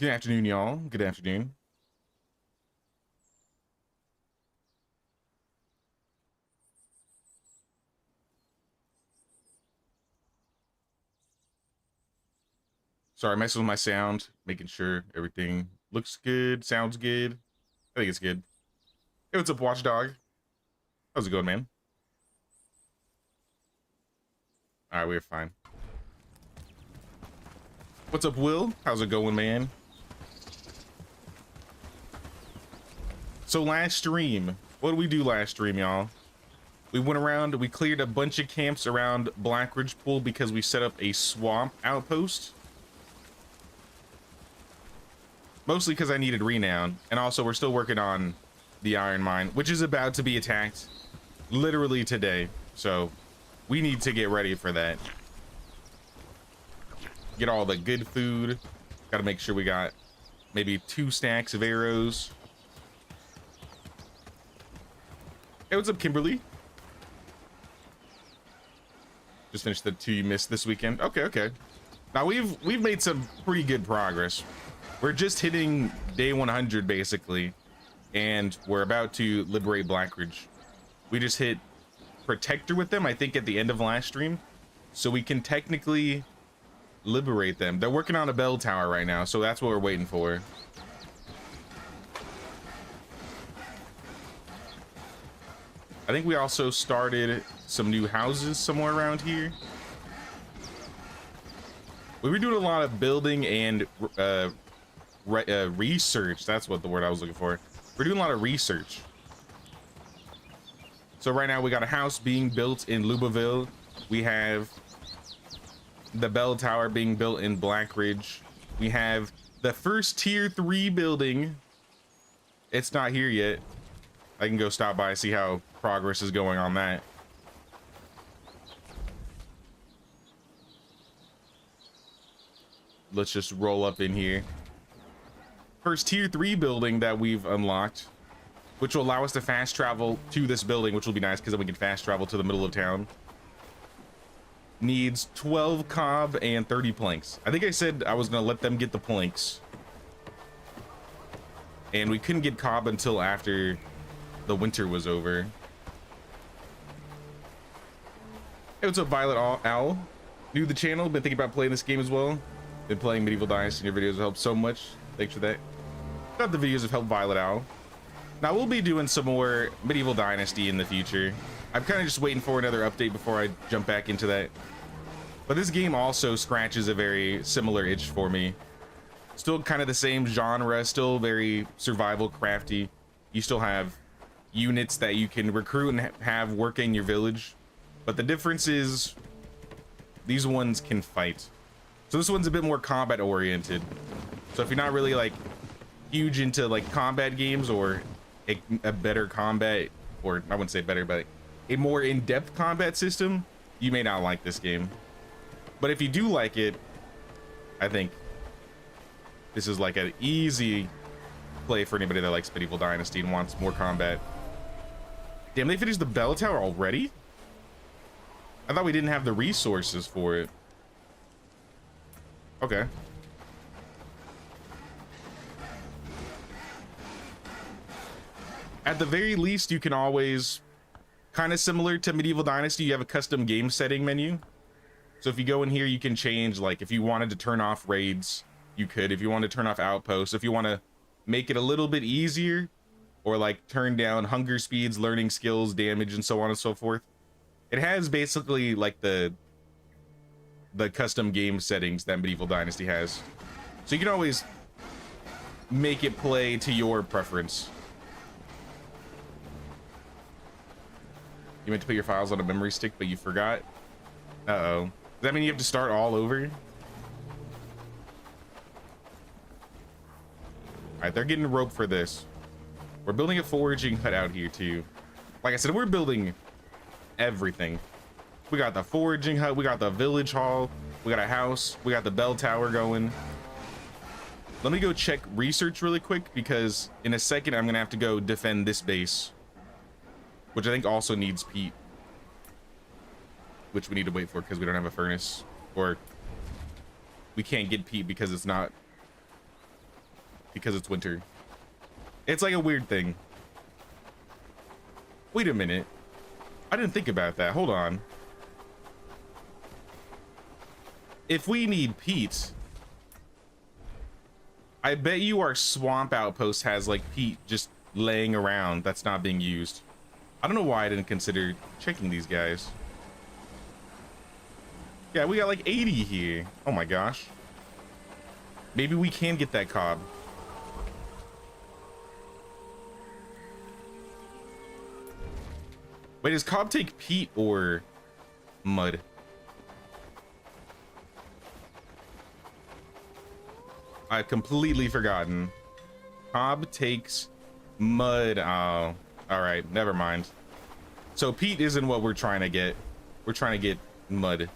Good afternoon, y'all. Good afternoon. Sorry, messing with my sound, making sure everything looks good, sounds good. I think it's good. Hey, what's up, Watchdog? How's it going, man? All right, we're fine. What's up, Will? How's it going, man? So last stream, what did we do last stream, y'all? We went around, we cleared a bunch of camps around Blackridge Pool because we set up a swamp outpost. Mostly because I needed renown, and also we're still working on the iron mine, which is about to be attacked literally today. So we need to get ready for that. Get all the good food. Got to make sure we got maybe 2 stacks of arrows. Hey, what's up, Kimberly? Just finished the 2 you missed this weekend. Okay. Now we've made some pretty good progress. We're just hitting day 100 basically, and we're about to liberate Blackridge. We just hit Protector with them, I think, at the end of last stream, so we can technically liberate them. They're working on a bell tower right now, so that's what we're waiting for. I think we also started some new houses somewhere around here. We were doing a lot of building and research. That's what the word I was looking for. We're doing a lot of research. So right now we got a house being built in Louisville. We have the bell tower being built in Blackridge. We have the first tier 3 building. It's not here yet. I can go stop by, see how progress is going on that. Let's just roll up in here. First tier 3 building that we've unlocked, which will allow us to fast travel to this building, which will be nice because then we can fast travel to the middle of town. Needs 12 cob and 30 planks. I think I said I was gonna let them get the planks, and we couldn't get cob until after the winter was over. Hey, what's up, Violet Owl? New to the channel, been thinking about playing this game as well. Been playing Medieval Dynasty, and your videos have helped so much. Thanks for that. Thought the videos have helped Violet Owl. Now we'll be doing some more Medieval Dynasty in the future. I'm kind of just waiting for another update before I jump back into that. But this game also scratches a very similar itch for me. Still kind of the same genre, still very survival crafty. You still have units that you can recruit and have work in your village. But the difference is these ones can fight. So this one's a bit more combat oriented. So if you're not really like huge into like combat games or a better combat, or I wouldn't say better, but a more in-depth combat system, you may not like this game. But if you do like it, I think this is like an easy play for anybody that likes Medieval Dynasty and wants more combat. Damn, they finished the bell tower already? I thought we didn't have the resources for it. Okay. At the very least, you can always, kind of similar to Medieval Dynasty, you have a custom game setting menu. So if you go in here, you can change, like, if you wanted to turn off raids, you could. If you want to turn off outposts, if you want to make it a little bit easier, or like turn down hunger speeds, learning skills, damage, and so on and so forth. It has basically like the custom game settings that Medieval Dynasty has. So you can always make it play to your preference. You meant to put your files on a memory stick, but you forgot? Uh-oh. Does that mean you have to start all over? Alright, they're getting rope for this. We're building a foraging hut out here too. Like I said, we're building everything. We got the foraging hut, we got the village hall, we got a house, we got the bell tower going. Let me go check research really quick, because in a second I'm gonna have to go defend this base, which I think also needs peat, which we need to wait for because we don't have a furnace, or we can't get peat because it's not because it's winter. It's like a weird thing. Wait a minute. I didn't think about that. Hold on. If we need peat, I bet you our swamp outpost has like peat just laying around that's not being used. I don't know why I didn't consider checking these guys. Yeah, we got like 80 here. Oh my gosh. Maybe we can get that cob. Wait, does cob take peat or mud? I've completely forgotten. Cob takes mud. Oh, all right, never mind. So peat isn't what we're trying to get. We're trying to get mud.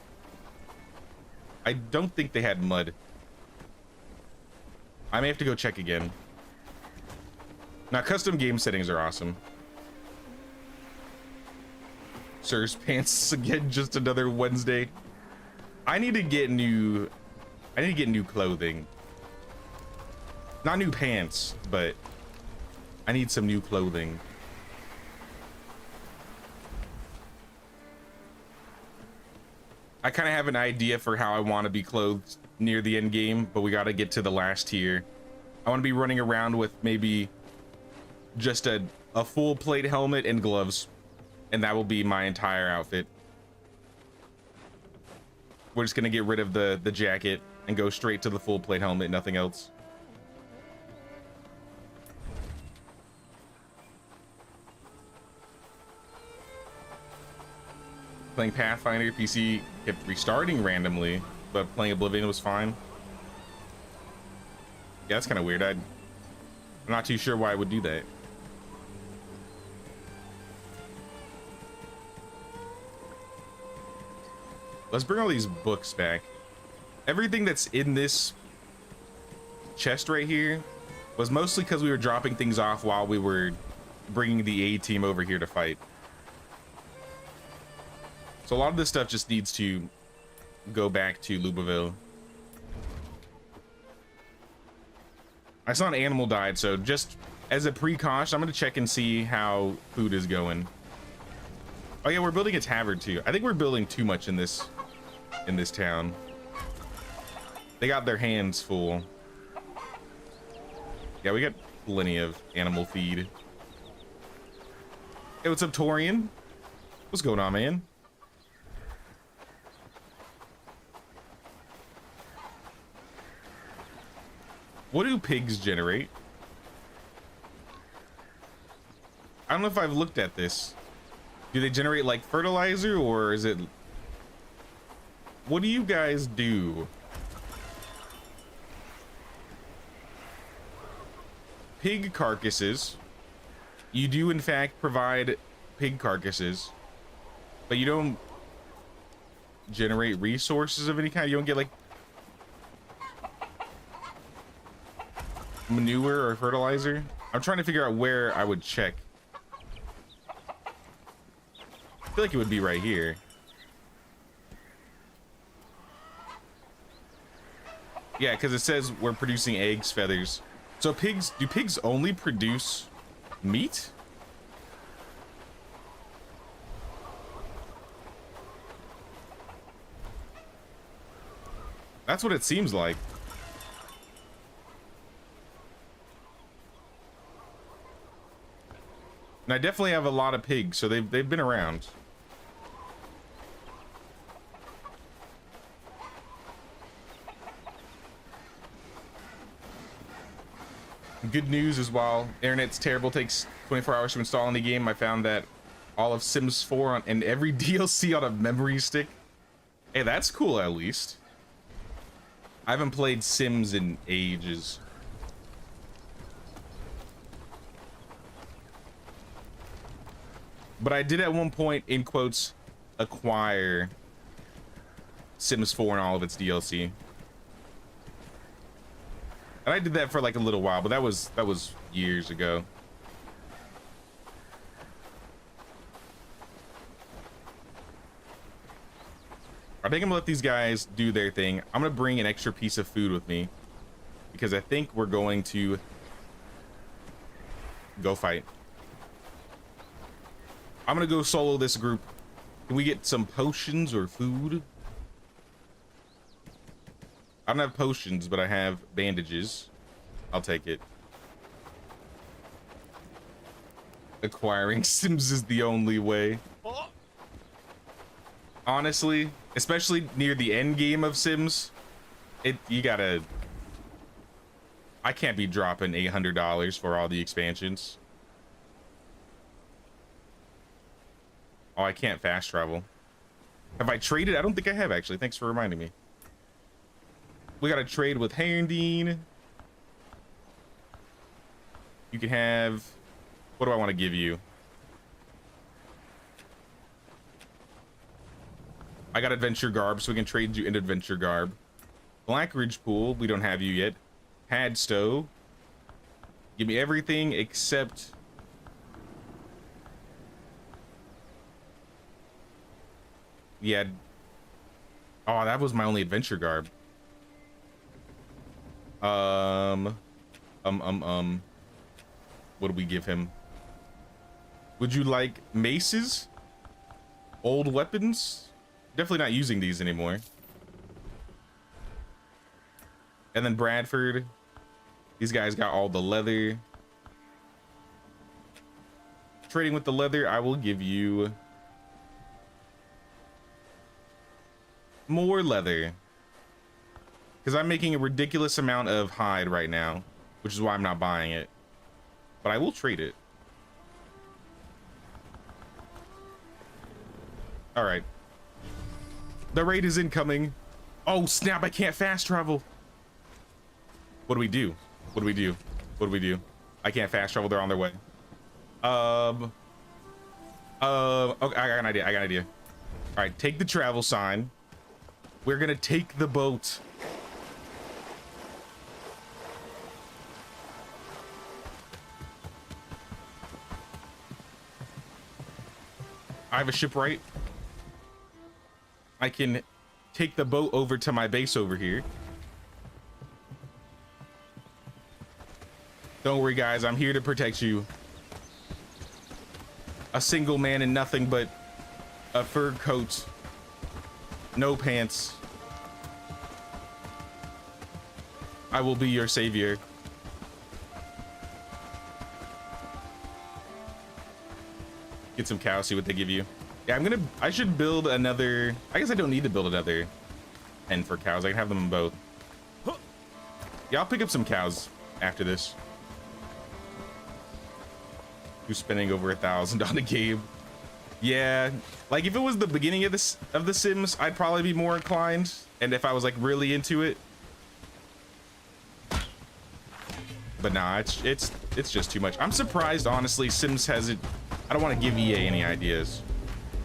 I don't think they had mud. I may have to go check again. Now, custom game settings are awesome. Sir's pants again, just another Wednesday. I need to get new clothing. Not new pants, but I need some new clothing. I kind of have an idea for how I want to be clothed near the end game, but we got to get to the last tier. I want to be running around with maybe just a full plate helmet and gloves, and that will be my entire outfit. We're just gonna get rid of the jacket and go straight to the full plate helmet, nothing else. Playing Pathfinder, PC kept restarting randomly, but playing Oblivion was fine. Yeah, that's kind of weird. I'm not too sure why I would do that. Let's bring all these books back. Everything that's in this chest right here was mostly because we were dropping things off while we were bringing the A team over here to fight. So a lot of this stuff just needs to go back to Louisville. I saw an animal died, so just as a precaution, I'm gonna check and see how food is going. Oh yeah, we're building a tavern too. I think we're building too much in this town. They got their hands full. Yeah, we got plenty of animal feed. Hey, what's up, Torian? What's going on, man? What do pigs generate? I don't know if I've looked at this. Do they generate like fertilizer, or is it... What do you guys do? Pig carcasses. You do in fact provide pig carcasses, but you don't generate resources of any kind. You don't get like manure or fertilizer. I'm trying to figure out where I would check. I feel like it would be right here. Yeah, because it says we're producing eggs, feathers. So pigs, do pigs only produce meat? That's what it seems like. And I definitely have a lot of pigs, so they've been around. Good news is, while internet's terrible, takes 24 hours to install any game, I found that all of Sims 4 and every DLC on a memory stick. Hey, that's cool at least. I haven't played Sims in ages. But I did at one point, in quotes, acquire Sims 4 and all of its DLC. And I did that for like a little while, but that was years ago. I think I'm gonna let these guys do their thing. I'm gonna bring an extra piece of food with me. because I think we're going to go fight. I'm gonna go solo this group. Can we get some potions or food? I don't have potions, but I have bandages. I'll take it. Acquiring Sims is the only way. Honestly, especially near the end game of Sims, you gotta... I can't be dropping $800 for all the expansions. Oh, I can't fast travel. Have I traded? I don't think I have, actually. Thanks for reminding me. We got to trade with Herndine. You can have... What do I want to give you? I got Adventure Garb, so we can trade you in Adventure Garb. Blackridge Pool, we don't have you yet. Hadstow. Give me everything except... Yeah. Oh, that was my only Adventure Garb. What do we give him? Would you like maces? Old weapons? Definitely not using these anymore. And then Bradford. These guys got all the leather. Trading with the leather, I will give you more leather. Because I'm making a ridiculous amount of hide right now, which is why I'm not buying it. But I will trade it. All right. The raid is incoming. Oh, snap, I can't fast travel. What do we do? What do we do? What do we do? I can't fast travel. They're on their way. Okay, I got an idea. I got an idea. All right, take the travel sign. We're gonna take the boat. I have a shipwright. I can take the boat over to my base over here. Don't worry, guys. I'm here to protect you. A single man in nothing but a fur coat. No pants. I will be your savior. Get some cows, see what they give you. Yeah, I should build another. I guess I don't need to build another pen for cows. I can have them in both. Yeah, I'll pick up some cows after this. Who's spending over $1,000 on a game? Yeah, like if it was the beginning of the Sims, I'd probably be more inclined. And if I was like really into it. But nah, it's just too much. I'm surprised, honestly, Sims hasn't. I don't want to give EA any ideas.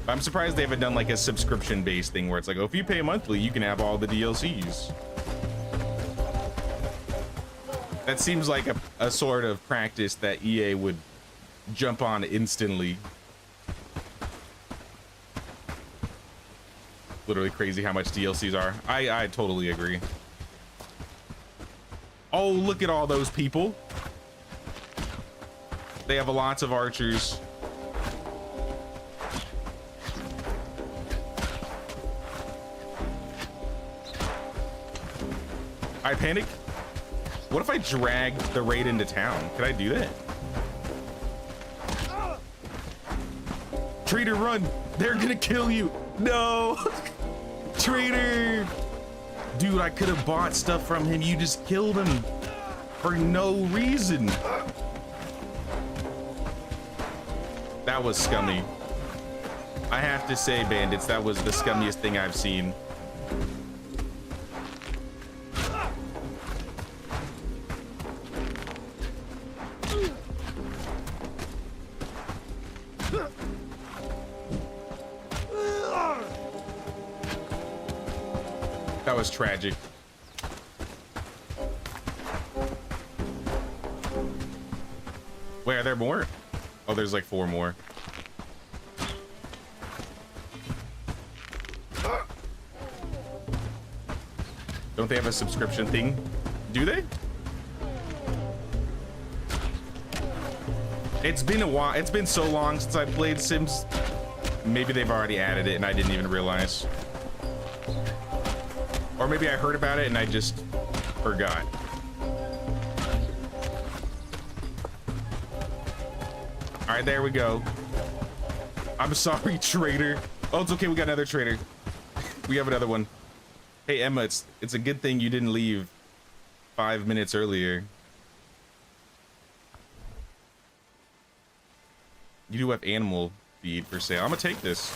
But I'm surprised they haven't done like a subscription-based thing where it's like, oh, if you pay monthly, you can have all the DLCs. That seems like a sort of practice that EA would jump on instantly. Literally crazy how much DLCs are. I totally agree. Oh, look at all those people. They have lots of archers. I panic. What if I dragged the raid into town? Could I do that? Traitor, run! They're gonna kill you! No! Traitor! Dude, I could have bought stuff from him. You just killed him for no reason. That was scummy. I have to say, bandits, that was the scummiest thing I've seen. That was tragic. Wait, are there more? Oh, there's like 4 more. Don't they have a subscription thing? Do they? It's been a while. It's been so long since I played Sims. Maybe they've already added it and I didn't even realize. Or maybe I heard about it and I just forgot. All right, there we go. I'm sorry, trader. Oh, it's okay. We got another trader. We have another one. Hey, Emma, it's a good thing you didn't leave 5 minutes earlier. You do have animal feed for sale. I'm gonna take this.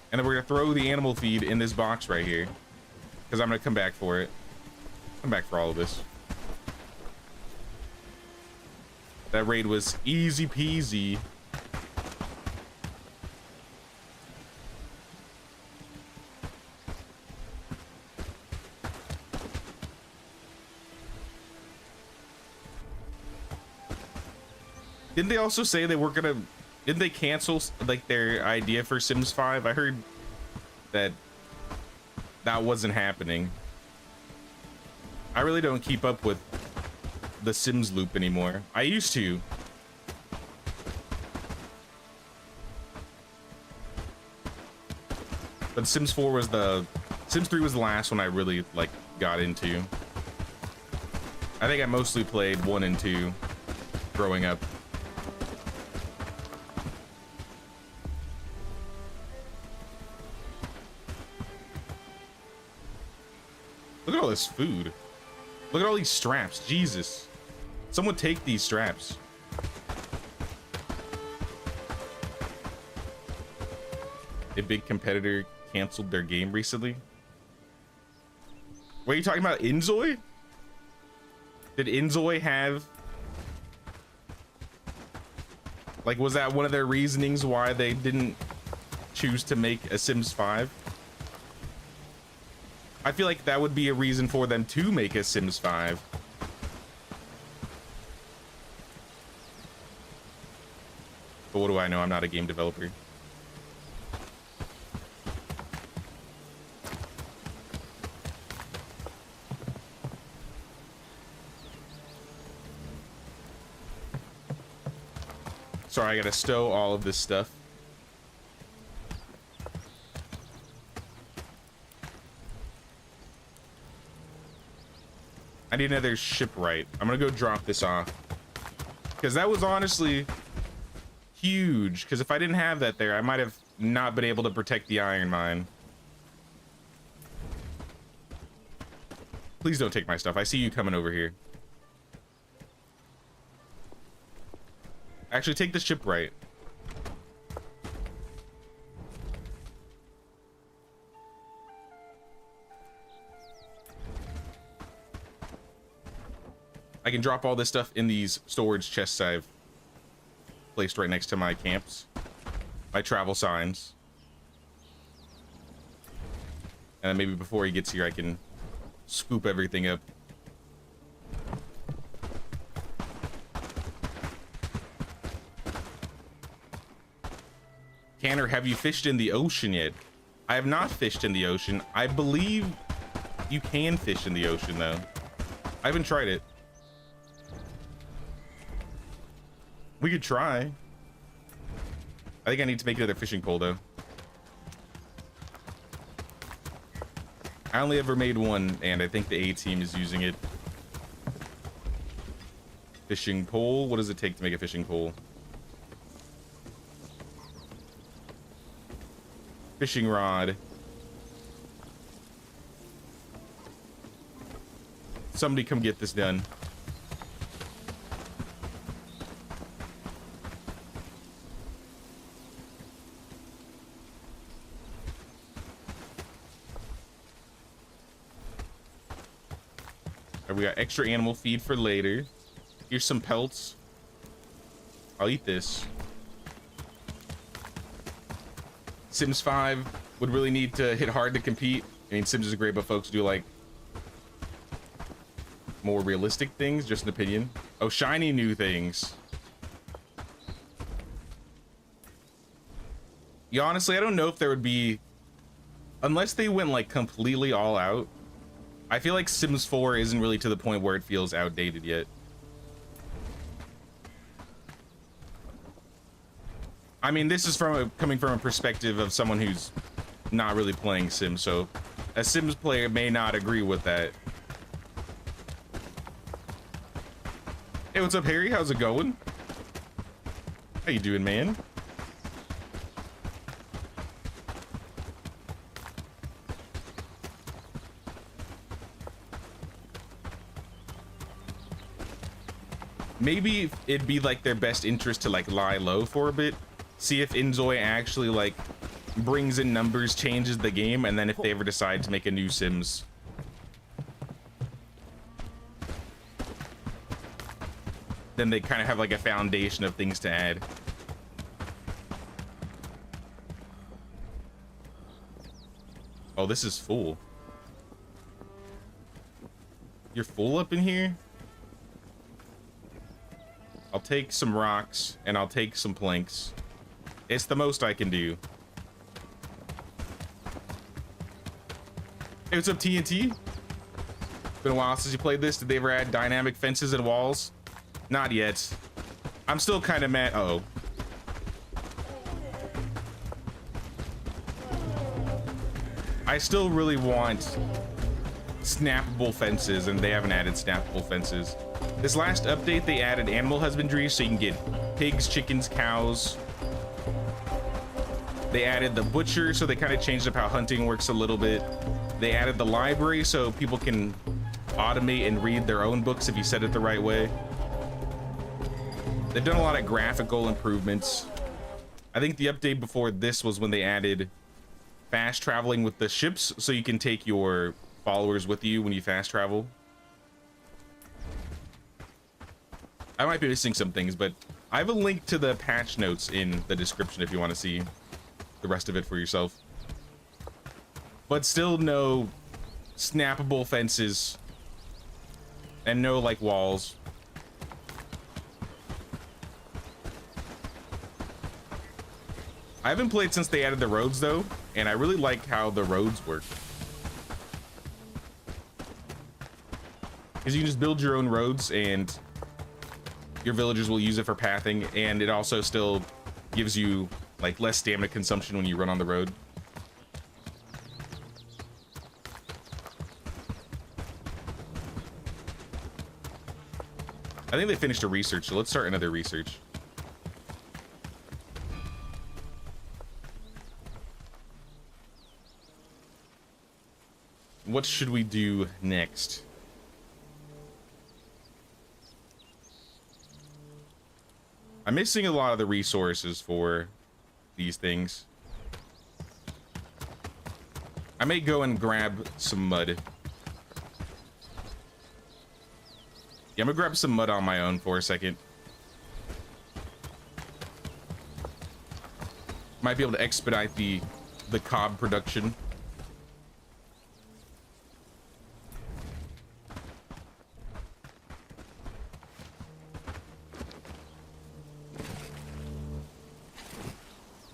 And then we're gonna throw the animal feed in this box right here, because I'm gonna come back for it. Come back for all of this. That raid was easy peasy. Didn't they also say they were gonna, didn't they cancel like their idea for Sims 5? I heard that that wasn't happening. I really don't keep up with the Sims loop anymore. I used to. But Sims 3 was the last one I really like got into. I think I mostly played 1 and 2 growing up. Look at all this food. Look at all these straps. Jesus. Someone take these straps. A big competitor canceled their game recently. What are you talking about? Inzoi? Did Inzoi have... Like, was that one of their reasonings why they didn't choose to make a Sims 5? I feel like that would be a reason for them to make a Sims 5. But what do I know? I'm not a game developer. Sorry, I gotta stow all of this stuff. I need another shipwright. I'm gonna go drop this off, because that was honestly huge. Because if I didn't have that there, I might have not been able to protect the iron mine. Please don't take my stuff. I see you coming over here. Actually, take the shipwright. I can drop all this stuff in these storage chests I've placed right next to my camps, my travel signs. And then maybe before he gets here, I can scoop everything up. Canner, have you fished in the ocean yet? I have not fished in the ocean. I believe you can fish in the ocean, though. I haven't tried it. We could try. I think I need to make another fishing pole, though. I only ever made one, and I think the A team is using it. Fishing pole. What does it take to make a fishing pole? Fishing rod. Somebody come get this done. We got extra animal feed for later. Here's some pelts. I'll eat this. Sims 5 would really need to hit hard to compete. I mean, Sims is great, but folks do like more realistic things, just an opinion. Oh, shiny new things. Yeah, honestly, I don't know if there would be, unless they went like completely all out, I feel like Sims 4 isn't really to the point where it feels outdated yet. I mean, this is coming from a perspective of someone who's not really playing Sims, so a Sims player may not agree with that. Hey, what's up, Harry? How's it going? How you doing, man? Maybe it'd be like their best interest to like lie low for a bit, see if Inzoi actually like brings in numbers, changes the game, and then if they ever decide to make a new Sims, then they kind of have like a foundation of things to add. Oh, this is full. You're full up in here? I'll take some rocks and I'll take some planks. It's the most I can do. Hey, what's up, TNT? Been a while since you played this. Did they ever add dynamic fences and walls? Not yet. I'm still kind of mad. Uh-oh. I still really want snappable fences, and they haven't added snappable fences. This last update, they added animal husbandry, so you can get pigs, chickens, cows. They added the butcher, so they kind of changed up how hunting works a little bit. They added the library, so people can automate and read their own books if you set it the right way. They've done a lot of graphical improvements. I think the update before this was when they added fast traveling with the ships, so you can take your followers with you when you fast travel. I might be missing some things, but I have a link to the patch notes in the description if you want to see the rest of it for yourself. But still no snappable fences and no like walls. I haven't played since they added the roads though, and I really like how the roads work. Because you can just build your own roads and your villagers will use it for pathing, and it also still gives you like less stamina consumption when you run on the road. I think they finished a research, so let's start another research. What should we do next? I'm missing a lot of the resources for these things. I may go and grab some mud. Yeah, I'm gonna grab some mud on my own for a second. Might be able to expedite the cob production.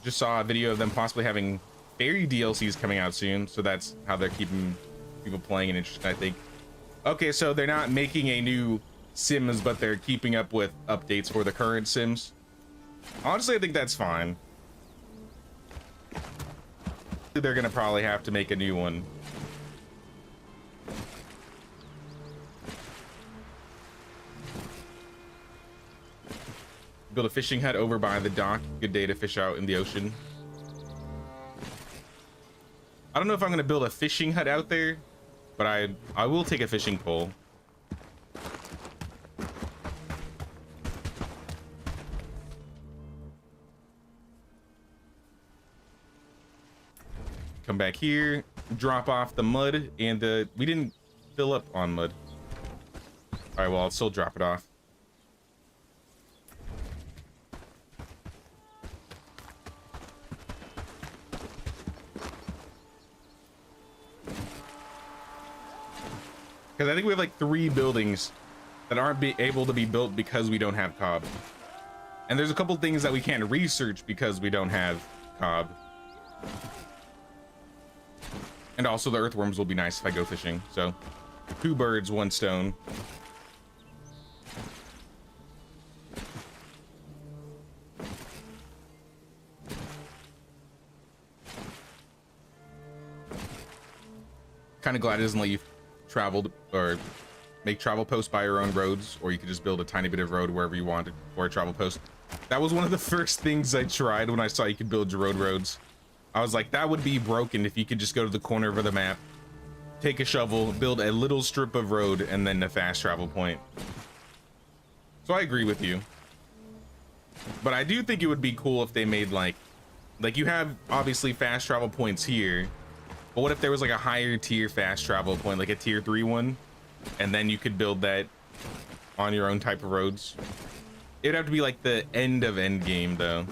Just saw a video of them possibly having fairy DLCs coming out soon, so that's how they're keeping people playing and interested, I think. Okay, so they're not making a new Sims, but they're keeping up with updates for the current Sims. Honestly, I think that's fine. They're gonna probably have to make a new one. Build a fishing hut over by the dock. Good day to fish out in the ocean. I don't know if I'm gonna build a fishing hut out there, but I will take a fishing pole. Come back here, drop off the mud, and we didn't fill up on mud. All right, well, I'll still drop it off. Because I think we have like 3 buildings that aren't able to be built because we don't have cob. And there's a couple things that we can't research because we don't have cob. And also the earthworms will be nice if I go fishing. So Two birds, one stone. Kind of glad it doesn't let you travel or make travel posts by your own roads, or you could just build a tiny bit of road wherever you wanted for a travel post. That was one of the first things I tried when I saw you could build your roads. I was like, that would be broken if you could just go to the corner of the map, take a shovel, build a little strip of road, and then a fast travel point. So I agree with you. But I do think it would be cool if they made like you have obviously fast travel points here, but what if there was like a higher tier fast travel point, like a tier 3 one, and then you could build that on your own type of roads? It'd have to be like the end of end game though.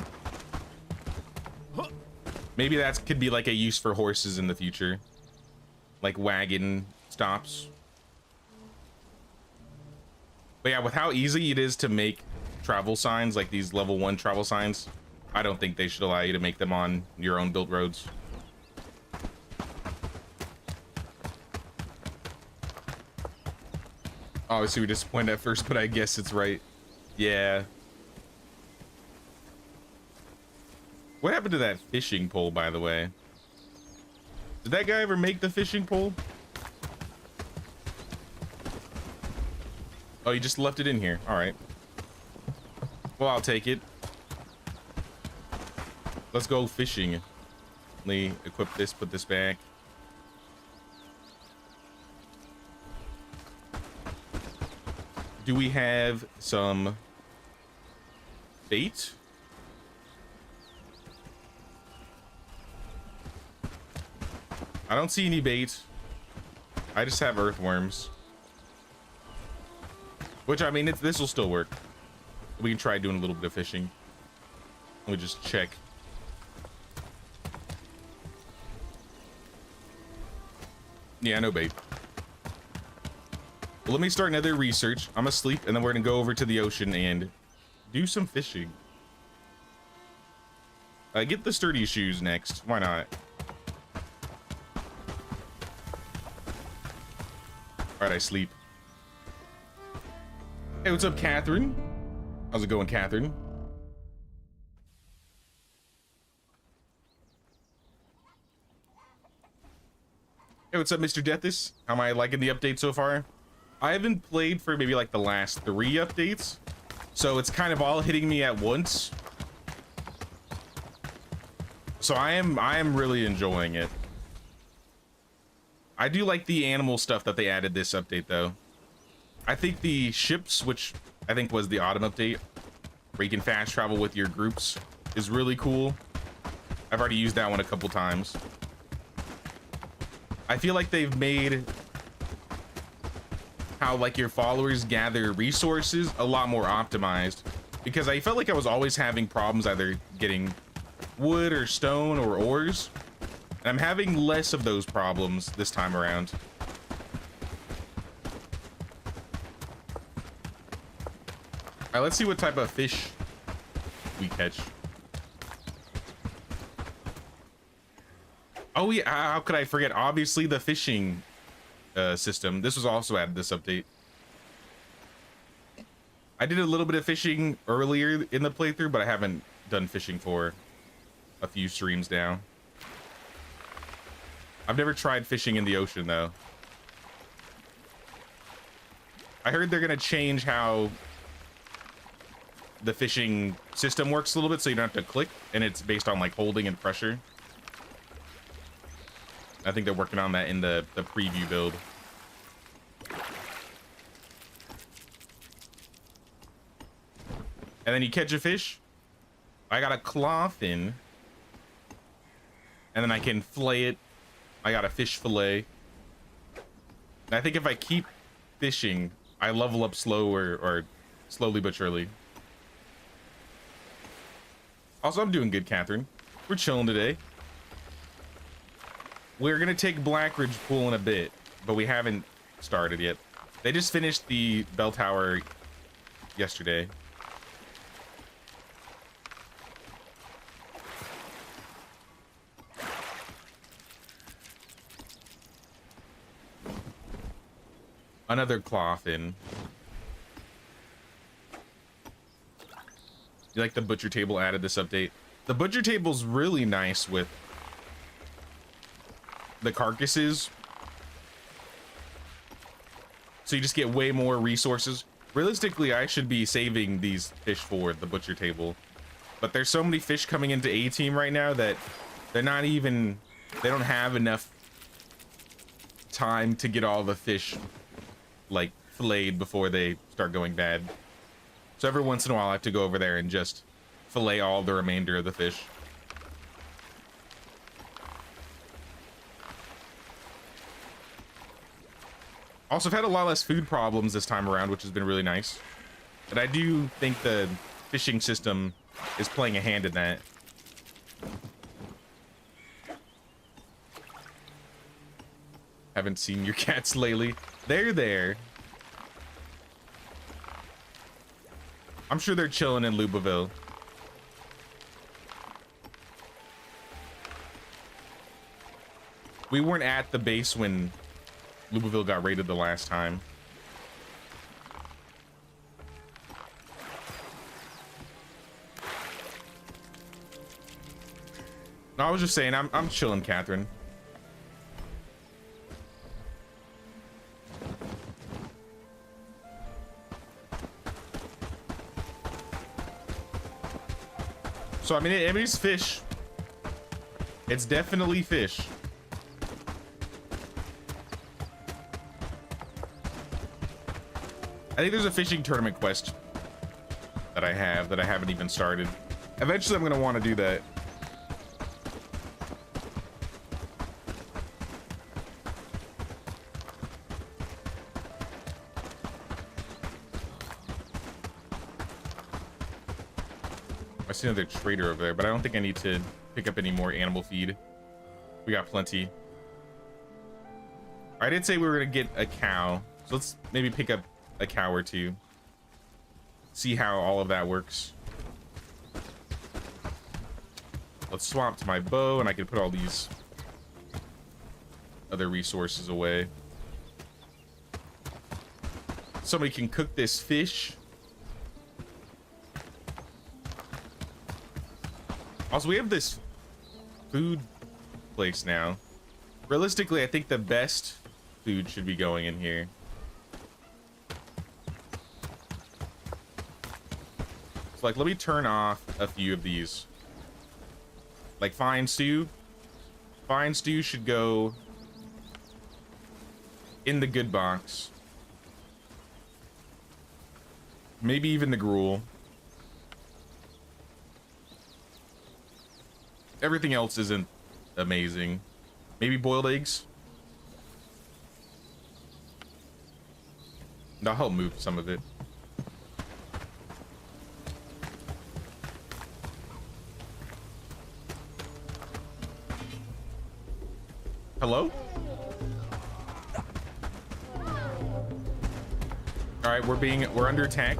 Maybe that could be like a use for horses in the future, like wagon stops. But yeah, with how easy it is to make travel signs, like these level 1 travel signs, I don't think they should allow you to make them on your own built roads. Obviously, we're disappointed at first, but I guess it's right. Yeah. What happened to that fishing pole, by the way? Did that guy ever make the fishing pole? Oh, you just left it in here. All right. Well, I'll take it. Let's go fishing. Let me equip this, put this back. Do we have some bait? I don't see any bait. I just have earthworms. Which, I mean, this will still work. We can try doing a little bit of fishing. Let me just check. Yeah, no bait. Well, let me start another research. I'm asleep, and then we're gonna go over to the ocean and do some fishing. Get the sturdy shoes next. Why not? All right, I sleep. Hey, what's up, Catherine? How's it going, Catherine? Hey, what's up, Mr. Deathis? How am I liking the update so far? I haven't played for maybe like the last 3 updates, so it's kind of all hitting me at once. So I am really enjoying it. I do like the animal stuff that they added this update though. I think the ships, which I think was the autumn update, where you can fast travel with your groups, is really cool. I've already used that one a couple times. I feel like they've made how like your followers gather resources a lot more optimized, because I felt like I was always having problems either getting wood or stone or ores, and I'm having less of those problems this time around. All right, let's see what type of fish we catch. Oh yeah, how could I forget? Obviously the fishing system. This was also added this update. I did a little bit of fishing earlier in the playthrough, but I haven't done fishing for a few streams now. I've never tried fishing in the ocean though. I heard they're gonna change how the fishing system works a little bit, so you don't have to click, and it's based on like holding and pressure. I think they're working on that in the preview build. And then you catch a fish. I got a claw fin. And then I can fillet it. I got a fish fillet. And I think if I keep fishing, I level up slower, or slowly but surely. Also, I'm doing good, Catherine. We're chilling today. We're gonna take Blackridge pool in a bit, but we haven't started yet. They just finished the bell tower yesterday. Another clawfin. You like the butcher table added this update? The butcher table's really nice with the carcasses. So you just get way more resources. Realistically, I should be saving these fish for the butcher table. But there's so many fish coming into A team right now that they're not even, they don't have enough time to get all the fish like filleted before they start going bad. So every once in a while I have to go over there and just fillet all the remainder of the fish. Also, I've had a lot less food problems this time around, which has been really nice. But I do think the fishing system is playing a hand in that. Haven't seen your cats lately. They're there. I'm sure they're chilling in Lubaville. We weren't at the base when Lubaville got raided the last time. No, I was just saying, I'm chilling, Catherine. So I mean, it's fish. It's definitely fish. I think there's a fishing tournament quest that I haven't even started. Eventually, I'm gonna want to do that. I see another trader over there, but I don't think I need to pick up any more animal feed. We got plenty. I did say we were gonna get a cow, so let's maybe pick up a cow or two. See how all of that works. Let's swap to my bow, and I can put all these other resources away. Somebody can cook this fish. Also, we have this food place now. Realistically, I think the best food should be going in here. So, like, let me turn off a few of these. Like, fine stew. Fine stew should go in the good box. Maybe even the gruel. Everything else isn't amazing. Maybe boiled eggs. That'll help move some of it. Hello? All right, we're under attack.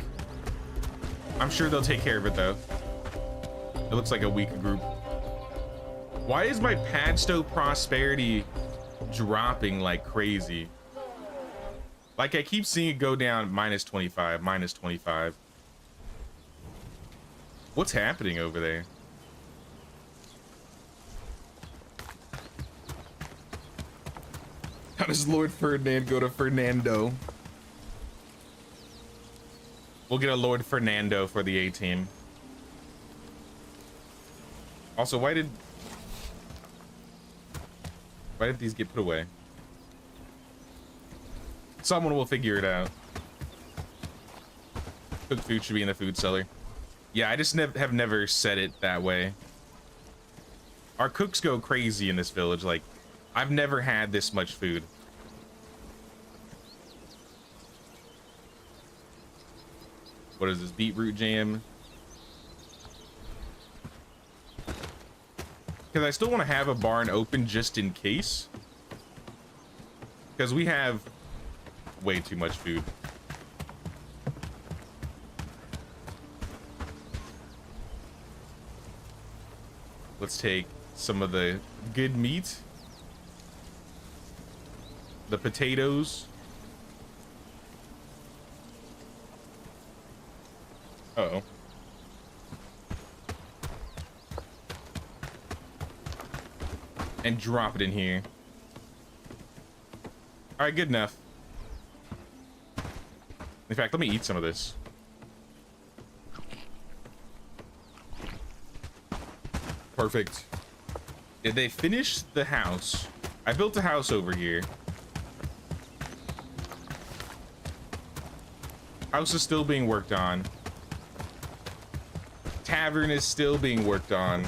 I'm sure they'll take care of it though. It looks like a weak group. Why is my Padstow prosperity dropping like crazy? Like, I keep seeing it go down minus 25, minus 25. What's happening over there? How does Lord Ferdinand go to Fernando? We'll get a Lord Fernando for the A team. Also, why did these get put away? Someone will figure it out. Cooked food should be in the food cellar. Yeah, I just have never said it that way. Our cooks go crazy in this village. Like, I've never had this much food. What is this? Beetroot jam? Because I still want to have a barn open just in case. Because we have way too much food. Let's take some of the good meat. The potatoes. Uh-oh. And drop it in here. All right, good enough. In fact, let me eat some of this. Perfect. Did they finish the house? I built a house over here. House is still being worked on. Tavern is still being worked on.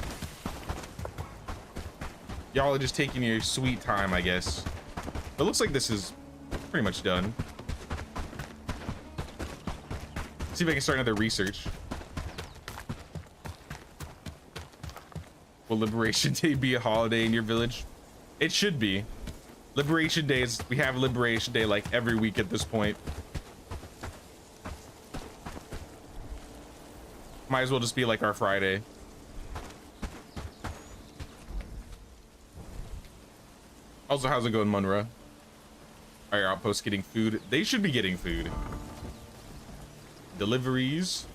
Y'all are just taking your sweet time, I guess. It looks like this is pretty much done. See if I can start another research. Will Liberation Day be a holiday in your village? It should be. Liberation Day is, we have Liberation Day like every week at this point. Might as well just be like our Friday. Also, how's it going, Munra? Are your outposts getting food? They should be getting food. Deliveries.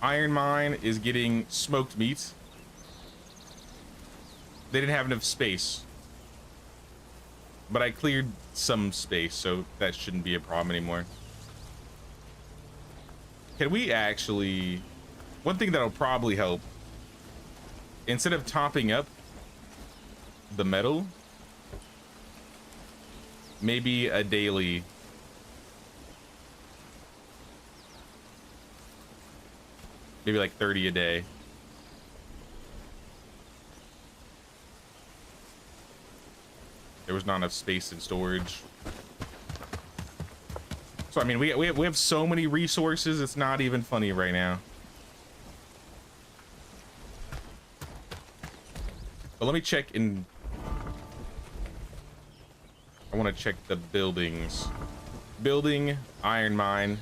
Iron Mine is getting smoked meat. They didn't have enough space. But I cleared some space, so that shouldn't be a problem anymore. Can we actually... One thing that'll probably help, instead of topping up the metal, maybe a daily... Maybe like 30 a day. There was not enough space in storage. So I mean, we have so many resources, it's not even funny right now. But let me check in. I want to check the buildings. Building, iron mine.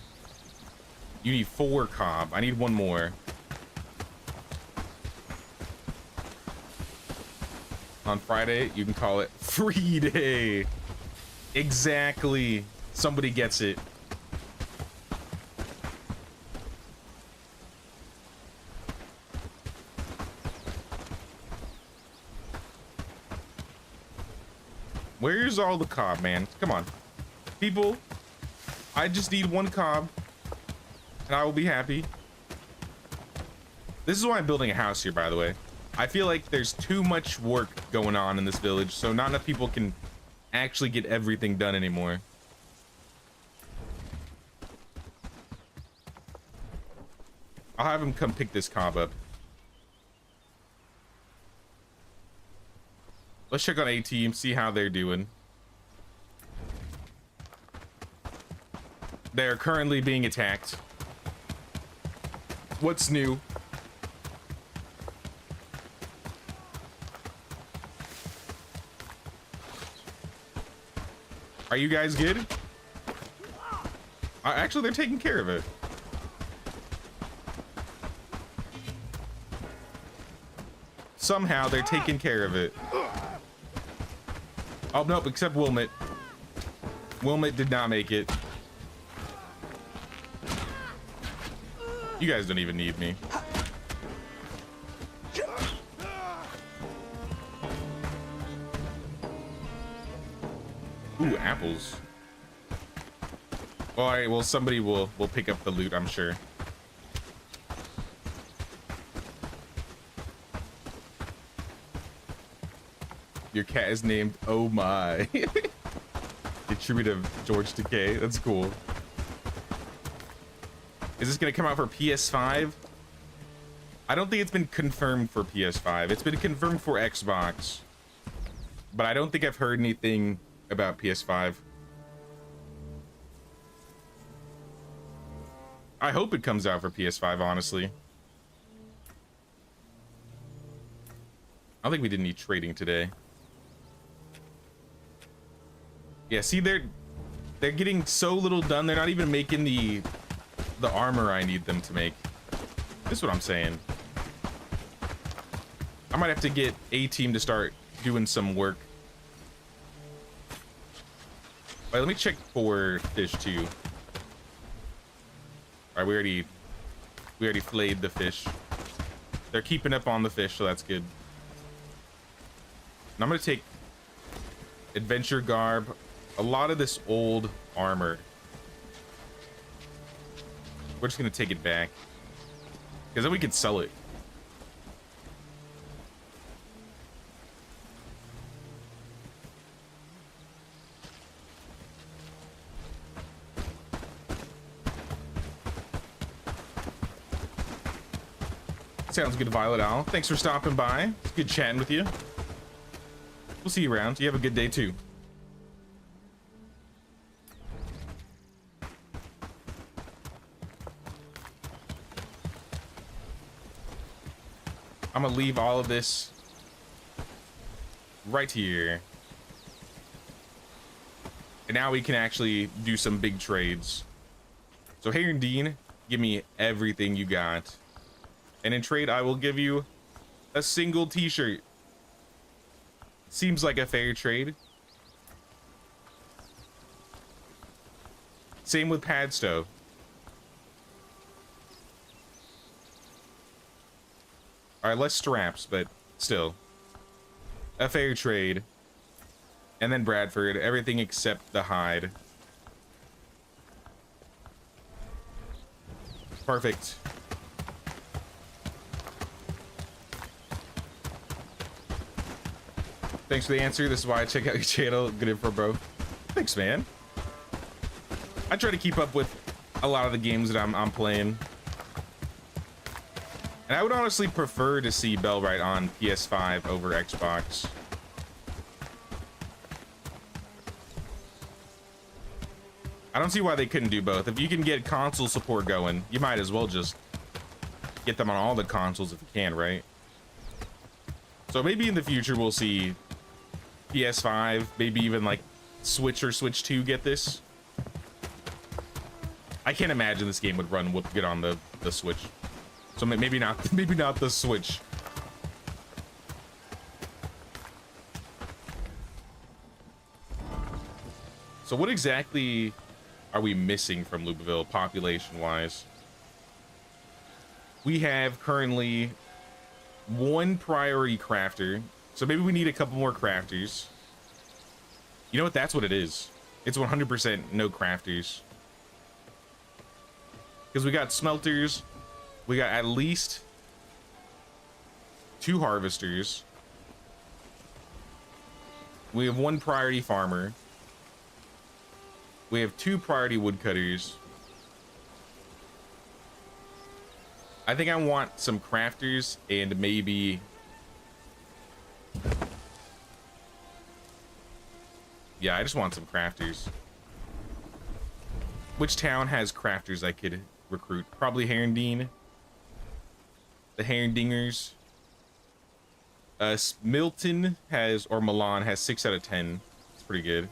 You need 4 cob. I need 1 more. On Friday, you can call it free day. Exactly. Somebody gets it. Where's all the cob, man? Come on. People, I just need 1 cob and I will be happy. This is why I'm building a house here, by the way. I feel like there's too much work going on in this village, so not enough people can actually get everything done anymore. I'll have him come pick this cob up. Let's check on A-Team, see how they're doing. They're currently being attacked. What's new? Are you guys good? Actually, they're taking care of it. Somehow, they're taking care of it. Oh, nope, except Wilmot. Wilmot did not make it. You guys don't even need me. Ooh, apples. All right, well, somebody will pick up the loot, I'm sure. Your cat is named Oh My. The tribute of George Takei. That's cool. Is this gonna come out for PS5? I don't think it's been confirmed for PS5. It's been confirmed for Xbox, but I don't think I've heard anything about PS5. I hope it comes out for PS5, honestly. I don't think we did any trading today. Yeah, see, they're getting so little done. They're not even making the armor I need them to make. This is what I'm saying. I might have to get A-Team to start doing some work. Wait, let me check for fish too. All right, we already We already flayed the fish. They're keeping up on the fish, so that's good. And I'm gonna take adventure garb, a lot of this old armor. We're just gonna take it back, because then we can sell it. Sounds good, Violet Owl. Thanks for stopping by. It's good chatting with you. We'll see you around. You have a good day too. I'm gonna leave all of this right here. And now we can actually do some big trades. So Harry and Dean, give me everything you got. And in trade, I will give you a single t-shirt. Seems like a fair trade. Same with Padstow. All right, less straps, but still. A fair trade. And then Bradford, everything except the hide. Perfect. Thanks for the answer. This is why I check out your channel. Good info, bro. Thanks, man. I try to keep up with a lot of the games that I'm playing. And I would honestly prefer to see Bellwright on PS5 over Xbox. I don't see why they couldn't do both. If you can get console support going, you might as well just get them on all the consoles if you can, right? So maybe in the future we'll see PS5, maybe even like Switch or Switch 2 get this. I can't imagine this game would run good on the Switch. So maybe not the Switch. So what exactly are we missing from Loopville population wise? We have currently one priority crafter, so maybe we need a couple more crafters. You know what? That's what it is. It's 100% no crafters, because we got smelters, we got at least 2 harvesters, we have 1 priority farmer, we have 2 priority woodcutters. I think I want some crafters and maybe... Yeah, I just want some crafters. Which town has crafters I could recruit? Probably Herondine. The Herondingers. Milton has, or Milan has 6 out of 10. It's pretty good.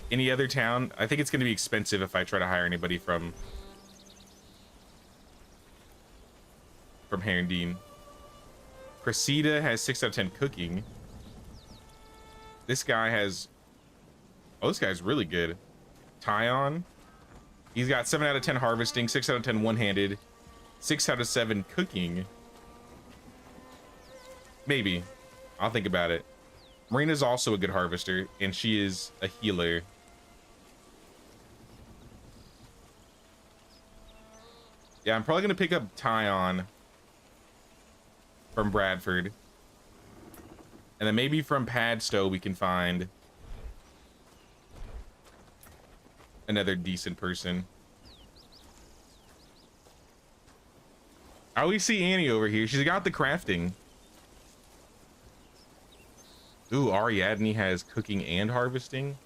Any other town? I think it's going to be expensive if I try to hire anybody from Herondine. Cressida has 6 out of 10 cooking. This guy has... Oh, this guy's really good. Tyon. He's got 7 out of 10 harvesting, 6 out of 10 one-handed, 6 out of 7 cooking. Maybe. I'll think about it. Marina's also a good harvester, and she is a healer. Yeah, I'm probably going to pick up Tyon from Bradford. And then maybe from Padstow we can find another decent person. I always see Annie over here. She's got the crafting. Ooh, Ariadne has cooking and harvesting.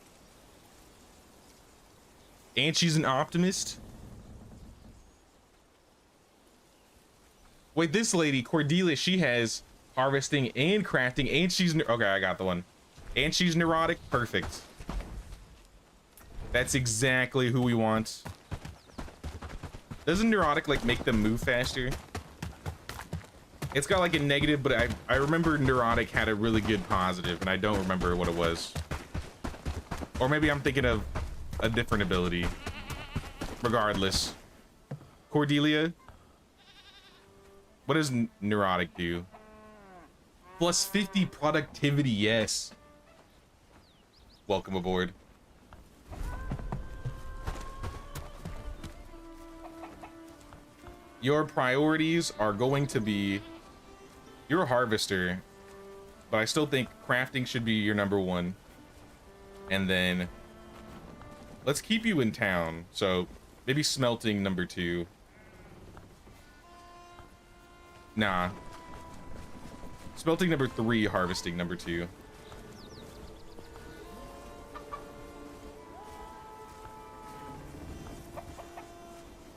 And she's an optimist. Wait, this lady, Cordelia, she has harvesting and crafting, and she's... Okay, I got the one. And she's neurotic. Perfect. That's exactly who we want. Doesn't neurotic, like, make them move faster? It's got, like, a negative, but I remember neurotic had a really good positive, and I don't remember what it was. Or maybe I'm thinking of a different ability. Regardless. Cordelia. What does neurotic do? Plus 50 productivity, yes. Welcome aboard. Your priorities are going to be, you're a harvester, but I still think crafting should be your number one. And then let's keep you in town. So maybe smelting number 2. Nah. Smelting number 3, harvesting number 2.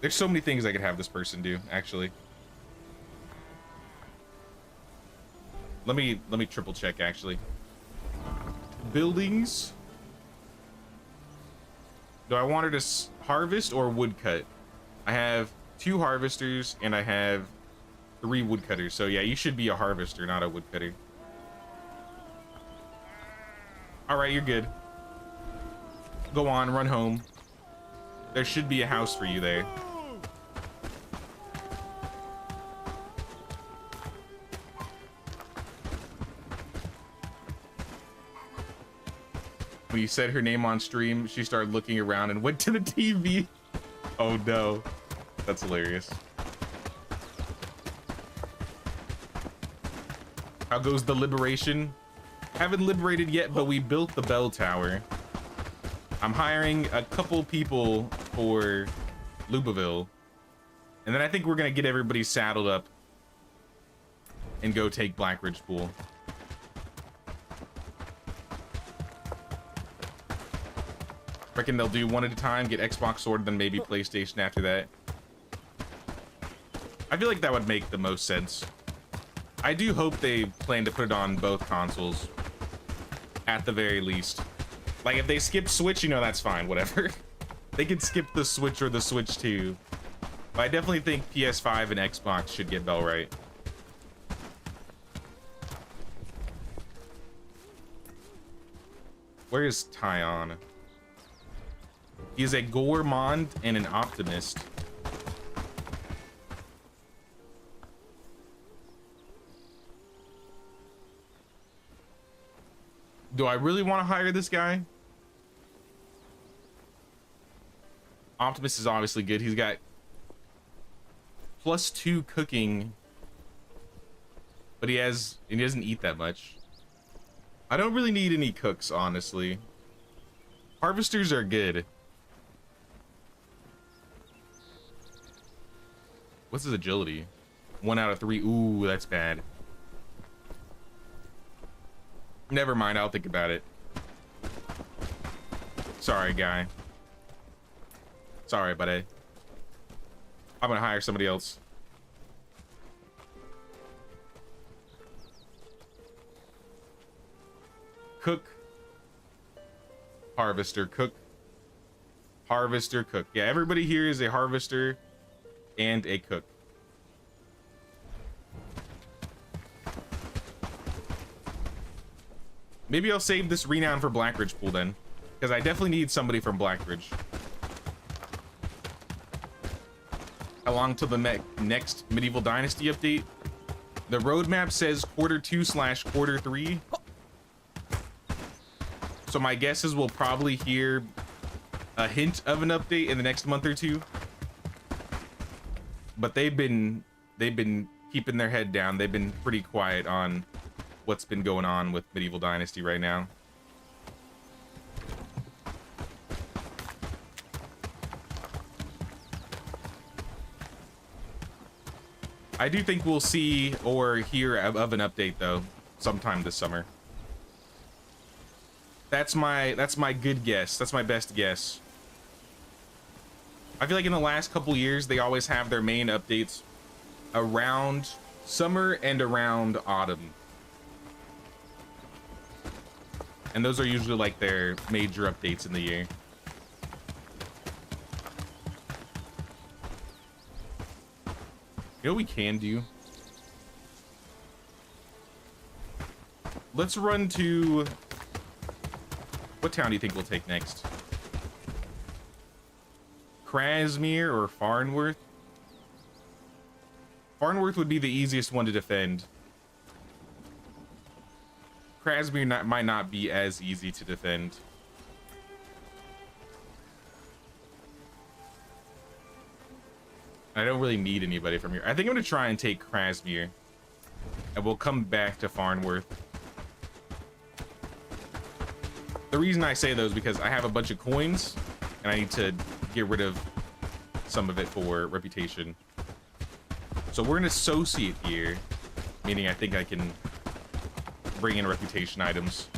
There's so many things I could have this person do, actually. Let me triple check, actually. Buildings. Do I want her to harvest or woodcut? I have 2 harvesters and I have 3 woodcutters. So yeah, you should be a harvester, not a woodcutter. All right, you're good. Go on, run home. There should be a house for you there. When you said her name on stream, she started looking around and went to the TV. Oh no, that's hilarious. How goes the liberation? Haven't liberated yet, but we built the bell tower. I'm hiring a couple people for Lubaville. And then I think we're gonna get everybody saddled up and go take Blackridge Pool. Reckon they'll do one at a time, get Xbox sorted, then maybe PlayStation after that. I feel like that would make the most sense. I do hope they plan to put it on both consoles, at the very least. Like, if they skip Switch, you know, that's fine, whatever. They can skip the Switch or the Switch 2. But I definitely think PS5 and Xbox should get Bellwright. Where is Tyon? He is a gourmand and an optimist. Do I really want to hire this guy? Optimist is obviously good. He's got +2 cooking, but he doesn't eat that much. I don't really need any cooks, honestly. Harvesters are good. What's his agility? 1 out of 3. Ooh, that's bad. Never mind, I'll think about it. Sorry, guy. Sorry, buddy. I'm gonna hire somebody else. Cook. Harvester, cook. Harvester, cook. Yeah, everybody here is a harvester and a cook. Maybe I'll save this renown for Blackridge Pool then, because I definitely need somebody from Blackridge. Along to the next Medieval Dynasty update. The roadmap says Q2/Q3. So my guess is we'll probably hear a hint of an update in the next month or 2. But they've been keeping their head down. They've been pretty quiet on what's been going on with Medieval Dynasty right now. I do think we'll see or hear of an update though sometime this summer. That's my good guess. That's my best guess. I feel like in the last couple years they always have their main updates around summer and around autumn. And those are usually like their major updates in the year. You know what we can do? Let's run to... What town do you think we'll take next? Krasmere or Farnworth. Farnworth would be the easiest one to defend. Krasmere might not be as easy to defend. I don't really need anybody from here. I think I'm gonna try and take Krasmere, and we'll come back to Farnworth. The reason I say those is because I have a bunch of coins, and I need to get rid of some of it for reputation. So we're an associate here, meaning I think I can bring in reputation items.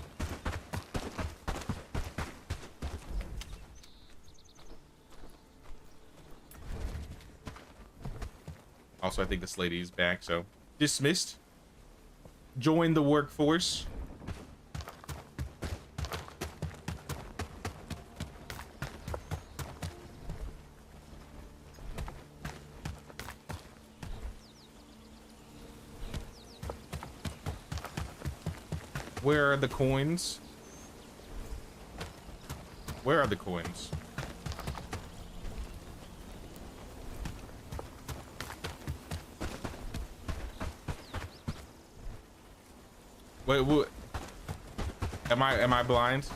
Also, I think this lady is back, so dismissed. Join the workforce. Where are the coins? Where are the coins? Wait, what? Am I blind?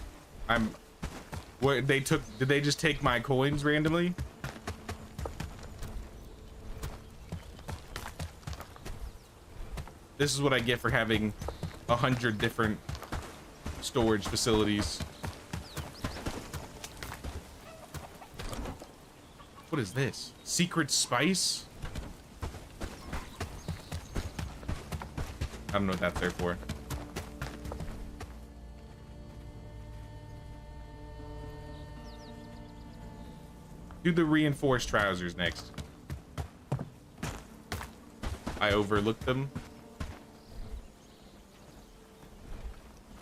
What they took? Did they just take my coins randomly? This is what I get for having 100 different storage facilities. What is this? Secret spice? I don't know what that's there for. Do the reinforced trousers next. I overlooked them.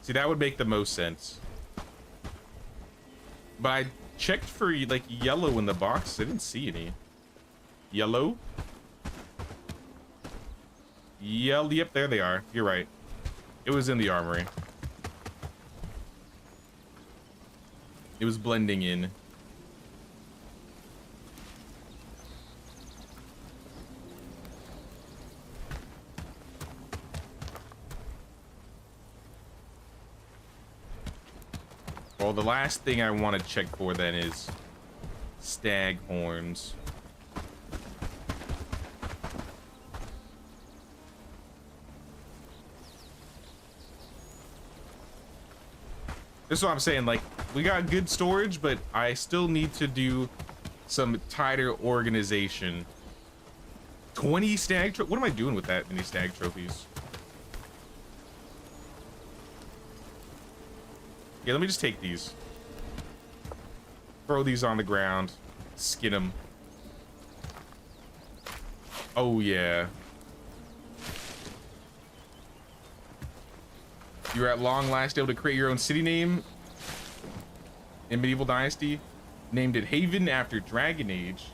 See, that would make the most sense. But I checked for like yellow in the box. I didn't see any. Yellow? Yep, there they are. You're right. It was in the armory. It was blending in. Well, the last thing I want to check for then is stag horns. This is what I'm saying, like, we got good storage, but I still need to do some tighter organization. 20 stag what am I doing with that many stag trophies? Yeah, let me just take these. Throw these on the ground. Skin them. Oh, yeah. You're at long last able to create your own city name in Medieval Dynasty. Named it Haven after Dragon Age.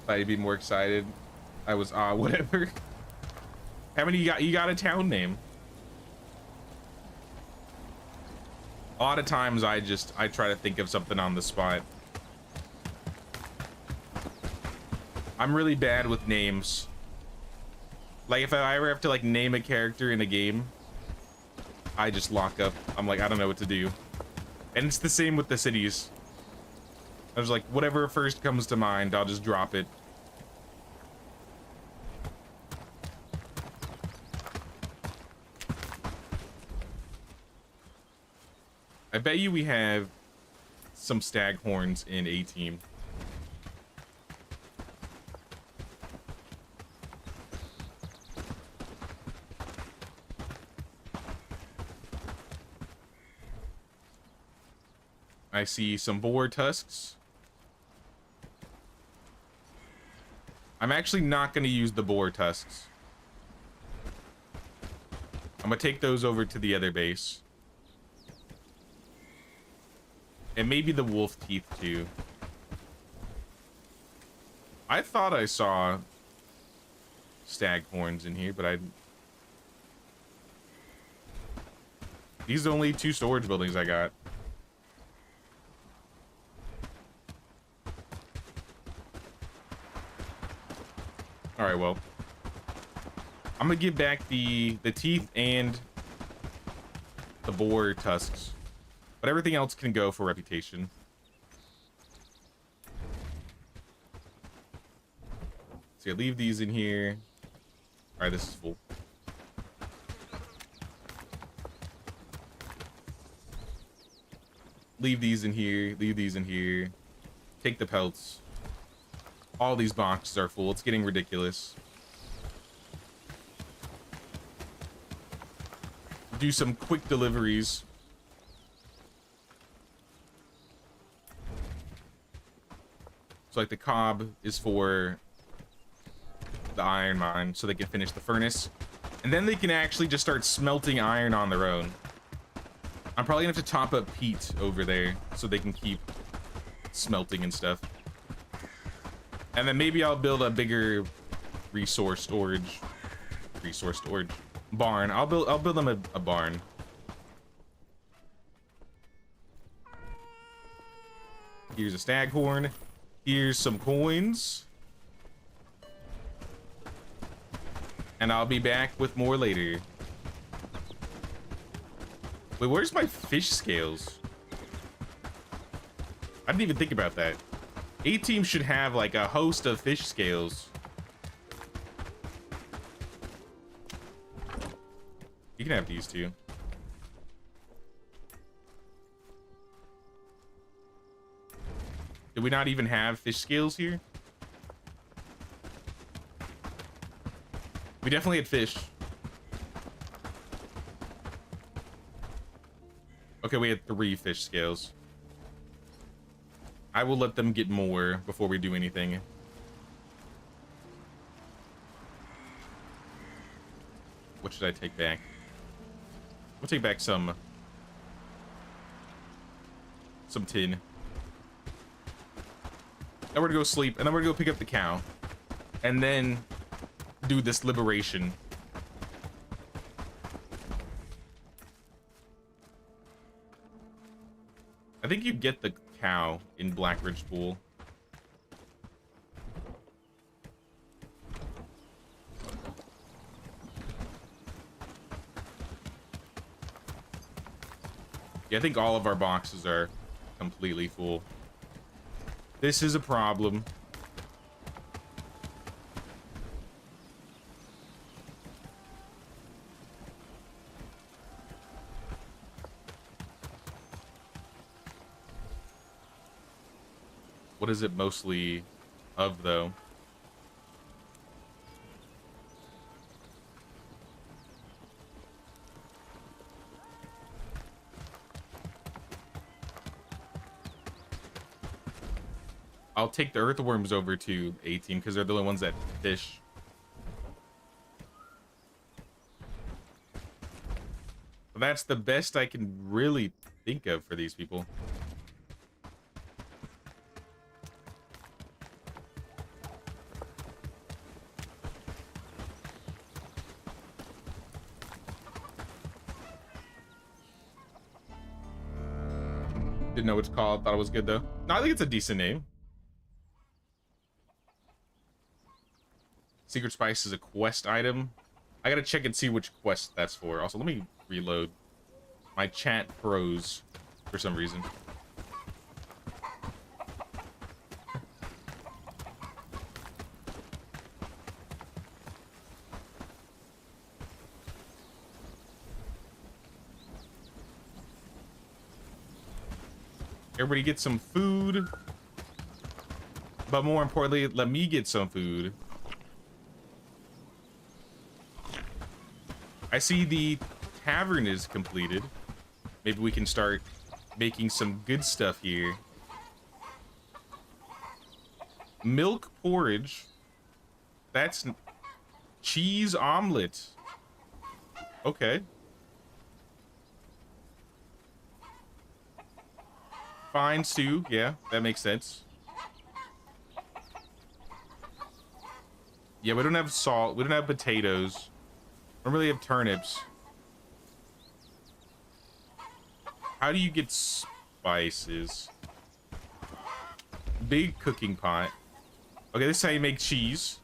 Thought you'd be more excited. I was, whatever. How many you got? You got a town name. A lot of times I try to think of something on the spot. I'm really bad with names. Like if I ever have to like name a character in a game, I just lock up. I'm like, I don't know what to do. And it's the same with the cities. I was like, whatever first comes to mind, I'll just drop it. I bet you we have some stag horns in A team. I see some boar tusks. I'm actually not going to use the boar tusks. I'm going to take those over to the other base. And maybe the wolf teeth too. I thought I saw stag horns in here, but these are the only 2 storage buildings I got. right, well, I'm gonna give back the teeth and the boar tusks, but everything else can go for reputation. So yeah, leave these in here. All right, this is full. Leave these in here. Leave these in here. Take the pelts. All these boxes are full. It's getting ridiculous. Do some quick deliveries. So like the cob is for the iron mine, so they can finish the furnace. And then they can actually just start smelting iron on their own. I'm probably gonna have to top up peat over there so they can keep smelting and stuff. And then maybe I'll build a bigger resource storage barn. I'll build them a barn. Here's a staghorn. Here's some coins. And I'll be back with more later. Wait, where's my fish scales? I didn't even think about that. A-team should have like a host of fish scales. You can have these too. Did we not even have fish scales here? We definitely had fish. Okay, we had 3 fish scales. I will let them get more before we do anything. What should I take back? We'll take back some tin. Then we're gonna go sleep, and then we're gonna go pick up the cow, and then do this liberation. I think you get the cow in Blackridge pool. Yeah, I think all of our boxes are completely full. This is a problem. What is it mostly of, though? I'll take the earthworms over to A-team because they're the only ones that fish. But that's the best I can really think of for these people. Didn't know what it's called. Thought it was good though. No, I think it's a decent name. Secret spice is a quest item. I gotta check and see which quest that's for. Also, let me reload. My chat froze for some reason. Everybody get some food. But more importantly, let me get some food. I see the tavern is completed. Maybe we can start making some good stuff here. Milk porridge. That's cheese omelet. Okay. Fine stew. Yeah, that makes sense. Yeah, we don't have salt. We don't have potatoes. I don't really have turnips. How do you get spices? Big cooking pot. Okay, this is how you make cheese.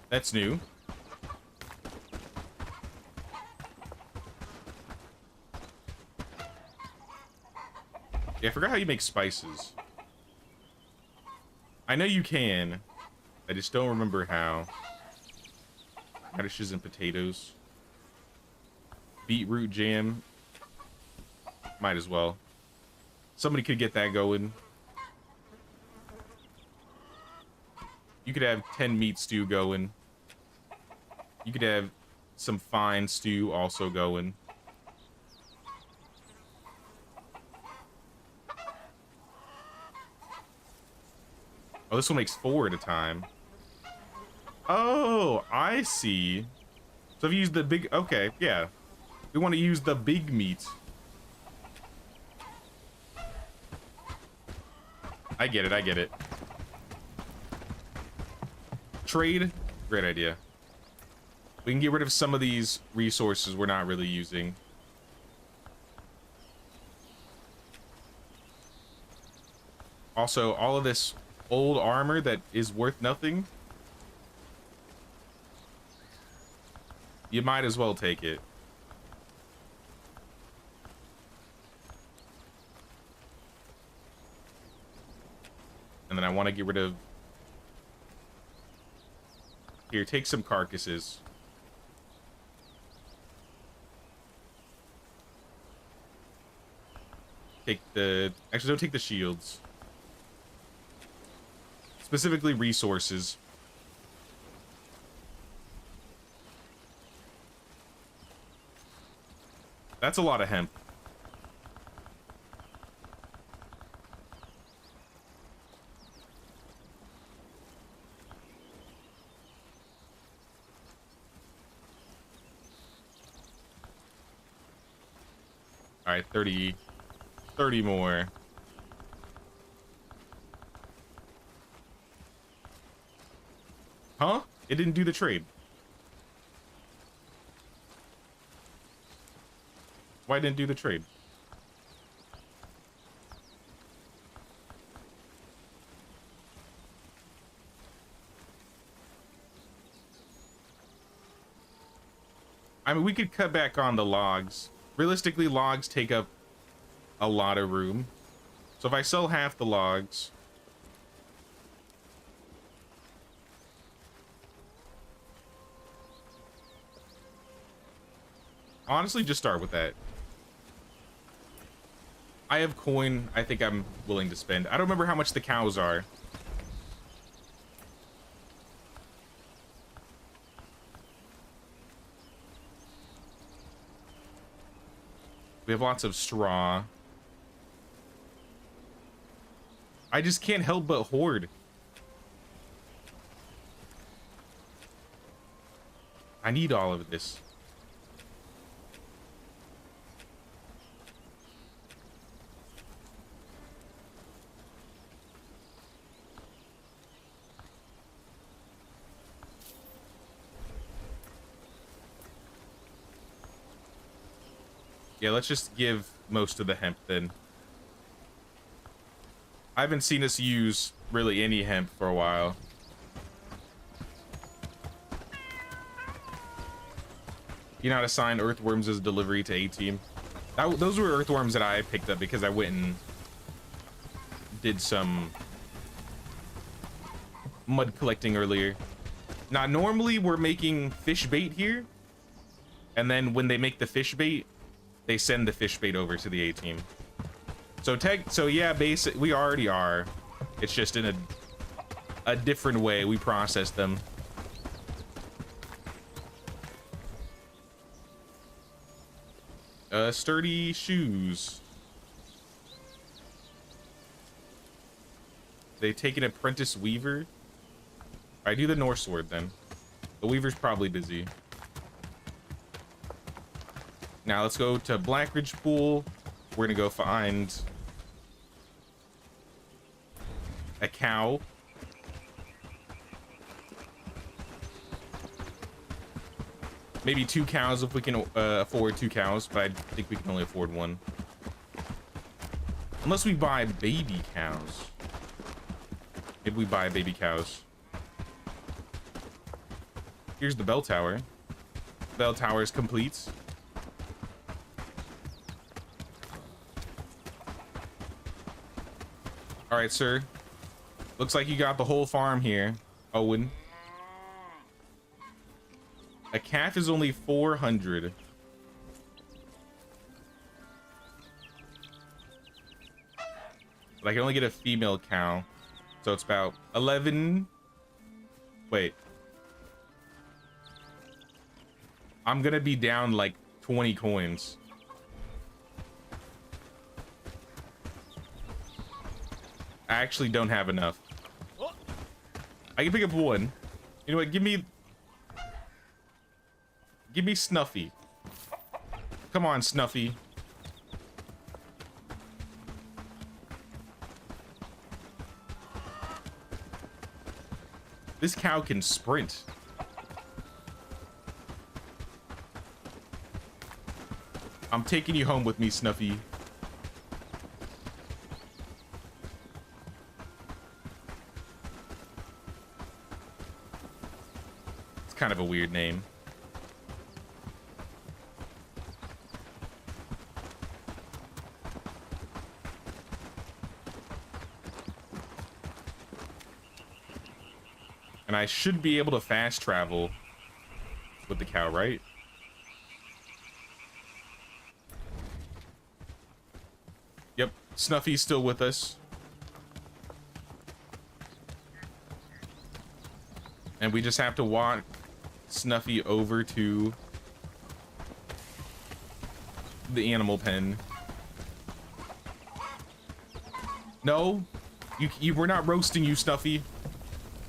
That's new. Yeah, I forgot how you make spices. I know you can. I just don't remember how. Radishes and potatoes. Beetroot jam. Might as well. Somebody could get that going. You could have 10 meat stew going. You could have some fine stew also going. Oh, this one makes 4 at a time. Oh, I see. So if you use the big... Okay, yeah. We want to use the big meat. I get it, I get it. Trade? Great idea. We can get rid of some of these resources we're not really using. Also, all of this old armor that is worth nothing, you might as well take it. And then I want to get rid of... Here, take some carcasses. Take the... Actually, don't take the shields. Specifically resources. That's a lot of hemp. All right, 30 more. Huh? It didn't do the trade. Why didn't it do the trade? I mean, we could cut back on the logs. Realistically, logs take up a lot of room. So if I sell half the logs... Honestly, just start with that. I have coin I think I'm willing to spend. I don't remember how much the cows are. We have lots of straw. I just can't help but hoard. I need all of this. Yeah, let's just give most of the hemp then. I haven't seen us use really any hemp for a while. You know how to assign earthworms as delivery to A-team? Those were earthworms that I picked up because I went and did some mud collecting earlier. Now, normally we're making fish bait here. And then when they make the fish bait, they send the fish bait over to the A-team. So yeah, we already are. It's just in a different way we process them. Sturdy shoes. They take an apprentice weaver. I do the North sword then. The weaver's probably busy. Now let's go to Blackridge pool. We're gonna go find a cow. Maybe 2 cows if we can afford 2 cows, but I think we can only afford 1. Unless we buy baby cows. Maybe we buy baby cows. Here's the bell tower. Bell tower is complete. All right, sir. Looks like you got the whole farm here, Owen. A calf is only 400. But I can only get a female cow. So it's about 11. Wait. I'm gonna be down like 20 coins. I actually don't have enough. I can pick up one. You know what? Give me Snuffy. Come on, Snuffy. This cow can sprint. I'm taking you home with me, Snuffy. It's kind of a weird name. And I should be able to fast travel with the cow, right? Yep, Snuffy's still with us. And we just have to walk Snuffy over to the animal pen. No, we're not roasting you, Snuffy.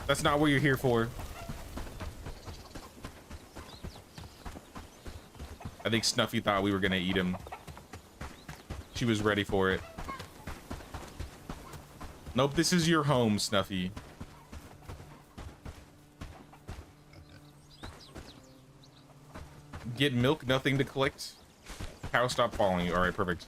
That's not what you're here for. I think Snuffy thought we were gonna eat him. She was ready for it. Nope, this is your home, Snuffy. Get milk, nothing to collect. Cow, stop following you. All right, perfect.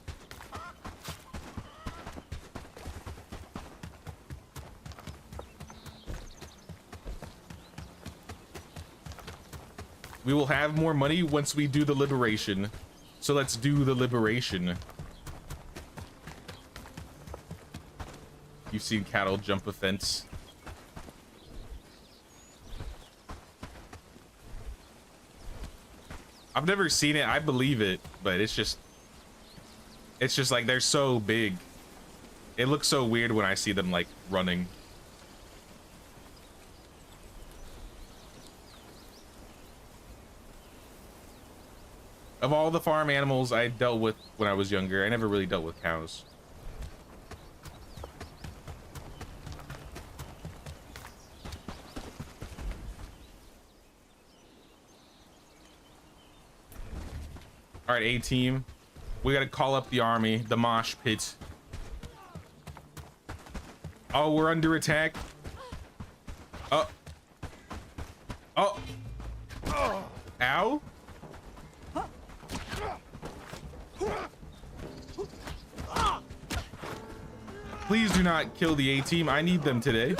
We will have more money once we do the liberation. So let's do the liberation. You've seen cattle jump a fence. I've never seen it. I believe it, but it's just like they're so big. It looks so weird when I see them like running. Of all the farm animals I dealt with when I was younger, I never really dealt with cows. All right, A-team. We gotta call up the army, the mosh pit. Oh, we're under attack. Oh. Oh. Ow. Please do not kill the A-team. I need them today.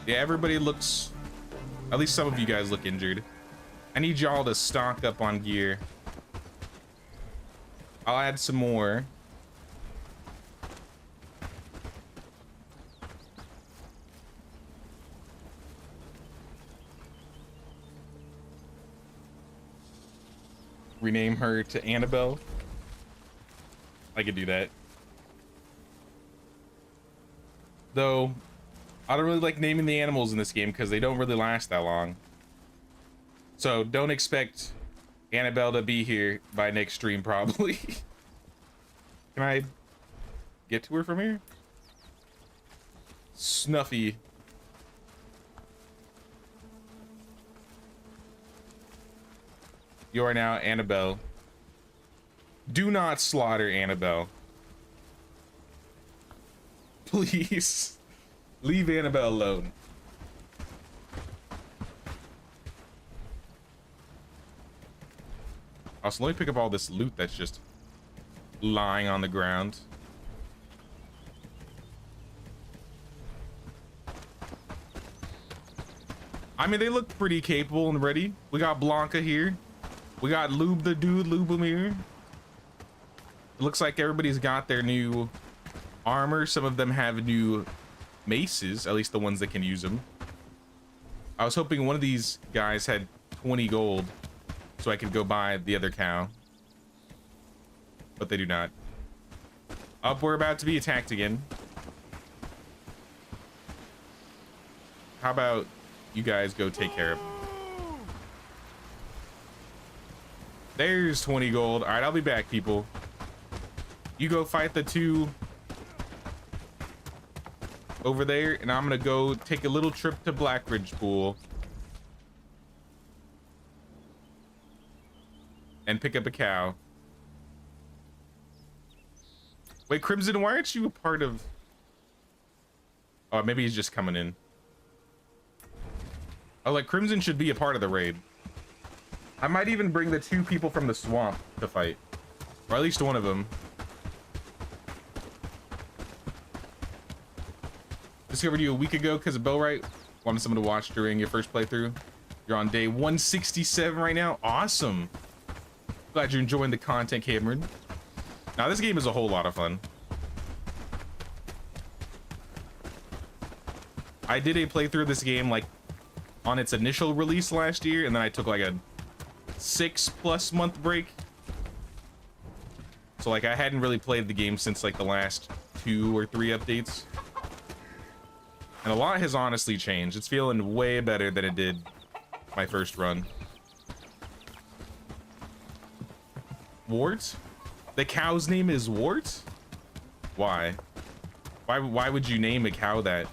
Yeah, everybody looks, at least some of you guys look injured. I need y'all to stock up on gear. I'll add some more. Rename her to Annabelle. I could do that. Though, I don't really like naming the animals in this game because they don't really last that long. So don't expect Annabelle to be here by next stream, probably. Can I get to her from here? Snuffy. You are now Annabelle. Do not slaughter Annabelle. Please. Leave Annabelle alone. Also, let me pick up all this loot that's just lying on the ground. I mean, they look pretty capable and ready. We got Blanca here. We got Lube the dude, Lubomir. It looks like everybody's got their new armor. Some of them have new maces, at least the ones that can use them. I was hoping one of these guys had 20 gold so I could go buy the other cow, but they do not. Up, we're about to be attacked again. How about you guys go take care of it? There's 20 gold. All right, I'll be back, people. You go fight the two over there, and I'm gonna go take a little trip to Blackridge pool and pick up a cow. Wait, Crimson, why aren't you a part of... Oh, maybe he's just coming in. Oh, like Crimson should be a part of the raid. I might even bring the two people from the swamp to fight, or at least one of them. Discovered you a week ago because of Bellwright. Wanted someone to watch during your first playthrough. You're on day 167 right now. Awesome. Glad you're enjoying the content, Cameron. Now this game is a whole lot of fun. I did a playthrough of this game like on its initial release last year, and then I took like a 6+ month break. So like I hadn't really played the game since like the last 2 or 3 updates. And a lot has honestly changed. It's feeling way better than it did my first run. Wart? The cow's name is Wart? Why? Why would you name a cow that?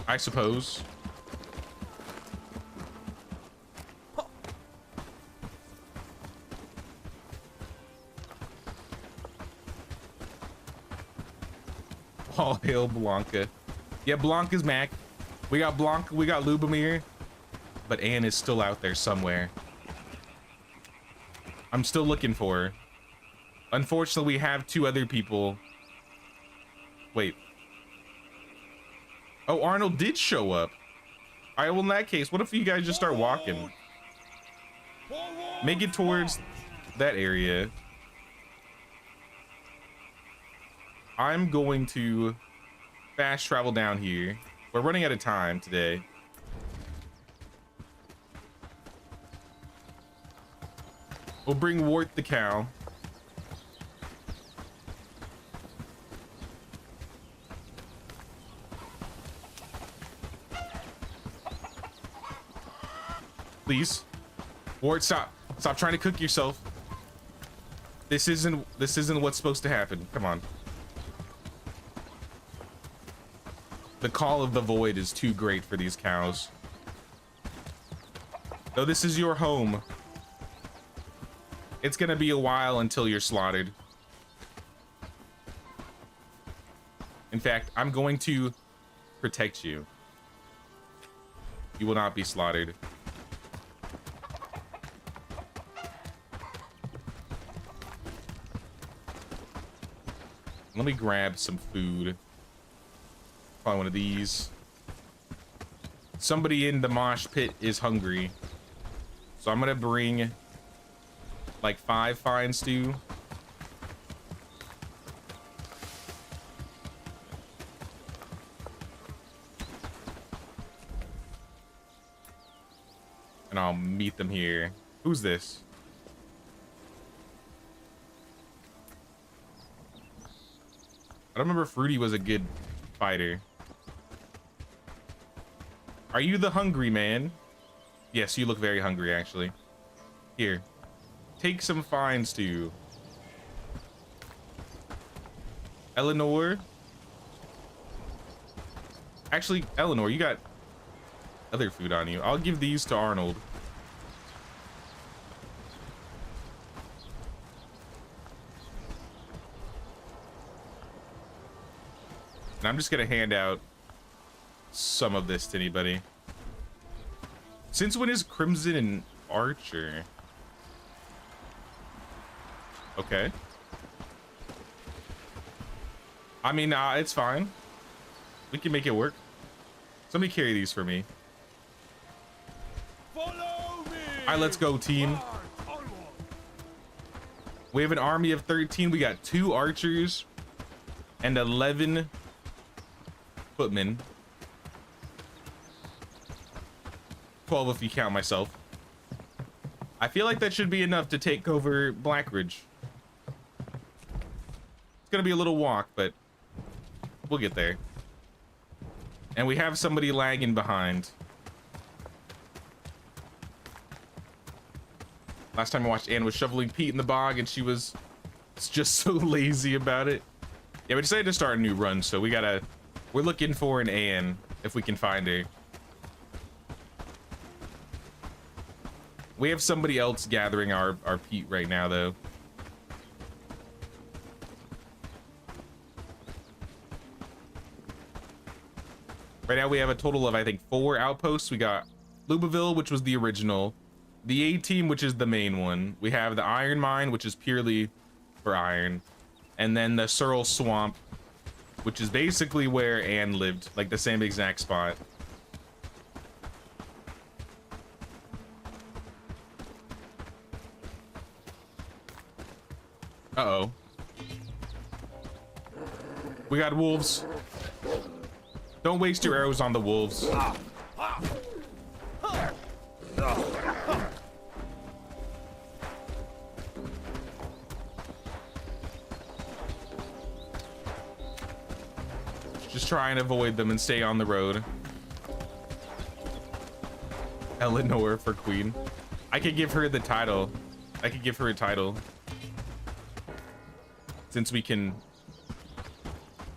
I suppose. All hail Blanca. Yeah, Blanca's Mac. We got Blanca, we got Lubomir, but Anne is still out there somewhere. I'm still looking for her. Unfortunately, we have 2 other people. Wait. Oh, Arnold did show up. All right, well, in that case, what if you guys just start walking? Make it towards that area. I'm going to fast travel down here. We're running out of time today. We'll bring Wart the cow. Please. Wart, stop. Stop trying to cook yourself. This isn't what's supposed to happen. Come on. The call of the void is too great for these cows. Though this is your home, it's gonna be a while until you're slaughtered. In fact, I'm going to protect you. You will not be slaughtered. Let me grab some food. Probably one of these. Somebody in the mosh pit is hungry, so I'm gonna bring like 5 fine stew. And I'll meet them here. Who's this? I don't remember Fruity was a good fighter. Are you the hungry man? Yes, you look very hungry, actually. Here, take some fine stew. Eleanor? Actually, Eleanor, you got other food on you. I'll give these to Arnold. And I'm just gonna hand out some of this to anybody. Since when is Crimson an archer? Okay. I mean, it's fine. We can make it work. Somebody carry these for me. Follow me. All right, let's go, team. We have an army of 13. We got 2 archers and 11 footmen. 12 if you count myself. I feel like that should be enough to take over Blackridge. It's gonna be a little walk, but we'll get there. And we have somebody lagging behind. Last time I watched, Anne was shoveling peat in the bog and she was just so lazy about it. Yeah, we decided to start a new run, so we're looking for an Anne if we can find her. We have somebody else gathering our peat right now, though. Right now we have a total of, I think, 4 outposts. We got Lubaville, which was the original. The A-team, which is the main one. We have the Iron Mine, which is purely for iron. And then the Searle Swamp, which is basically where Anne lived, like the same exact spot. Uh-oh. We got wolves. Don't waste your arrows on the wolves. Just try and avoid them and stay on the road. Eleanor for queen. I could give her the title. I could give her a title. Since we can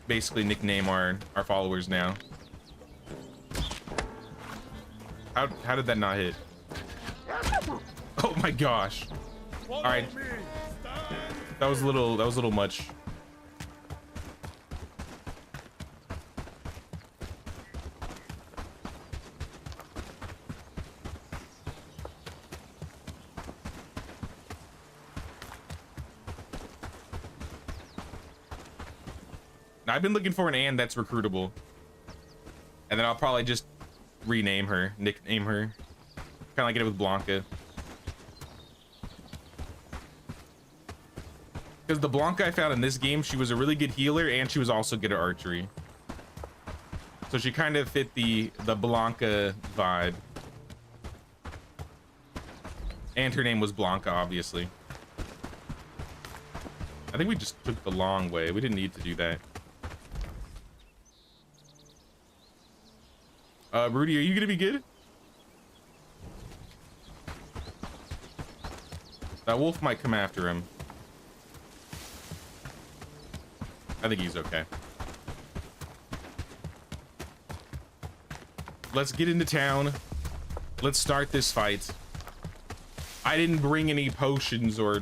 basically nickname our followers now. How did that not hit? Oh my gosh. All right. That was a little much. I've been looking for an Anne that's recruitable. And then I'll probably just rename her, nickname her. Kind of like I did with Blanca. Because the Blanca I found in this game, she was a really good healer and she was also good at archery. So she kind of fit the Blanca vibe. And her name was Blanca, obviously. I think we just took the long way. We didn't need to do that. Rudy, are you gonna be good? That wolf might come after him. I think he's okay. Let's get into town. Let's start this fight. I didn't bring any potions or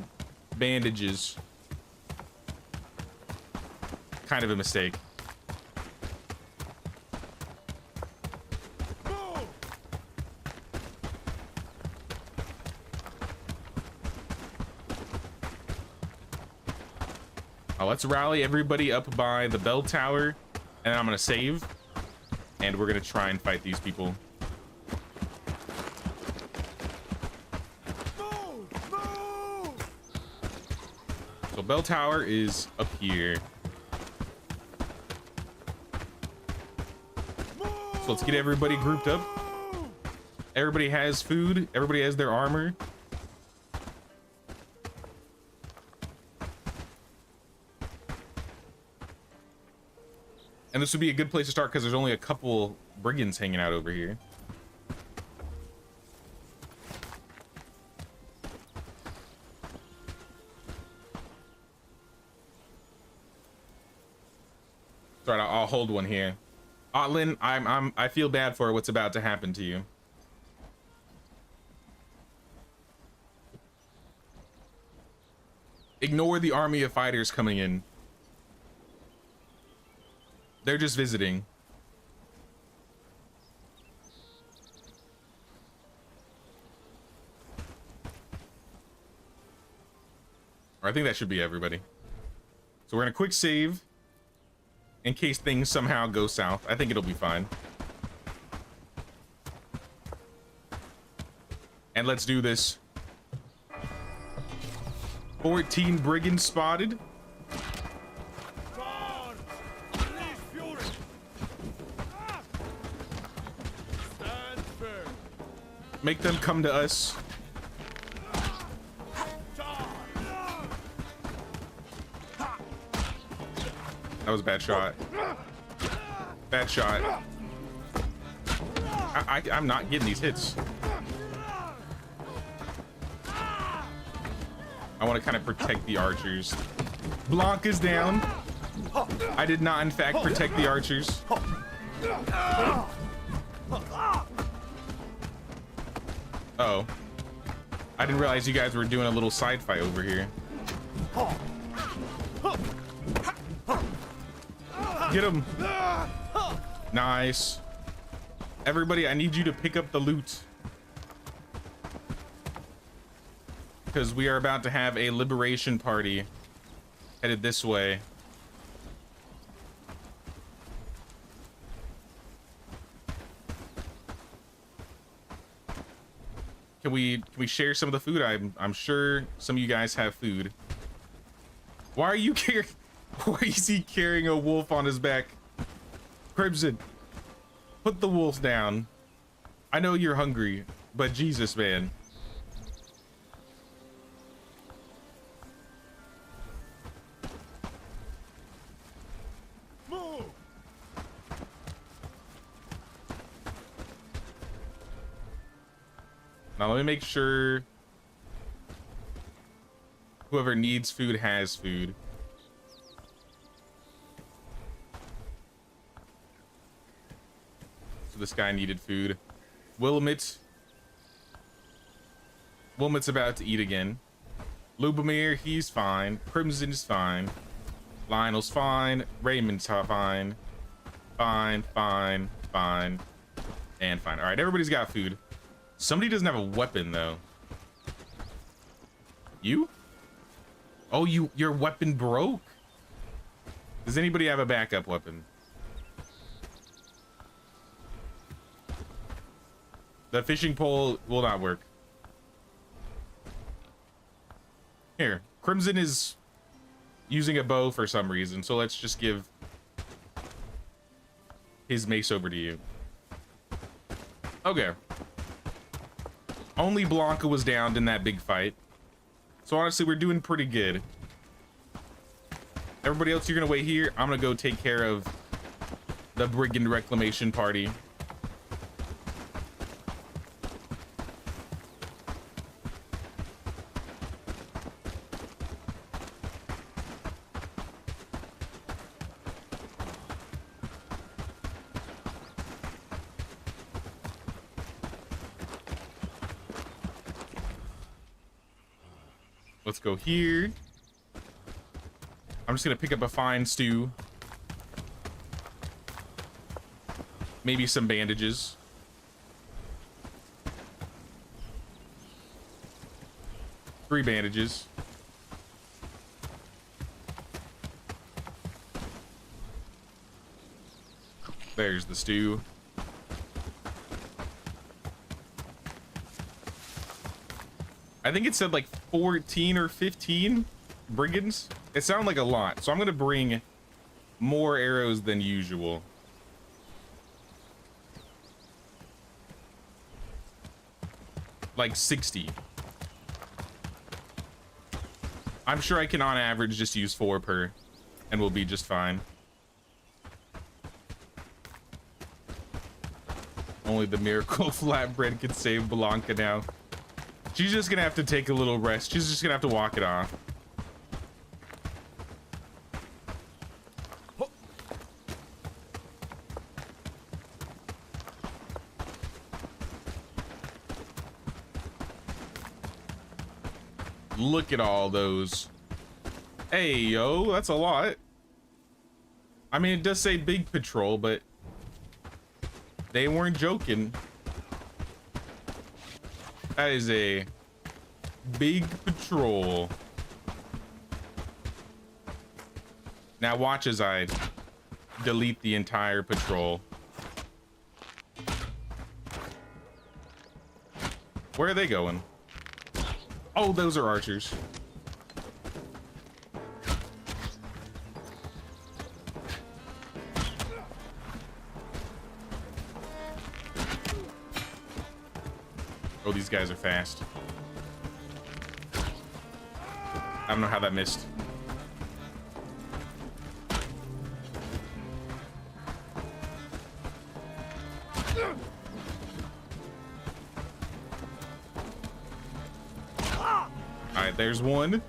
bandages. Kind of a mistake. Let's rally everybody up by the bell tower, and I'm gonna save, and we're gonna try and fight these people. So bell tower is up here. So let's get everybody grouped up. Everybody has food. Everybody has their armor. And this would be a good place to start because there's only a couple brigands hanging out over here. Sorry, I'll hold one here. Otlin, I feel bad for what's about to happen to you. Ignore the army of fighters coming in. They're just visiting. I think that should be everybody. So we're gonna quick save in case things somehow go south. I think it'll be fine. And let's do this. 14 brigands spotted. Make them come to us. That was a bad shot. Bad shot. I'm not getting these hits. I want to kind of protect the archers. Blanca's down. I did not, in fact, protect the archers. Uh-oh. I didn't realize you guys were doing a little side fight over here. Get him. Nice. Everybody, I need you to pick up the loot. Because we are about to have a liberation party headed this way. Can we share some of the food? I'm sure some of you guys have food. Why are you carrying? Why is he carrying a wolf on his back? Crimson, put the wolf down. I know you're hungry, but Jesus, man. Move. Now let me make sure whoever needs food has food. So this guy needed food. Wilmot's about to eat again. Lubomir, he's fine. Crimson's fine. Lionel's fine. Raymond's fine. Fine, fine, fine, and fine. All right, everybody's got food. Somebody doesn't have a weapon though. You? Oh, your weapon broke. Does anybody have a backup weapon? The fishing pole will not work. Here, Crimson is using a bow for some reason, so let's just give his mace over to you. Okay. Only Blanca was downed in that big fight. So honestly, we're doing pretty good. Everybody else, you're gonna wait here. I'm gonna go take care of the brigand reclamation party. Let's go here. I'm just gonna pick up a fine stew. Maybe some bandages. Three bandages. There's the stew. I think it said like 14 or 15 brigands. It sounded like a lot, so I'm gonna bring more arrows than usual. Like 60. I'm sure I can on average just use 4 per, and we'll be just fine. Only the miracle flatbread can save Blanca now. She's just gonna have to take a little rest. She's just gonna have to walk it off. Look at all those. Hey, yo, that's a lot. I mean, it does say big patrol, but they weren't joking. That is a big patrol. Now watch as I delete the entire patrol. Where are they going? Oh, those are archers. Oh, these guys are fast. I don't know how that missed. Alright, there's one.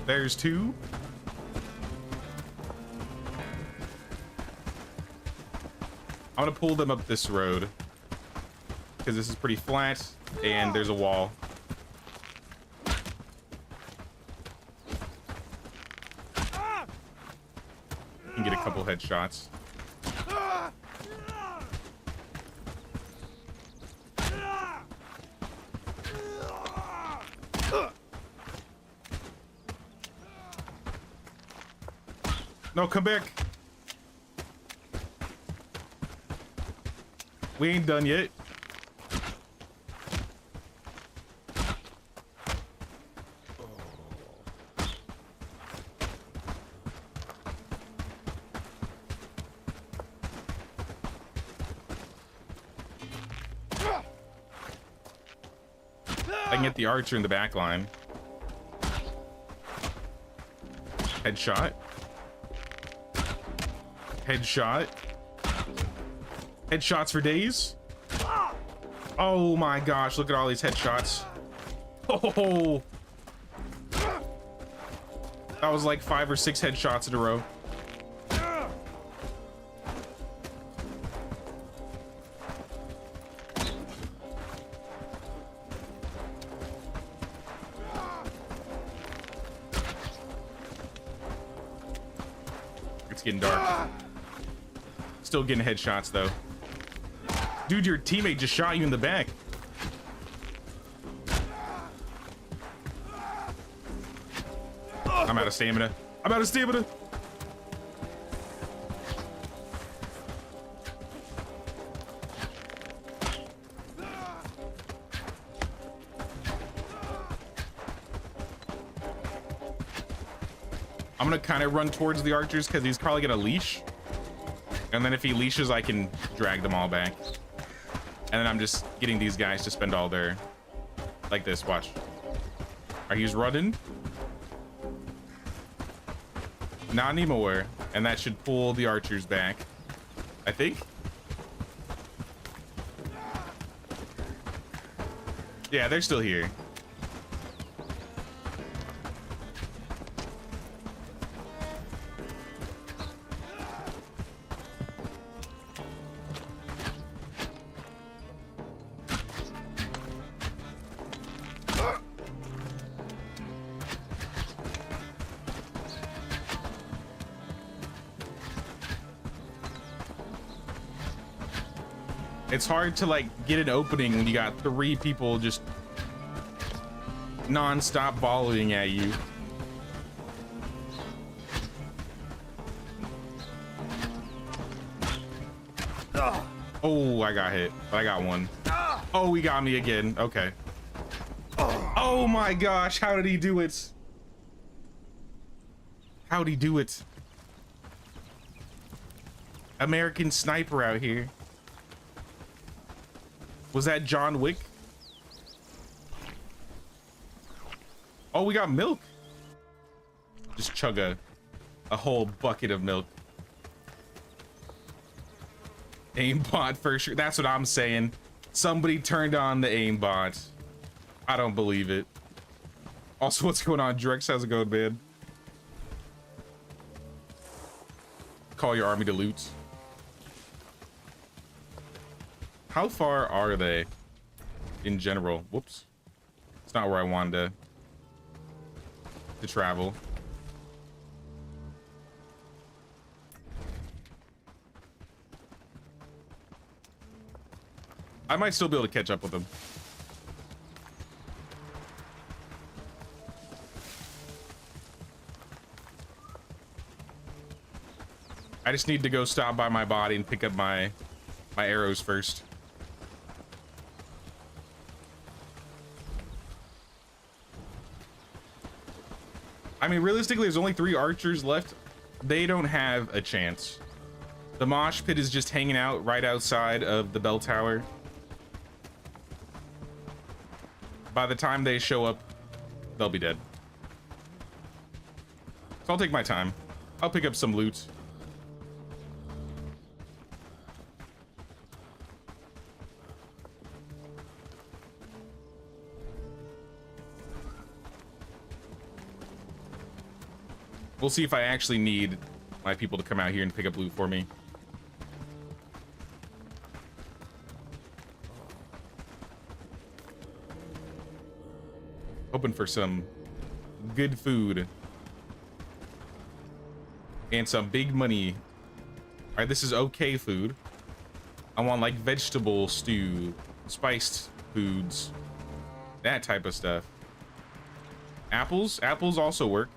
There's two. I'm gonna pull them up this road because this is pretty flat and there's a wall. You can get a couple headshots. No, come back. We ain't done yet. I can get the archer in the back line. Headshot. Headshot. Headshots for days. Oh my gosh, look at all these headshots. Oh, that was like 5 or 6 headshots in a row. It's getting dark. Still getting headshots though. Dude, your teammate just shot you in the back. I'm out of stamina. I'm out of stamina. I'm gonna kind of run towards the archers because he's probably gonna leash. And then if he leashes, I can drag them all back. And then I'm just getting these guys to spend all their... Like this, watch. Are he's running? Not anymore. And that should pull the archers back, I think. Yeah, they're still here. It's hard to like get an opening when you got 3 people just non-stop volleying at you. Oh, I got hit, but I got one. Oh, he got me again. Okay. Oh my gosh, how did he do it? How'd he do it? American sniper out here. Was that John Wick? Oh, we got milk. Just chug a whole bucket of milk. Aimbot for sure. That's what I'm saying. Somebody turned on the aimbot. I don't believe it. Also, what's going on, Drex? How's it going, man? Call your army to loot. How far are they in general? Whoops. It's not where I wanted to travel. I might still be able to catch up with them. I just need to go stop by my body and pick up my arrows first. I mean, realistically, there's only 3 archers left. They don't have a chance. The mosh pit is just hanging out right outside of the bell tower. By the time they show up, they'll be dead. So I'll take my time. I'll pick up some loot. We'll see if I actually need my people to come out here and pick up loot for me. Hoping for some good food and some big money. All right, this is okay food. I want like vegetable stew, spiced foods, that type of stuff. Apples also work.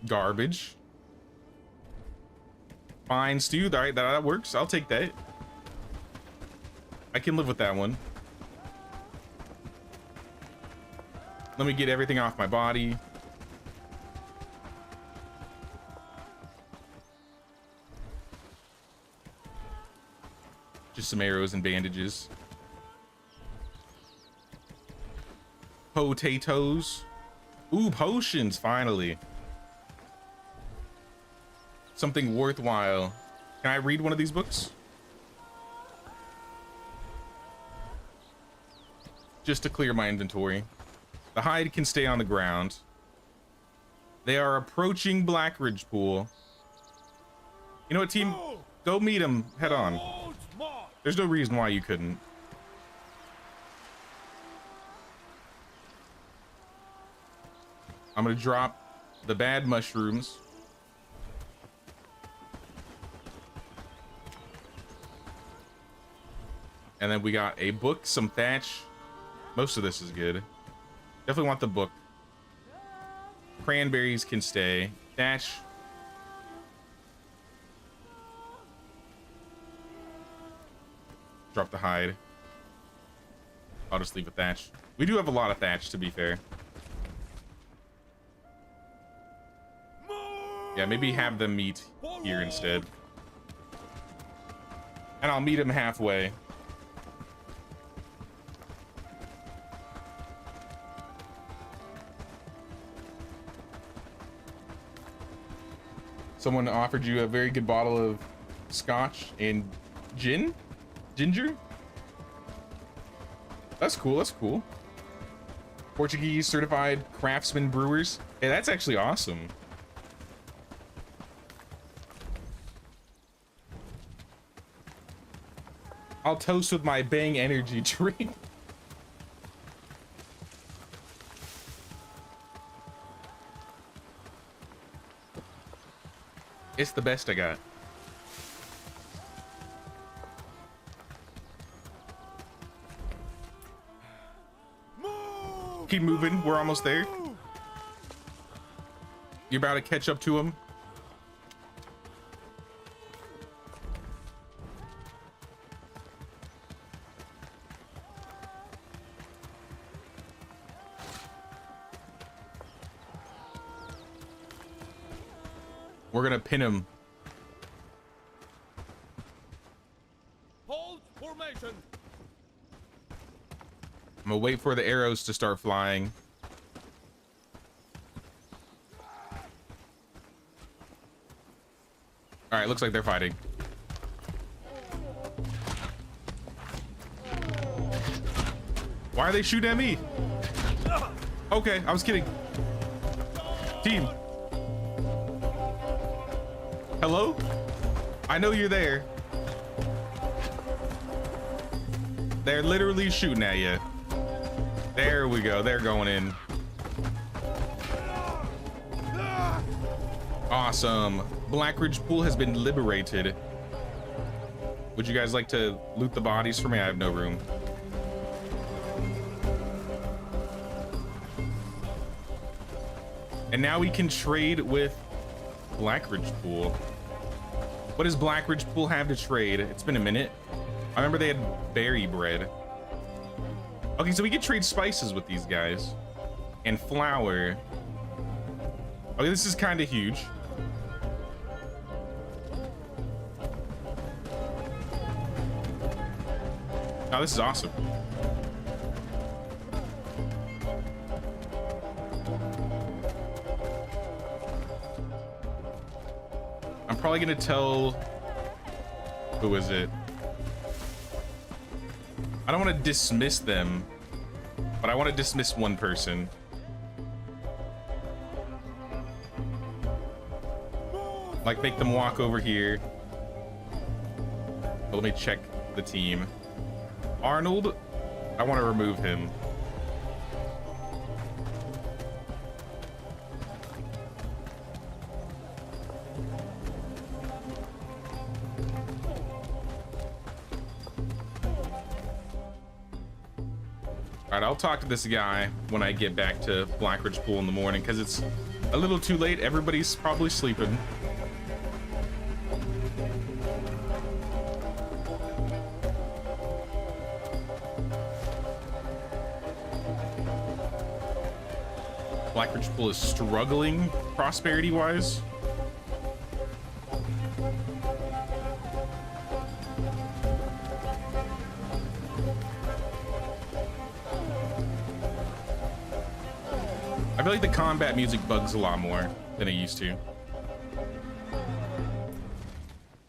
Garbage. Fine stew. All right, that works. I'll take that. I can live with that one. Let me get everything off my body. Just some arrows and bandages. Potatoes. Ooh, potions, finally. Something worthwhile. Can I read one of these books? Just to clear my inventory. The hide can stay on the ground. They are approaching Blackridge pool. You know what, team? Go meet them head on. There's no reason why you couldn't. I'm gonna drop the bad mushrooms. And then we got a book, some thatch. Most of this is good. Definitely want the book. Cranberries can stay. Thatch. Drop the hide. I'll just leave a thatch. We do have a lot of thatch, to be fair. Yeah, maybe have them meet here instead. And I'll meet them halfway. Someone offered you a very good bottle of scotch and ginger. That's cool. That's cool. Portuguese certified craftsman brewers. Hey, that's actually awesome. I'll toast with my Bang energy drink. It's the best I got. Move, keep moving. We're almost there. You're about to catch up to him. We're gonna pin him. Hold formation. I'm gonna wait for the arrows to start flying. All right, looks like they're fighting. Why are they shooting at me? Okay, I was kidding. Team. Hello? I know you're there. They're literally shooting at you. There we go. They're going in. Awesome. Blackridge pool has been liberated. Would you guys like to loot the bodies for me? I have no room. And now we can trade with Blackridge pool. What does Blackridge pool have to trade? It's been a minute. I remember they had berry bread. Okay, so we can trade spices with these guys. And flour. Okay, this is kind of huge. Oh, this is awesome. I'm probably gonna tell... Who is it? I don't want to dismiss them, but I want to dismiss one person. Like, make them walk over here. But let me check the team. Arnold, I want to remove him. All right, I'll talk to this guy when I get back to Blackridge Pool in the morning, because it's a little too late. Everybody's probably sleeping. Blackridge Pool is struggling prosperity-wise. I feel like the combat music bugs a lot more than it used to.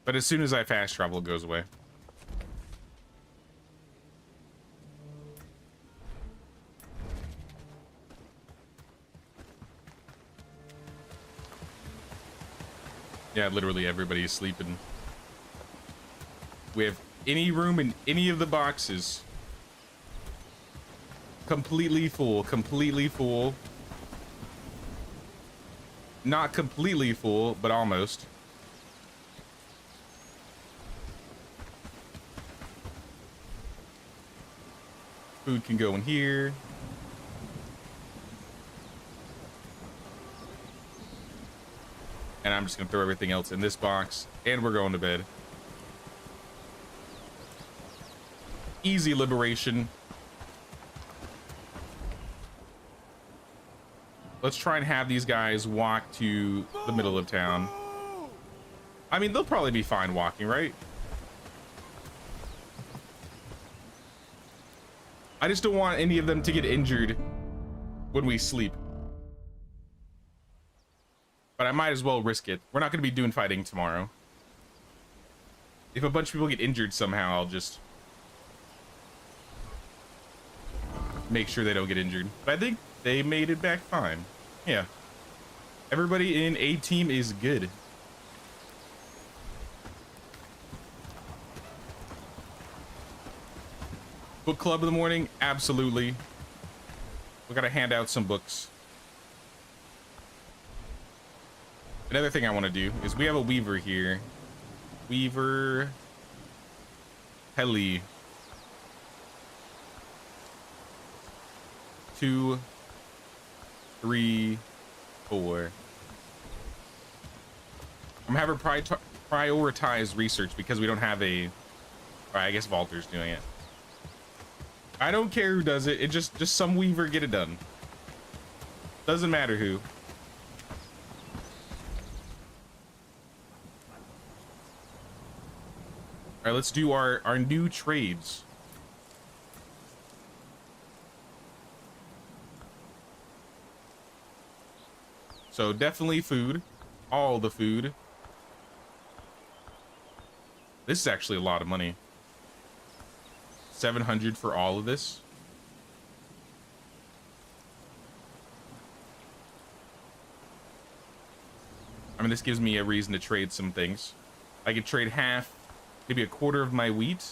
But as soon as I fast travel, it goes away. Yeah, literally everybody is sleeping. We have any room in any of the boxes. Completely full, completely full. Not completely full, but almost. Food can go in here. And I'm just gonna throw everything else in this box, and we're going to bed. Easy liberation. Let's try and have these guys walk to the middle of town. I mean, they'll probably be fine walking, right? I just don't want any of them to get injured when we sleep. But I might as well risk it. We're not going to be doing fighting tomorrow. If a bunch of people get injured somehow, I'll just make sure they don't get injured. But I think they made it back fine. Yeah. Everybody in A team is good. Book club in the morning? Absolutely. We gotta hand out some books. Another thing I want to do is we have a weaver here. Weaver Heli. 2, 3, 4. I'm having prioritize research because we don't have a. I guess Walter's doing it. I don't care who does it. It just some weaver get it done. Doesn't matter who. All right, let's do our new trades. So definitely food, all the food. This is actually a lot of money. 700 for all of this. I mean, this gives me a reason to trade some things. I could trade half, maybe a quarter of my wheat.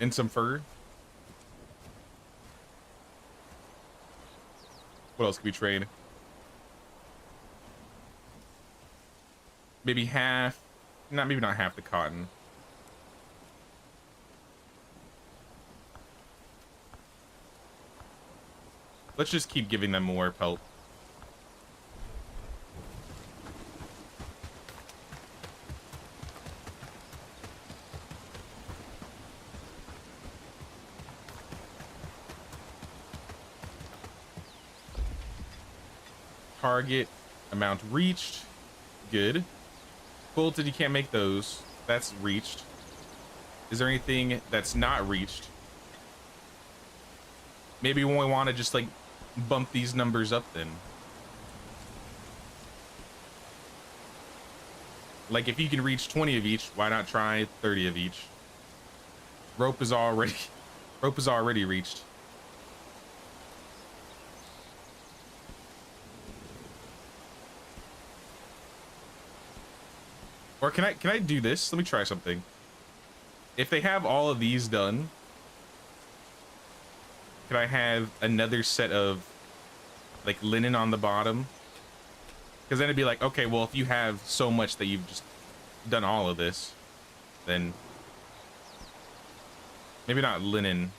And some fur. What else can we trade? Maybe half, maybe not half the cotton. Let's just keep giving them more pelt. Target amount reached. Good. Quilted, you can't make those. That's reached. Is there anything that's not reached? Maybe we want to just like bump these numbers up then. Like if you can reach 20 of each, why not try 30 of each? Rope is already reached. Or can I do this? Let me try something. If they have all of these done, can I have another set of like linen on the bottom? Because then it'd be like, okay, well, if you have so much that you've just done all of this, then maybe not linen,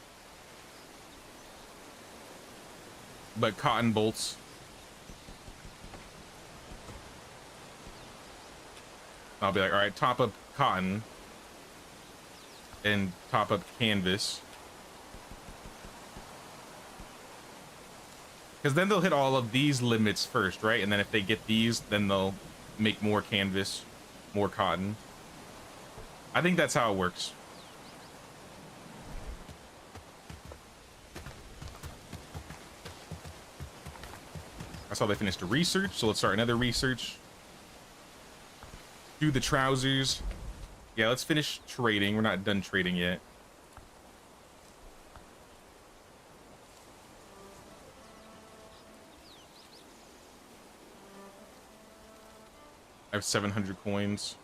but cotton bolts. I'll be like, all right, top up cotton and top up canvas. Because then they'll hit all of these limits first, right? And then if they get these, then they'll make more canvas, more cotton. I think that's how it works. I saw they finished a research, so let's start another research. Do the trousers. Yeah, let's finish trading. We're not done trading yet. I have 700 coins.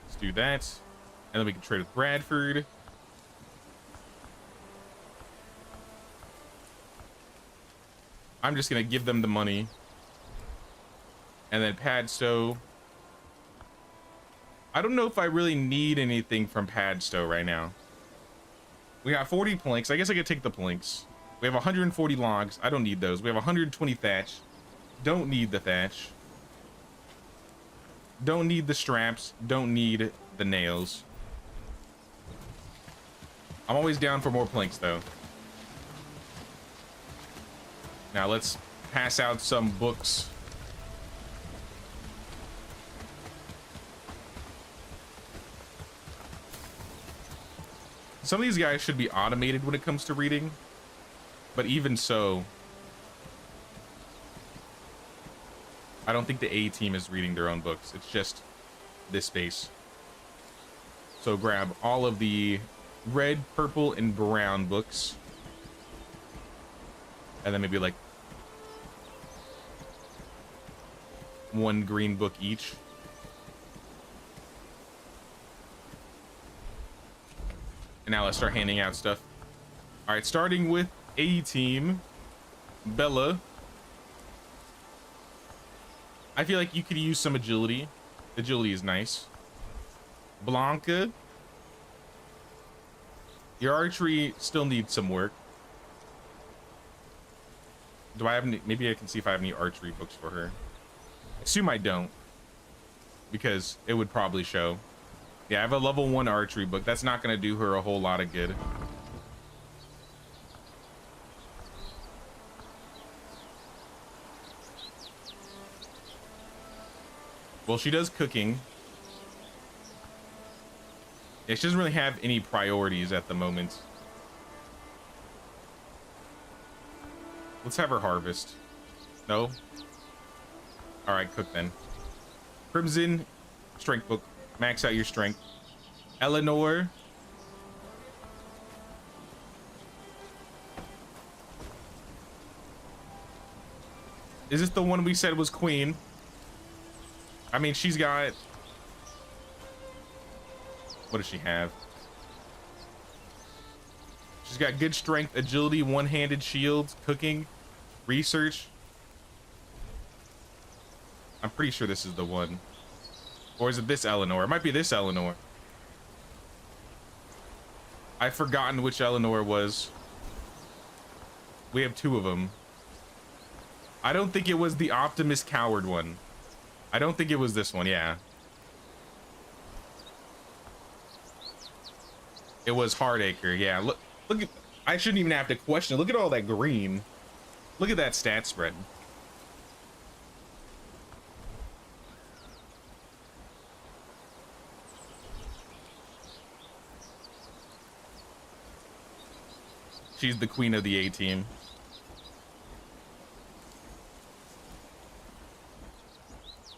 Let's do that. And then we can trade with Bradford. I'm just going to give them the money. And then Padstow. I don't know if I really need anything from Padstow right now. We got 40 planks. I guess I could take the planks. We have 140 logs. I don't need those. We have 120 thatch. Don't need the thatch. Don't need the straps. Don't need the nails. I'm always down for more planks, though. Now let's pass out some books. Some of these guys should be automated when it comes to reading, but even so, I don't think the A team is reading their own books. It's just this space. So grab all of the red, purple, and brown books, and then maybe like one green book each. And now let's start handing out stuff. All right, starting with A team, Bella. I feel like you could use some agility. Agility is nice. Blanca, your archery still needs some work. Do I have any? Maybe I can see if I have any archery books for her. I assume I don't, because it would probably show. Yeah, I have a level 1 archery book. That's not going to do her a whole lot of good. Well, she does cooking. Yeah, she doesn't really have any priorities at the moment. Let's have her harvest. No? Alright, cook then. Crimson, strength book. Max out your strength. Eleanor. Is this the one we said was queen? I mean, she's got... What does she have? She's got good strength, agility, one-handed shields, cooking, research. I'm pretty sure this is the one. Or is it this Eleanor? It might be this Eleanor. I've forgotten which Eleanor was. We have two of them. I don't think it was the Optimus Coward one. I don't think it was this one, yeah. It was Hardacre, yeah. Look at, I shouldn't even have to question it. Look at all that green. Look at that stat spread. She's the queen of the A team.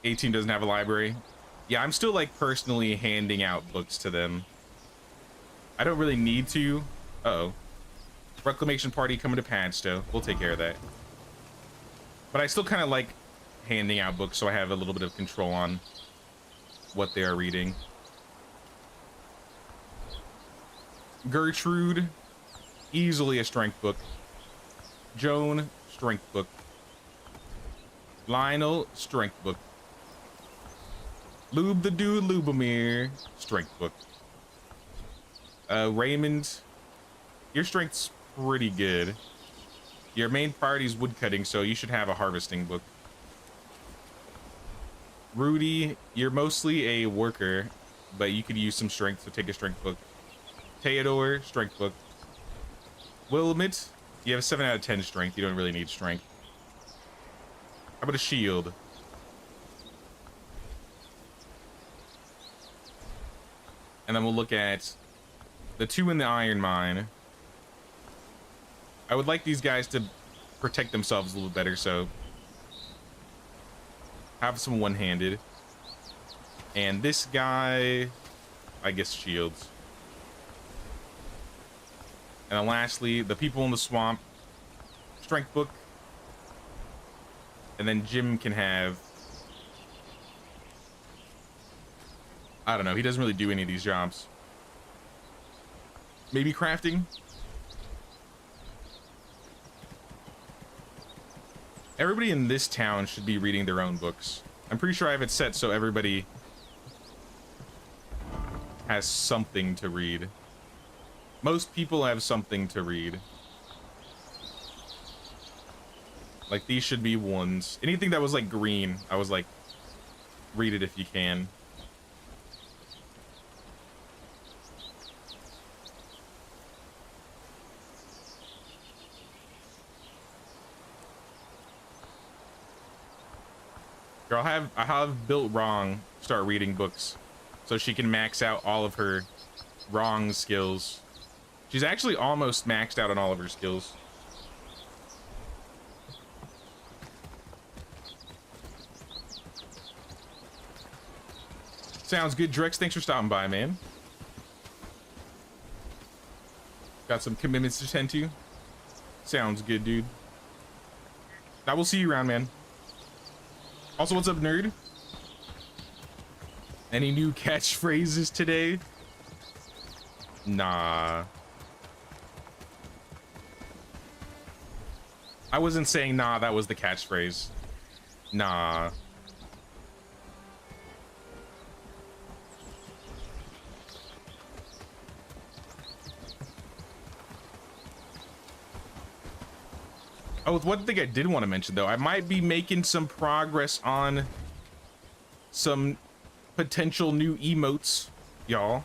A team doesn't have a library. Yeah, I'm still like personally handing out books to them. I don't really need to. Uh-oh. Reclamation party coming to Padstow. We'll take care of that. But I still kind of like handing out books so I have a little bit of control on what they are reading. Gertrude, easily a strength book. Joan, strength book. Lionel, strength book. Lube the Dude, Lubomir, strength book. Raymond, your strength's pretty good. Your main priority is woodcutting, so you should have a harvesting book. Rudy, you're mostly a worker, but you could use some strength, so take a strength book. Theodore, strength book. Willamette, you have a 7 out of 10 strength. You don't really need strength. How about a shield? And then we'll look at the two in the iron mine. I would like these guys to protect themselves a little better, so have some one-handed. And this guy, I guess shields. And then lastly, the people in the swamp, strength book. And then Jim can have, I don't know, he doesn't really do any of these jobs. Maybe crafting? Everybody in this town should be reading their own books. I'm pretty sure I have it set so everybody has something to read. Most people have something to read. Like, these should be ones. Anything that was like green, I was like, read it if you can. Girl, I have built wrong start reading books so she can max out all of her wrong skills. She's actually almost maxed out on all of her skills. Sounds good, Drex. Thanks for stopping by, man. Got some commitments to tend to. Sounds good, dude. I will see you around, man. Also, what's up, nerd? Any new catchphrases today? Nah. I wasn't saying nah, that was the catchphrase. Nah. Oh, one thing I did want to mention, though, I might be making some progress on some potential new emotes, y'all.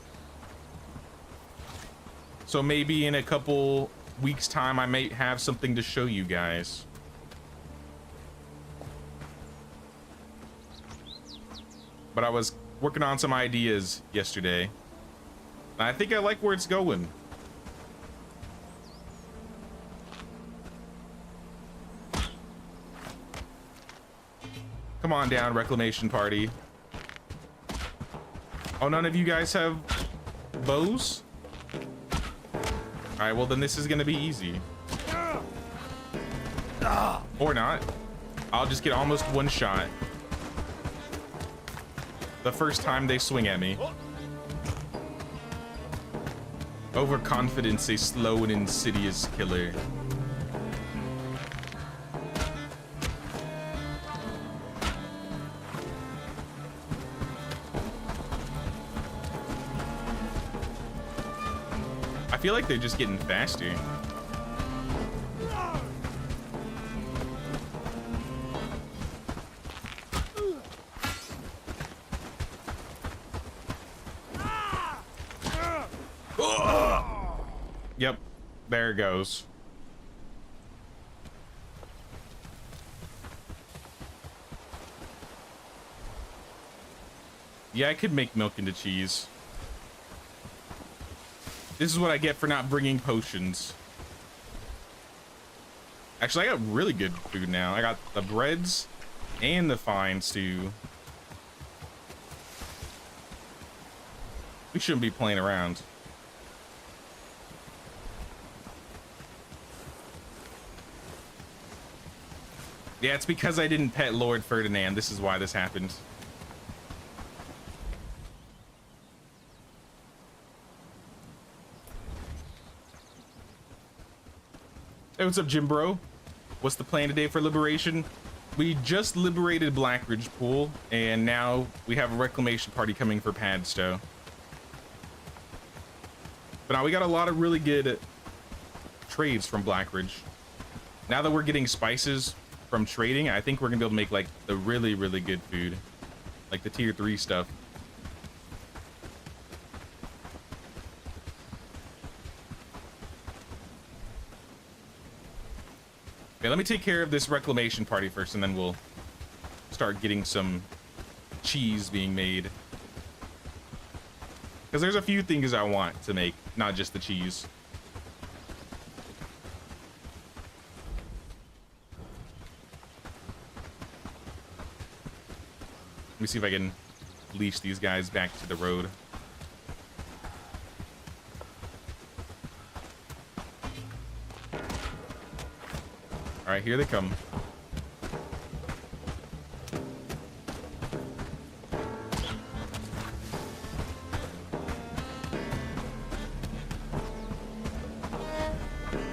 So maybe in a couple weeks' time, I may have something to show you guys. But I was working on some ideas yesterday. And I think I like where it's going. Come on down, Reclamation Party. Oh, none of you guys have bows? Alright, well then this is gonna be easy. Or not. I'll just get almost one shot the first time they swing at me. Overconfidence, a slow and insidious killer. I feel like they're just getting faster. Yep, there it goes. Yeah, I could make milk into cheese. This is what I get for not bringing potions. Actually, I got really good food now. I got the breads and the fine stew. We shouldn't be playing around. Yeah, it's because I didn't pet Lord Ferdinand. This is why this happened. Hey, what's up, Jim Bro? What's the plan today for liberation? We just liberated Blackridge pool, and now we have a reclamation party coming for Padstow. But now we got a lot of really good trades from Blackridge. Now that we're getting spices from trading, I think we're gonna be able to make like the really, really good food, like the tier 3 stuff. Okay, let me take care of this reclamation party first, and then we'll start getting some cheese being made. Because there's a few things I want to make, not just the cheese. Let me see if I can leash these guys back to the road. All right, here they come.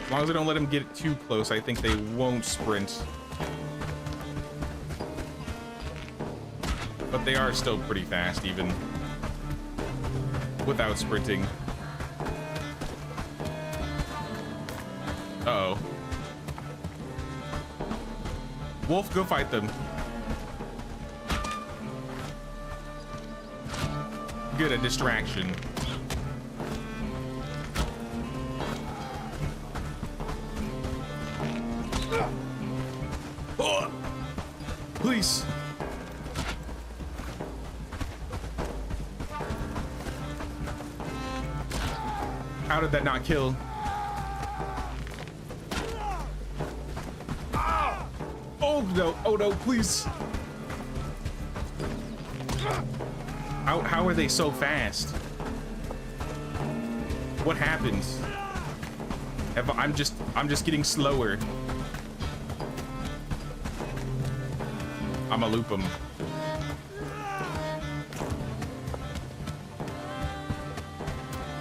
As long as I don't let them get too close, I think they won't sprint. But they are still pretty fast, even without sprinting. Uh-oh. Wolf, go fight them. Good, a distraction. Oh, please. How did that not kill? Oh no, please. How are they so fast? What happens? I'm just getting slower. I'ma loop them.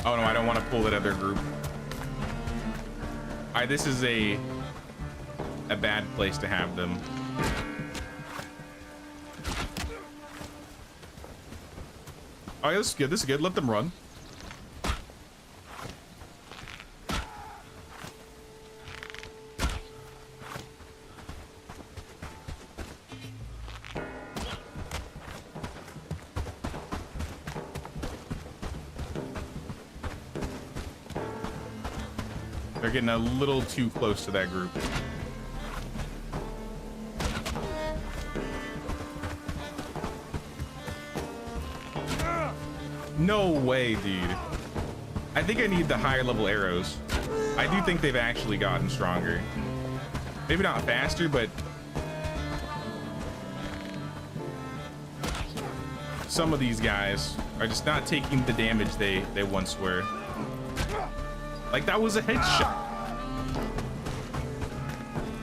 Oh no, I don't want to pull that other group. Alright, this is a bad place to have them. Oh yeah, this is good, this is good. Let them run. They're getting a little too close to that group. No way, dude. I think I need the higher level arrows. I do think they've actually gotten stronger. Maybe not faster, but some of these guys are just not taking the damage they once were. Like, that was a headshot.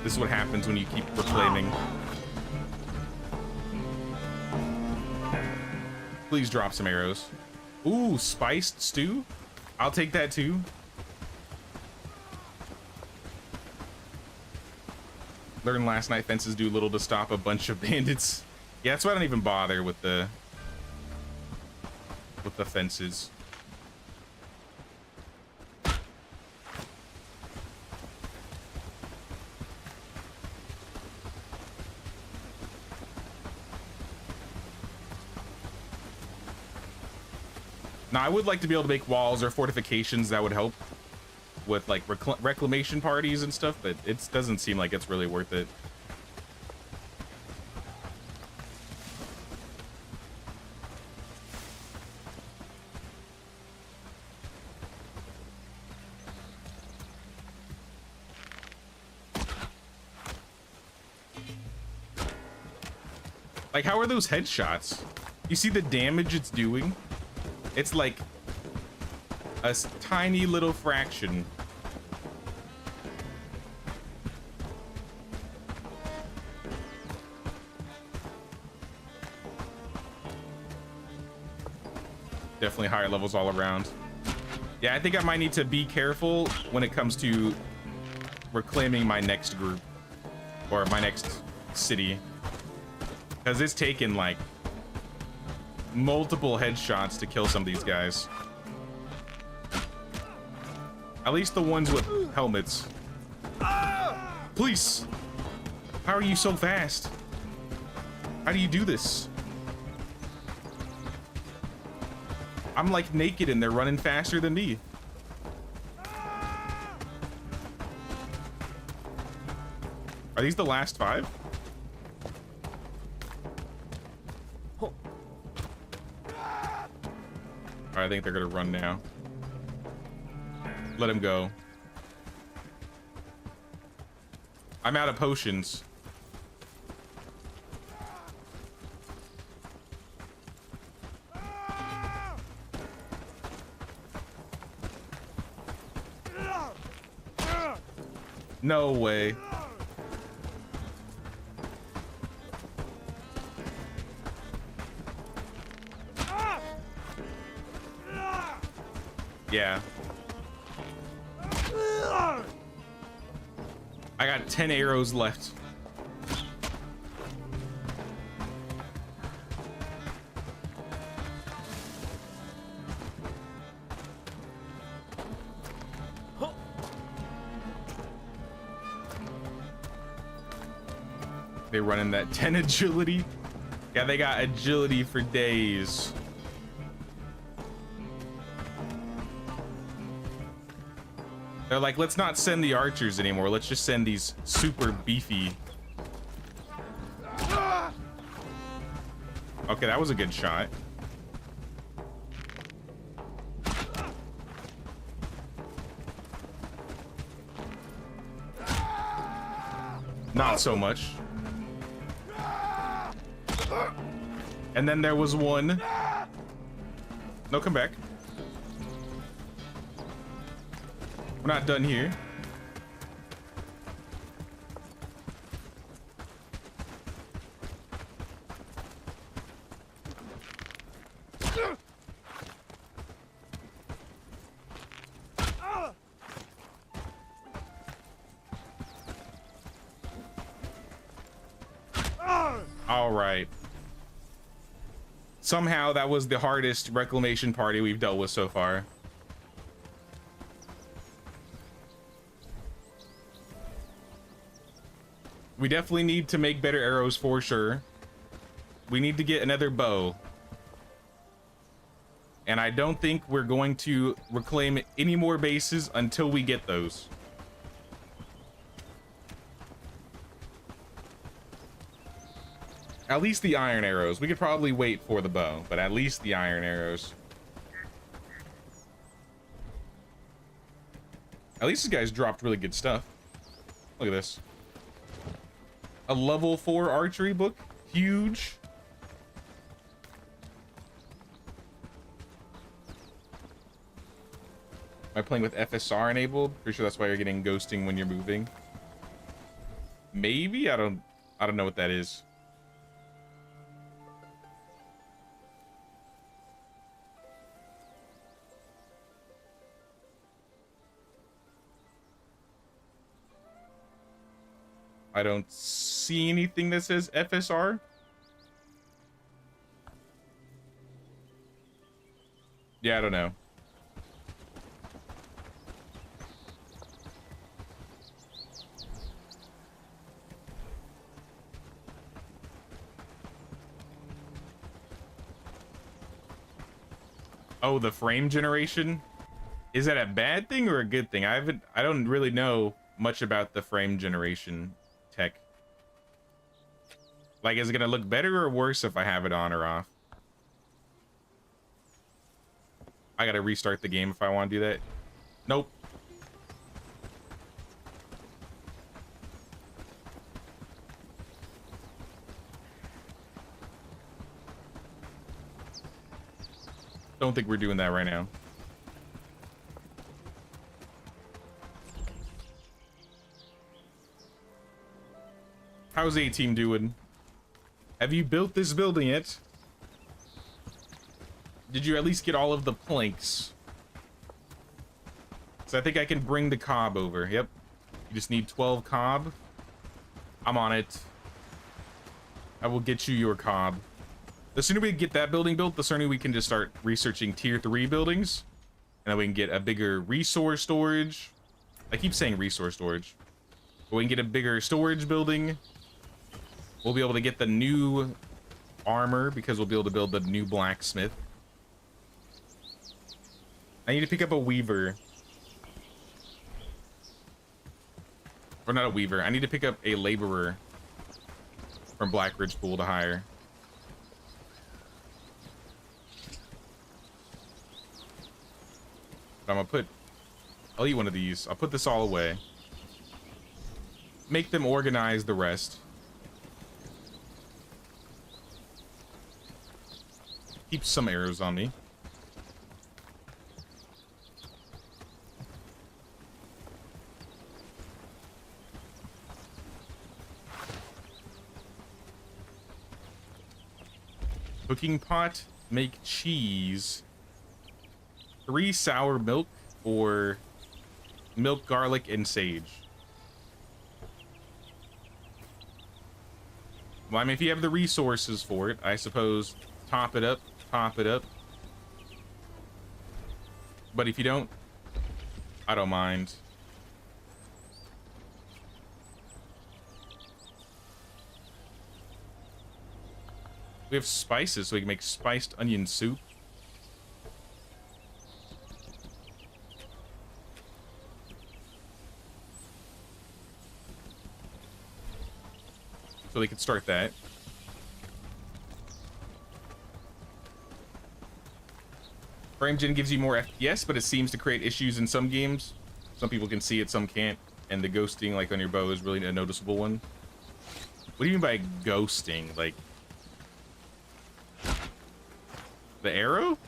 This is what happens when you keep reclaiming. Please drop some arrows. Ooh, spiced stew. I'll take that too. Learned last night fences do little to stop a bunch of bandits. Yeah, that's why I don't even bother with the fences. Now, I would like to be able to make walls or fortifications that would help with like reclamation parties and stuff, but it doesn't seem like it's really worth it. Like, how are those headshots? You see the damage it's doing? It's like a tiny little fraction. Definitely higher levels all around. Yeah, I think I might need to be careful when it comes to reclaiming my next group or my next city, because it's taken like multiple headshots to kill some of these guys. At least the ones with helmets. Please! How are you so fast? How do you do this? I'm like naked and they're running faster than me. Are these the last 5? I think they're gonna run now. Let him go. I'm out of potions. No way. Yeah. I got 10 arrows left. They running that 10 agility. Yeah, they got agility for days. They're like, let's not send the archers anymore. Let's just send these super beefy. Okay, that was a good shot. Not so much. And then there was one. No, come back. We're not done here. All right. Somehow that was the hardest reclamation party we've dealt with so far. We definitely need to make better arrows for sure. We need to get another bow. And I don't think we're going to reclaim any more bases until we get those. At least the iron arrows. We could probably wait for the bow, but at least the iron arrows. At least this guy's dropped really good stuff. Look at this. A level 4 archery book. Huge. Am I playing with FSR enabled? Pretty sure that's why you're getting ghosting when you're moving. Maybe? I don't know what that is. I don't see anything that says FSR. Yeah, I don't know. Oh, the frame generation? Is that a bad thing or a good thing? I don't really know much about the frame generation tech. Like, is it gonna look better or worse if I have it on or off? I gotta restart the game if I want to do that. Nope. Don't think we're doing that right now. How's A-Team doing? Have you built this building yet? Did you at least get all of the planks? So I think I can bring the cob over. Yep. You just need 12 cob. I'm on it. I will get you your cob. The sooner we get that building built, the sooner we can just start researching tier 3 buildings. And then we can get a bigger resource storage. I keep saying resource storage. But we can get a bigger storage building. We'll be able to get the new armor because we'll be able to build the new blacksmith. I need to pick up a weaver. Or not a weaver. I need to pick up a laborer from Blackridge pool to hire. I'm gonna put... I'll eat one of these. I'll put this all away. Make them organize the rest. Keep some arrows on me. Cooking pot, make cheese. 3 sour milk or milk, garlic, and sage. Well, I mean, if you have the resources for it, I suppose top it up, top it up. But if you don't, I don't mind. We have spices, so we can make spiced onion soup. So they can start that. Frame gen gives you more FPS, but it seems to create issues in some games. Some people can see it, some can't. And the ghosting, like on your bow, is really a noticeable one. What do you mean by ghosting? Like... the arrow?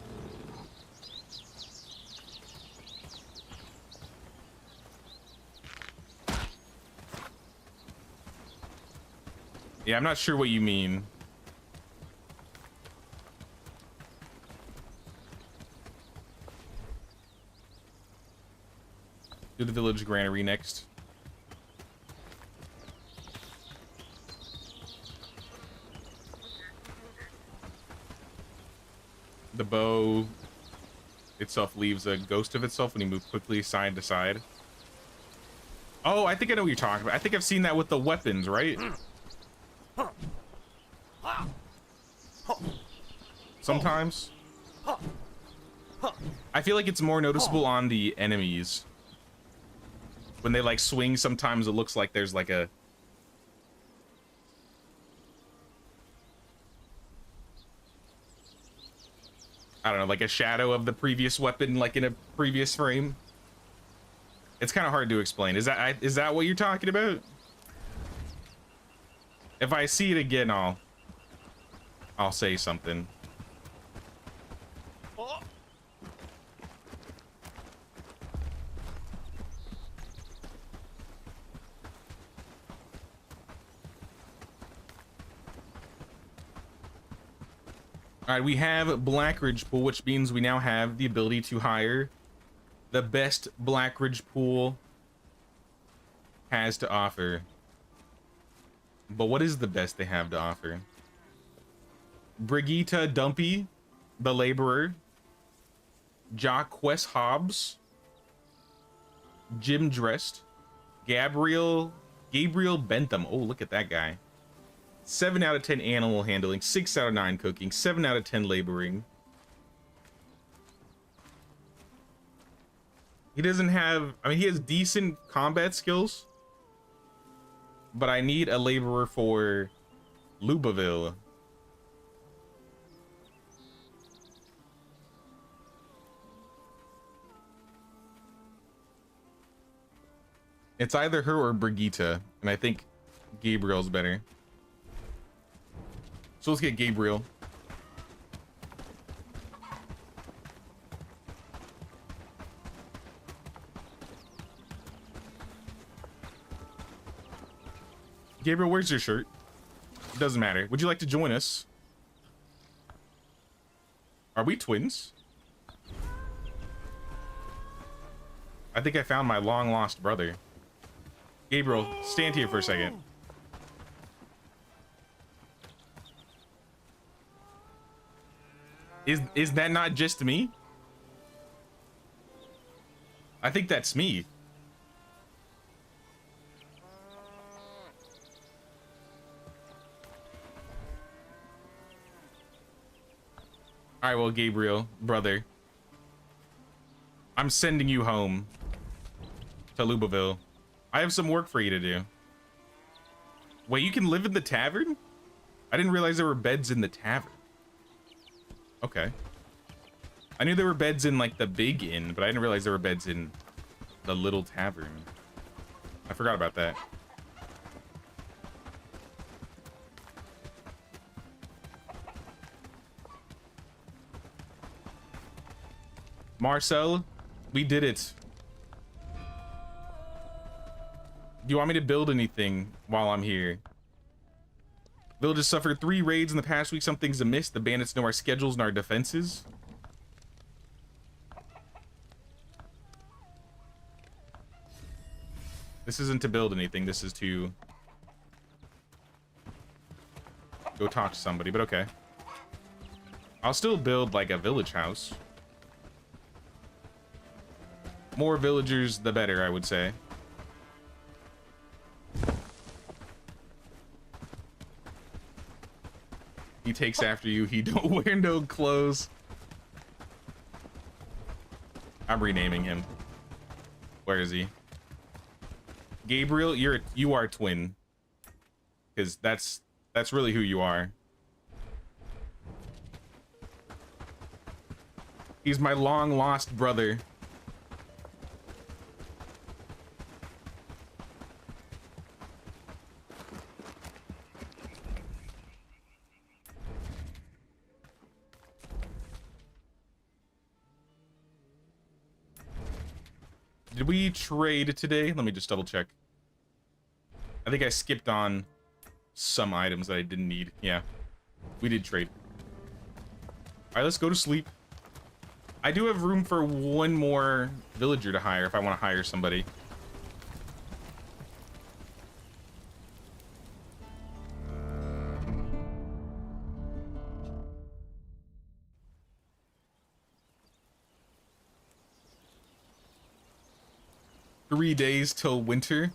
Yeah, I'm not sure what you mean. Do the village granary next. The bow itself leaves a ghost of itself when you move quickly side to side. Oh, I think I know what you're talking about. I think I've seen that with the weapons, right? Sometimes. I feel like it's more noticeable on the enemies. When they like swing, sometimes it looks like there's like a... I don't know, like a shadow of the previous weapon, like in a previous frame. It's kind of hard to explain. Is that what you're talking about? If I see it again, I'll say something. All right, we have Blackridge pool, which means we now have the ability to hire the best Blackridge pool has to offer. But what is the best they have to offer? Brigitte Dumpy, the laborer. Jacques Hobbs. Jim Dressed. Gabriel Bentham. Oh, look at that guy. 7 out of 10 animal handling, 6 out of 9 cooking, 7 out of 10 laboring. He doesn't have, I mean, he has decent combat skills, but I need a laborer for Lubaville. It's either her or Brigitte, and I think Gabriel's better. So let's get Gabriel. Gabriel, where's your shirt? It doesn't matter. Would you like to join us? Are we twins? I think I found my long lost brother. Gabriel, stand here for a second. Is that not just me? I think that's me. All right, well, Gabriel, brother, I'm sending you home to Lubaville. I have some work for you to do. Wait, you can live in the tavern? I didn't realize there were beds in the tavern. Okay. I knew there were beds in like the big inn, but I didn't realize there were beds in the little tavern. I forgot about that. Marcel, we did it. Do you want me to build anything while I'm here? Villages suffered 3 raids in the past week. Something's amiss. The bandits know our schedules and our defenses. This isn't to build anything. This is to go talk to somebody, but okay. I'll still build like a village house. More villagers, the better, I would say. He takes after you. He don't wear no clothes. I'm renaming him. Where is he? Gabriel, you are a twin. Because that's really who you are. He's my long lost brother. Did we trade today? Let me just double check. I think I skipped on some items that I didn't need. Yeah, we did trade. All right, let's go to sleep. I do have room for one more villager to hire if I want to hire somebody. Three days till winter.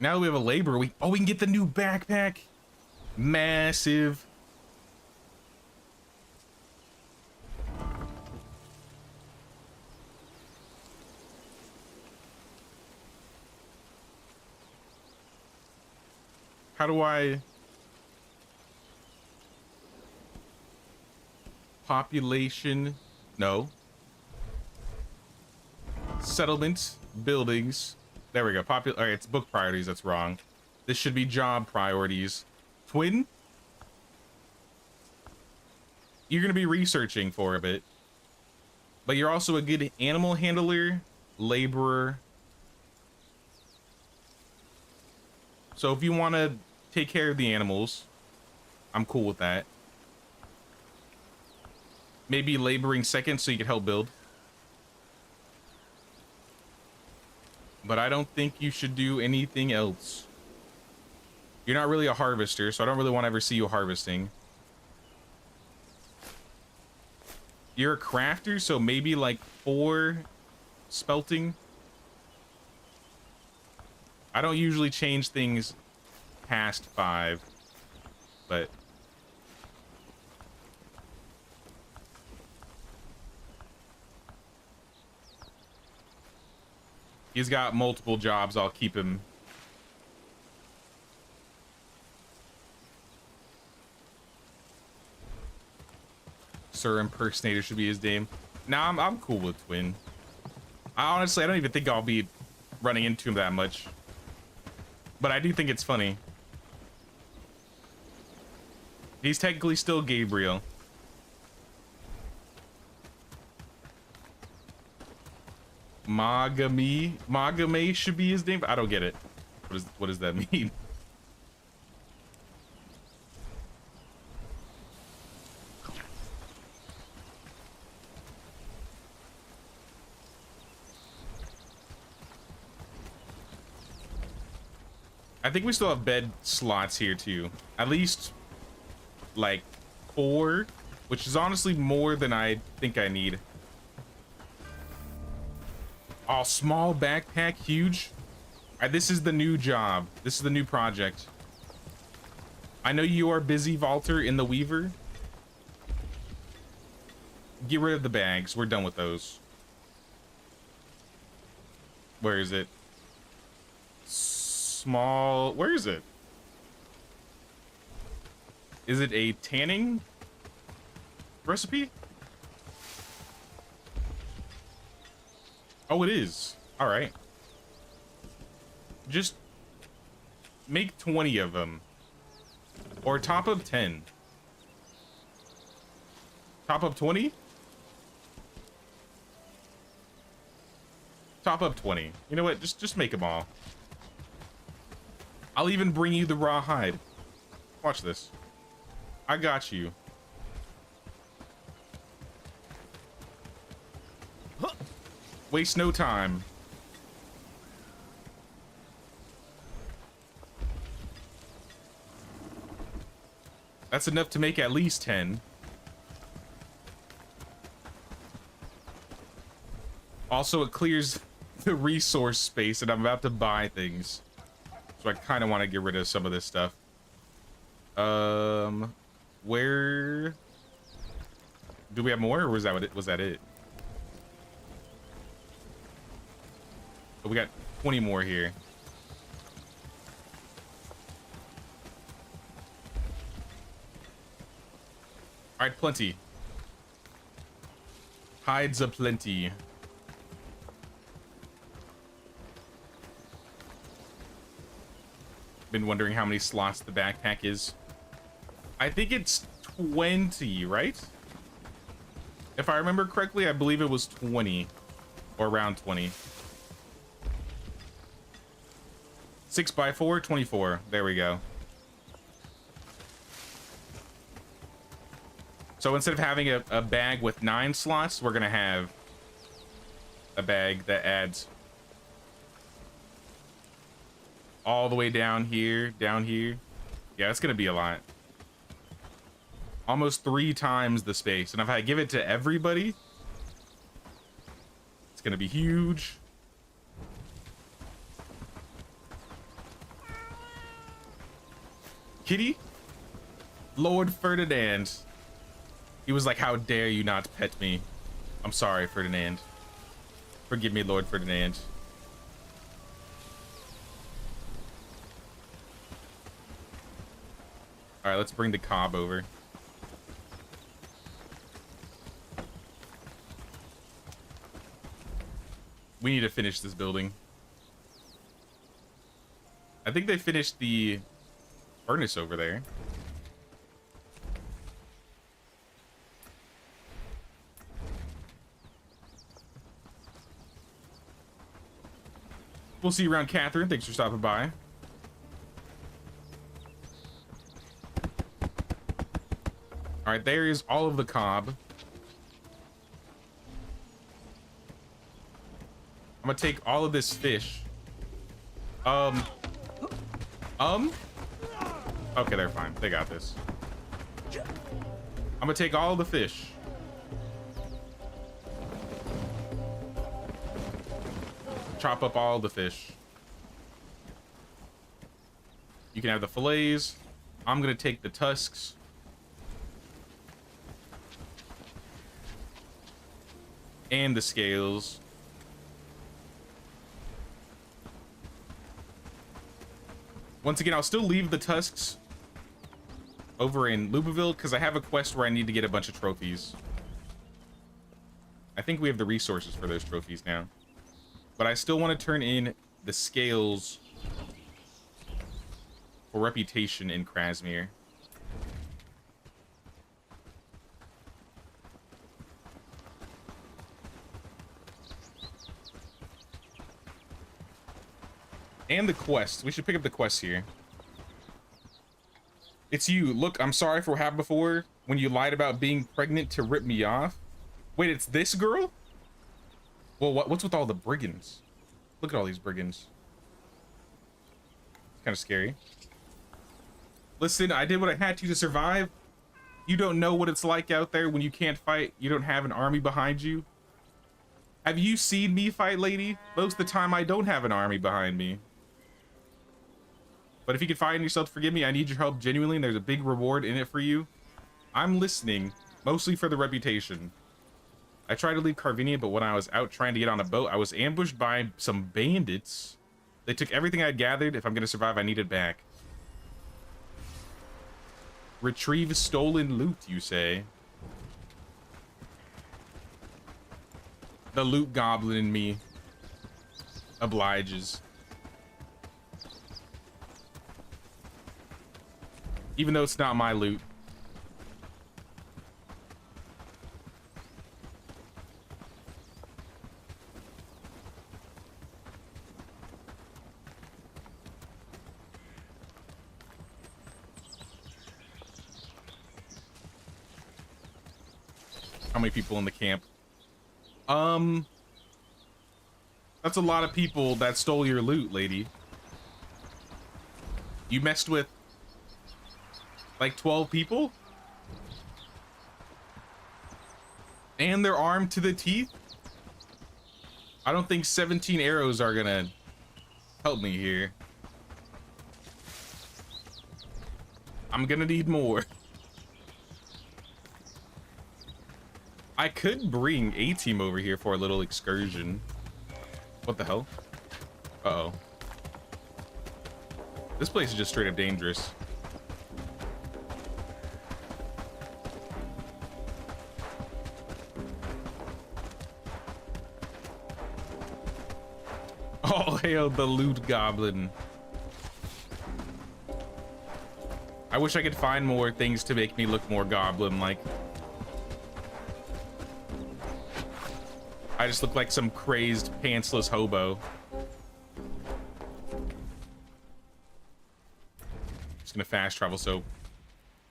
Now we have a labor. We can get the new backpack. Massive. How do I population? No. Settlement, buildings. There we go. All right, it's book priorities. That's wrong. This should be job priorities. Twin? You're going to be researching for a bit. But you're also a good animal handler, laborer. So if you want to take care of the animals, I'm cool with that. Maybe laboring second so you can help build. But I don't think you should do anything else. You're not really a harvester, so I don't really want to ever see you harvesting. You're a crafter, so maybe like 4 spelting. I don't usually change things past 5, but he's got multiple jobs. I'll keep him. Sir Impersonator should be his name. Nah, I'm cool with Twin. I don't even think I'll be running into him that much. But I do think it's funny. He's technically still Gabriel. Magame should be his name. I don't get it. What does that mean? I think we still have bed slots here too. At least like 4, which is honestly more than I think I need. Oh, small backpack, huge. All right, this is the new job. This is the new project. I know you are busy, Walter, in the Weaver. Get rid of the bags. We're done with those. Where is it? Small. Where is it? Is it a tanning recipe? Oh, it is. All right. Just make 20 of them. Or top up 10. Top up 20? Top up 20. You know what? Just make them all. I'll even bring you the raw hide. Watch this. I got you. Waste no time. That's enough to make at least 10. Also, it clears the resource space, and I'm about to buy things. So I kind of want to get rid of some of this stuff. Where do we have more, or was that it? Oh, we got 20 more here. All right, plenty. Hides aplenty. Been wondering how many slots the backpack is. I think it's 20, right? If I remember correctly, I believe it was 20 or around 20. 6x4, 24. There we go. So instead of having a bag with 9 slots, we're gonna have a bag that adds all the way down here, down here. Yeah, it's gonna be a lot. Almost 3 times the space. And if I give it to everybody, it's gonna be huge. Kitty? Lord Ferdinand. He was like, how dare you not pet me? I'm sorry, Ferdinand. Forgive me, Lord Ferdinand. All right, let's bring the cob over. We need to finish this building. I think they finished the furnace over there. We'll see you around, Catherine. Thanks for stopping by. All right, there is all of the cob. gonna take all of this fish. Okay, they're fine. They got this. I'm gonna take all the fish. Chop up all the fish. You can have the fillets. I'm gonna take the tusks. And the scales. Once again, I'll still leave the tusks over in Louisville because I have a quest where I need to get a bunch of trophies. I think we have the resources for those trophies now. But I still want to turn in the scales for reputation in Krasmir. And the quest. We should pick up the quest here. It's you. Look, I'm sorry for what happened before when you lied about being pregnant to rip me off. Wait, it's this girl? Well, what's with all the brigands? Look at all these brigands. It's kind of scary. Listen, I did what I had to survive. You don't know what it's like out there when you can't fight. You don't have an army behind you. Have you seen me fight, lady? Most of the time, I don't have an army behind me. But if you can find yourself to forgive me, I need your help genuinely, and there's a big reward in it for you. I'm listening, mostly for the reputation. I tried to leave Carvinia, but when I was out trying to get on a boat, I was ambushed by some bandits. They took everything I'd gathered. If I'm going to survive, I need it back. Retrieve stolen loot, you say? The loot goblin in me obliges. Even though it's not my loot. How many people in the camp? That's a lot of people that stole your loot, lady. You messed with like 12 people? And they're armed to the teeth? I don't think 17 arrows are gonna help me here. I'm gonna need more. I could bring a team over here for a little excursion. What the hell? Uh-oh. This place is just straight up dangerous. All hail the loot goblin. I wish I could find more things to make me look more goblin-like. I just look like some crazed, pantsless hobo. Just gonna fast travel so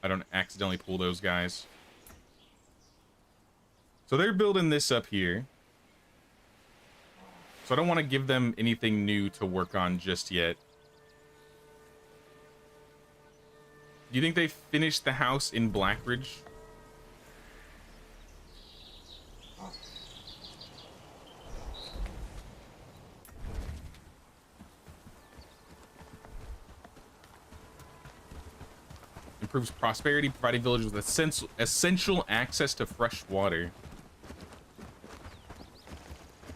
I don't accidentally pull those guys. So they're building this up here. So I don't want to give them anything new to work on just yet. Do you think they finished the house in Blackridge? Improves prosperity, providing villagers with essential access to fresh water.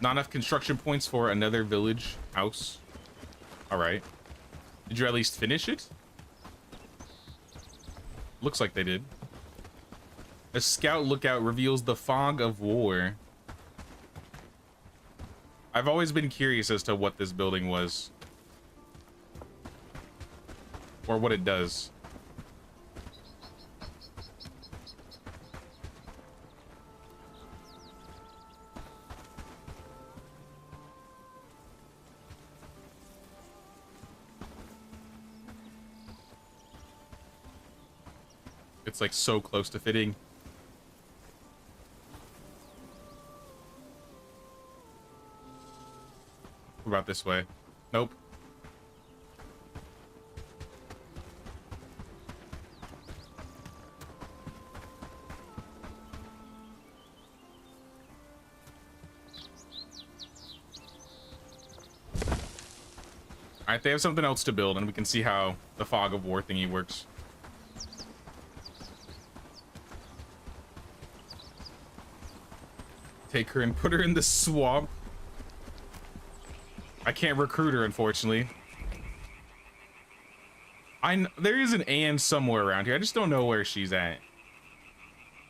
Not enough construction points for another village house. All right. Did you at least finish it? Looks like they did. A scout lookout reveals the fog of war. I've always been curious as to what this building was. Or what it does. It's like so close to fitting. about this way? Nope. All right, they have something else to build, and we can see how the fog of war thingy works. Take her and put her in the swamp. I can't recruit her, unfortunately. There is an Anne somewhere around here. I just don't know where she's at.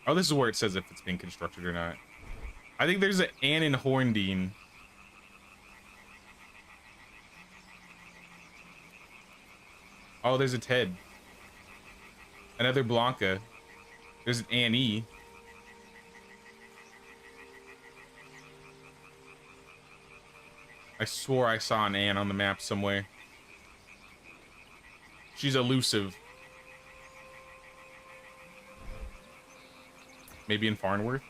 Oh, this is where it says if it's being constructed or not. I think there's an Anne in Horndean. Oh, there's a Ted. Another Blanca. There's an Annie. I swore I saw an Anne on the map somewhere. She's elusive. Maybe in Farnworth?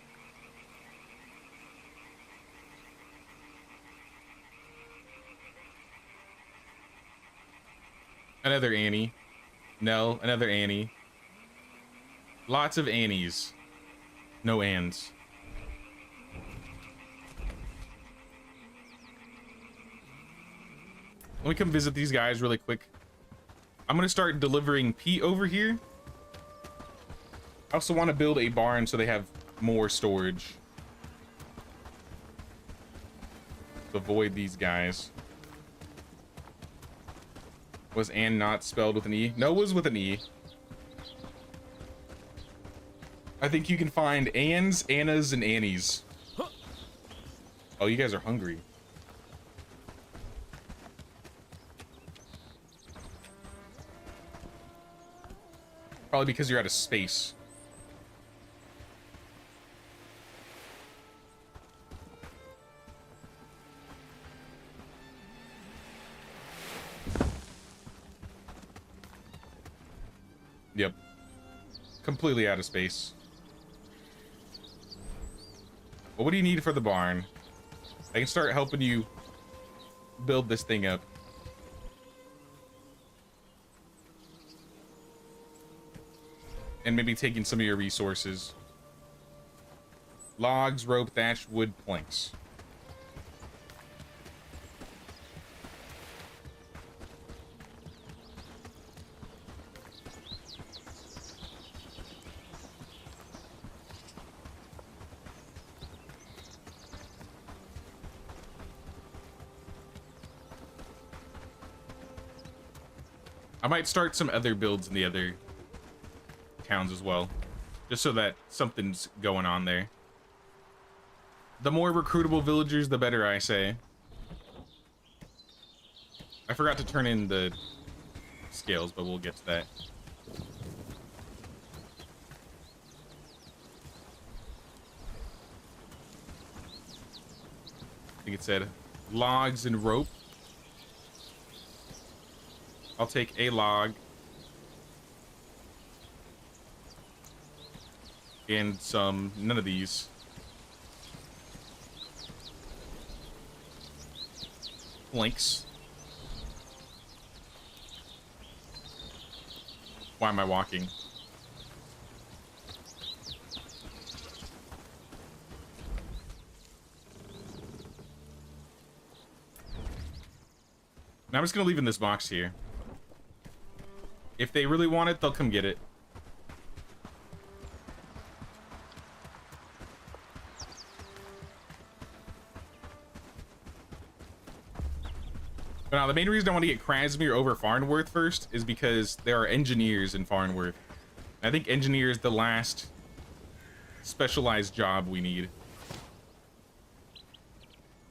Another Annie. No, another Annie. Lots of Annies. No Anns. Let me come visit these guys really quick. I'm gonna start delivering peat over here. I also want to build a barn so they have more storage. To avoid these guys. Was Ann not spelled with an E? No, it was with an E. I think you can find Anns, Annas, and Annies. Oh, you guys are hungry. Probably because you're out of space. Yep. Completely out of space. Well, what do you need for the barn? I can start helping you build this thing up. And maybe taking some of your resources. Logs, rope, thatch, wood, planks. I might start some other builds in the other towns as well, just so that something's going on there. The more recruitable villagers, the better, I say. I forgot to turn in the scales, but we'll get to that. I think it said logs and rope. I'll take a log and none of these. Planks. Why am I walking? Now I'm just gonna leave in this box here. If they really want it, they'll come get it. But now, the main reason I want to get Krasmere over Farnworth first is because there are engineers in Farnworth. I think engineer is the last specialized job we need.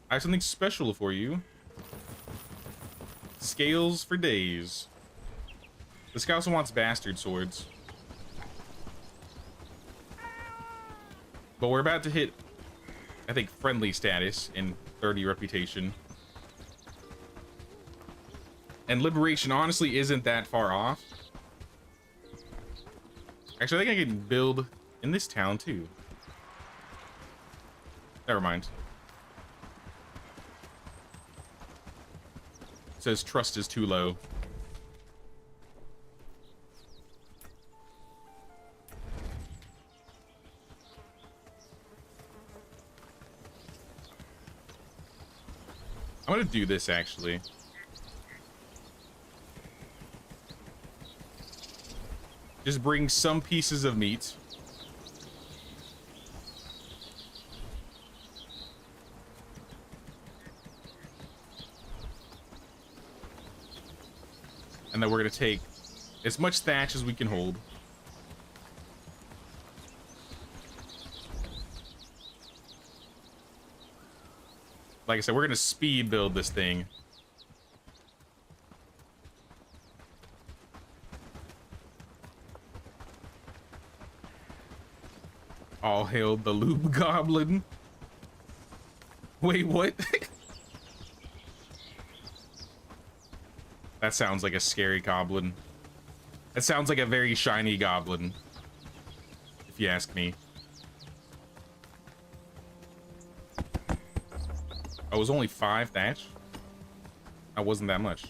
I have something special for you. Scales for days. This guy also wants bastard swords. But we're about to hit, I think, friendly status in 30 reputation. And liberation honestly isn't that far off. Actually, I think I can build in this town too. Never mind. says trust is too low. I'm gonna do this actually. Just bring some pieces of meat. And then we're gonna take as much thatch as we can hold. Like I said, we're gonna speed build this thing. All hail the lube goblin. Wait, what? That sounds like a scary goblin. That sounds like a very shiny goblin, if you ask me. Oh, it was only 5 thatch? That wasn't that much.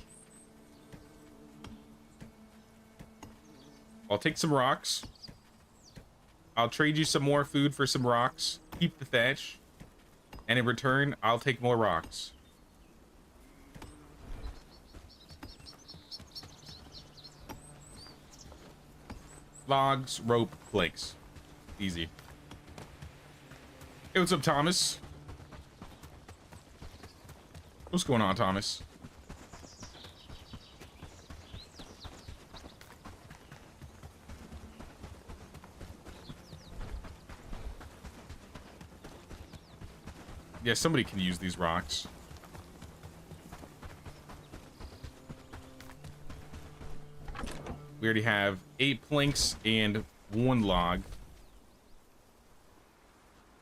I'll take some rocks. I'll trade you some more food for some rocks. Keep the thatch. And in return, I'll take more rocks. Logs, rope, planks. Easy. Hey, what's up, Thomas? What's going on, Thomas? Yeah, somebody can use these rocks. We already have 8 planks and 1 log.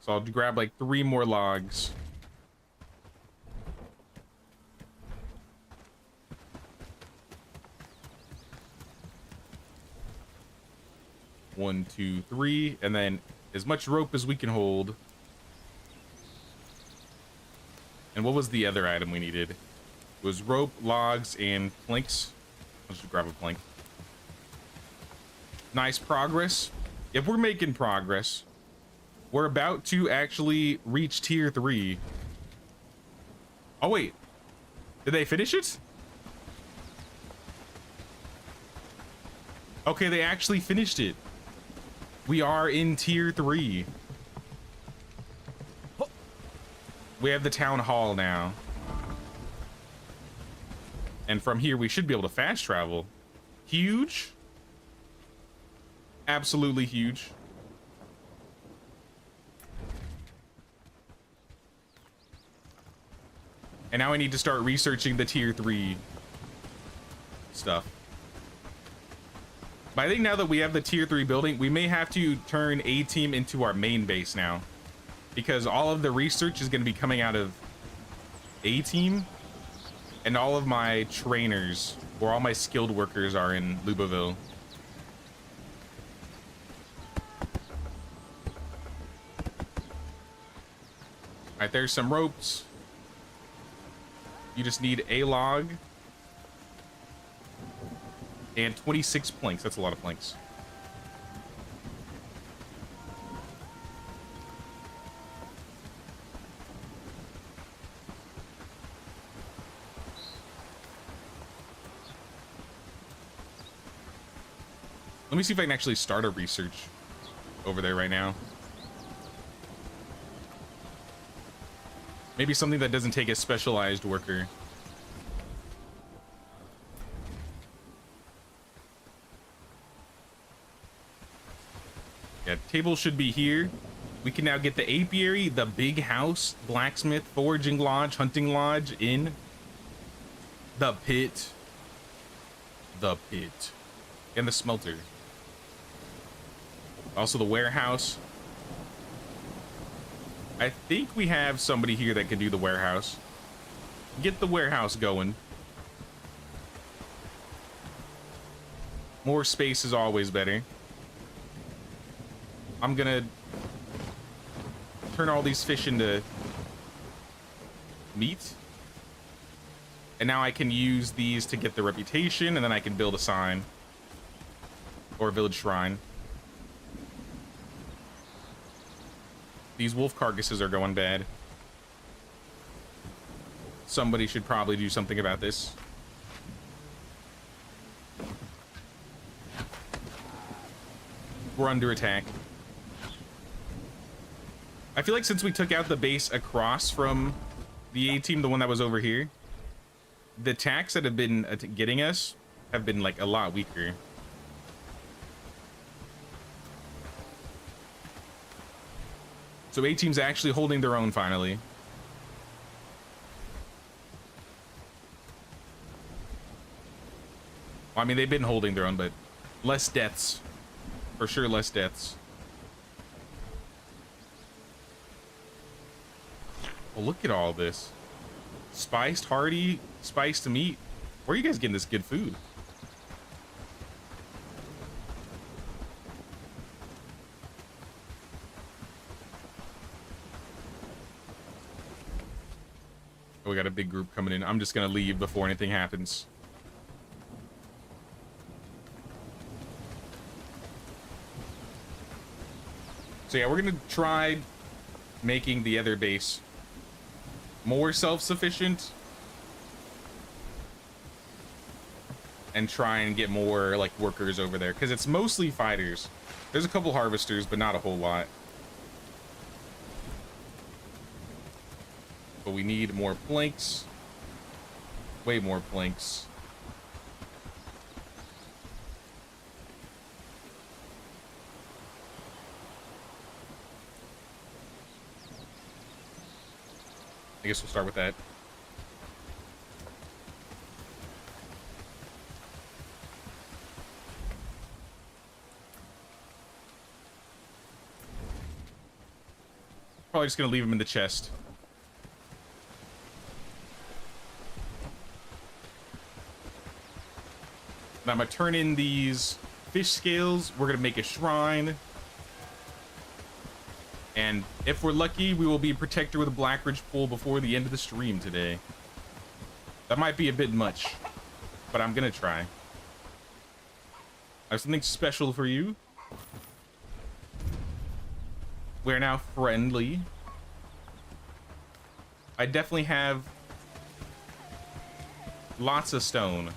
So I'll grab like 3 more logs. One, 2, 3, and then as much rope as we can hold. And what was the other item we needed? It was rope, logs, and planks. Let's just grab a plank. Nice progress. If we're making progress, we're about to actually reach tier 3. Oh wait, did they finish it? Okay, they actually finished it. We are in tier 3. We have the town hall now. And from here, we should be able to fast travel. Huge. Absolutely huge. And now I need to start researching the tier 3 stuff. But I think now that we have the tier 3 building, we may have to turn A-Team into our main base now. Because all of the research is going to be coming out of A-Team. And all of my trainers, or all my skilled workers, are in Lubaville. Alright, there's some ropes. You just need a log. And 26 planks. That's a lot of planks. Let me see if I can actually start a research over there right now. Maybe something that doesn't take a specialized worker. Yeah, table should be here. We can now get the apiary, the big house, blacksmith, foraging lodge, hunting lodge in the pit. The pit. And the smelter. Also the warehouse. I think we have somebody here that can do the warehouse. Get the warehouse going. More space is always better. I'm gonna turn all these fish into meat. And now I can use these to get the reputation, and then I can build a sign or a village shrine. These wolf carcasses are going bad. Somebody should probably do something about this. We're under attack. I feel like since we took out the base across from the A team, the one that was over here, the attacks that have been getting us have been like a lot weaker. So A team's actually holding their own finally. Well, I mean, they've been holding their own, but less deaths. For sure, less deaths. Well, look at all this. Spiced, hearty, spiced meat. Where are you guys getting this good food? Oh, we got a big group coming in. I'm just gonna leave before anything happens. So yeah, we're gonna try making the other base more self-sufficient and try and get more like workers over there, because it's mostly fighters. There's a couple harvesters, but not a whole lot. But we need more planks. Way more planks. I guess we'll start with that. Probably just gonna leave them in the chest. Now I'm gonna turn in these fish scales. We're gonna make a shrine. And if we're lucky, we will be a protector with a Blackridge pool before the end of the stream today. That might be a bit much, but I'm gonna try. I have something special for you. We're now friendly. I definitely have lots of stone.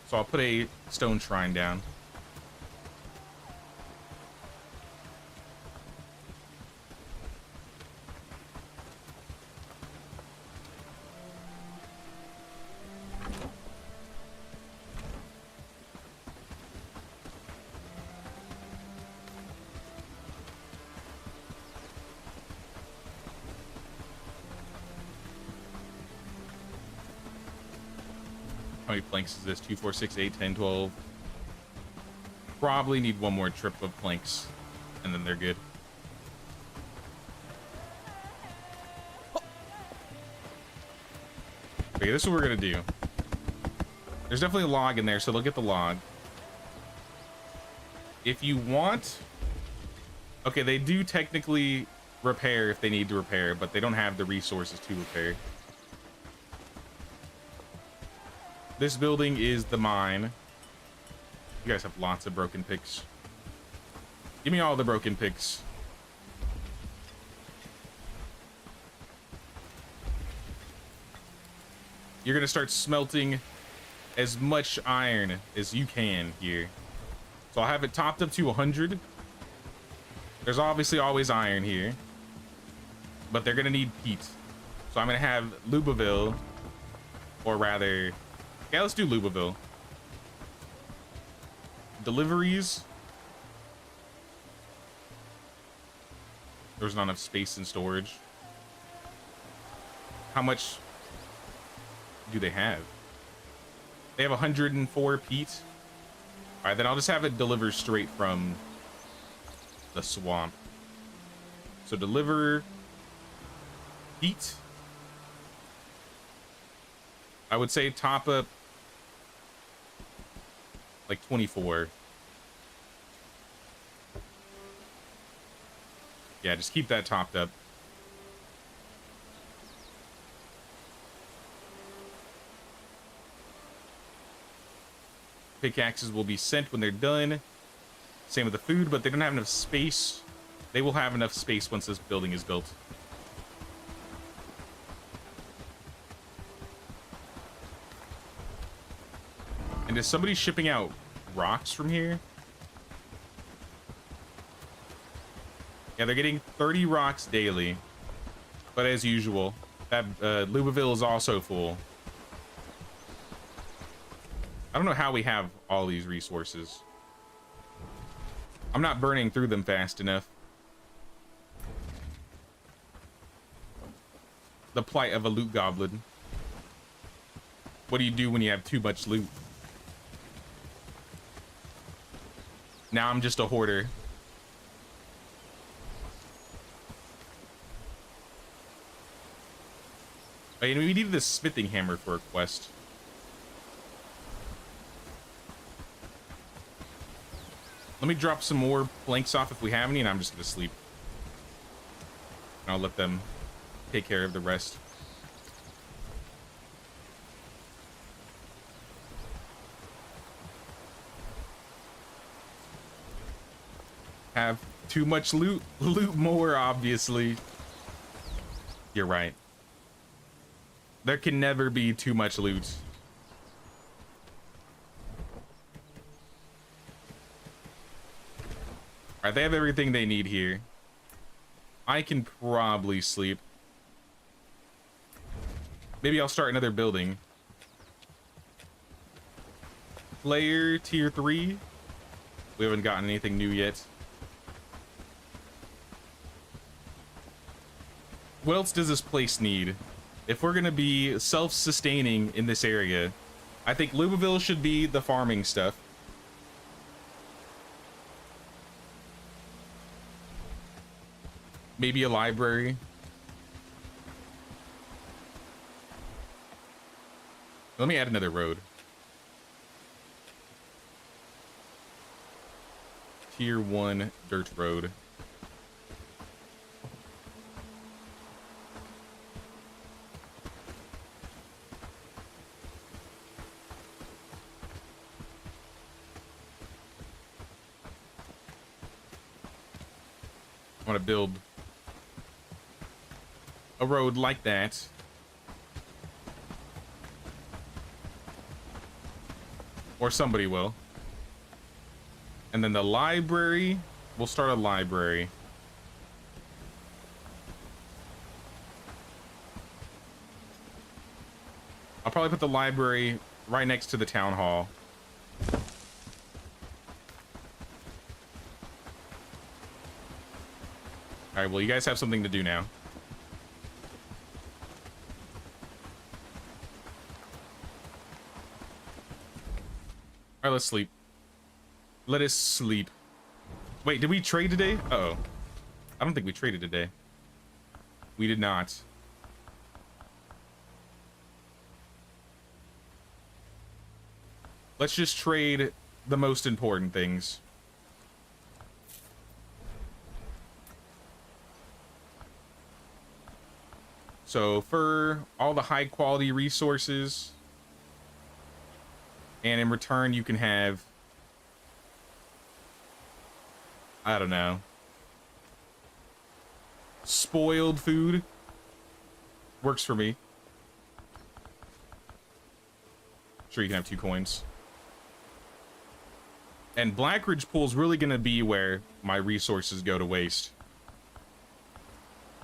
So I'll put a stone shrine down. How many planks is this? 2, 4, 6, 8, 10, 12. Probably need one more trip of planks, and then they're good. Okay, this is what we're gonna do. There's definitely a log in there, so they'll get the log. If you want... Okay, they do technically repair if they need to repair, but they don't have the resources to repair. This building is the mine. You guys have lots of broken picks. Give me all the broken picks. You're gonna start smelting as much iron as you can here. So I'll have it topped up to 100. There's obviously always iron here, but they're gonna need peat. So I'm gonna have Lubaville, or rather, yeah, let's do Lubaville. Deliveries. There's not enough space in storage. How much do they have? They have 104 peat. All right, then I'll just have it deliver straight from the swamp. So deliver peat. I would say top up like 24. Yeah, just keep that topped up. Pickaxes will be sent when they're done. Same with the food, but they don't have enough space. They will have enough space once this building is built. And is somebody shipping out rocks from here? Yeah, they're getting 30 rocks daily. But as usual, that Louisville is also full. I don't know how we have all these resources. I'm not burning through them fast enough. The plight of a loot goblin. What do you do when you have too much loot? Now I'm just a hoarder. And we needed this smithing hammer for a quest. Let me drop some more planks off if we have any, and I'm just gonna sleep. And I'll let them take care of the rest. Have too much loot? Loot more, obviously. You're right. There can never be too much loot. Alright, they have everything they need here. I can probably sleep. Maybe I'll start another building. Player tier 3. We haven't gotten anything new yet. What else does this place need? If we're gonna be self-sustaining in this area, I think Louisville should be the farming stuff. Maybe a library. Let me add another road. Tier 1 dirt road. I want to build a road like that. Or somebody will. And then the library, we'll start a library. I'll probably put the library right next to the town hall. All right, well, you guys have something to do now. All right, let's sleep. Let us sleep. Wait, did we trade today? Uh-oh. I don't think we traded today. We did not. Let's just trade the most important things. So for all the high quality resources, and in return you can have, I don't know, spoiled food. Works for me. Sure, you can have 2 coins. And Blackridge pool's really gonna be where my resources go to waste.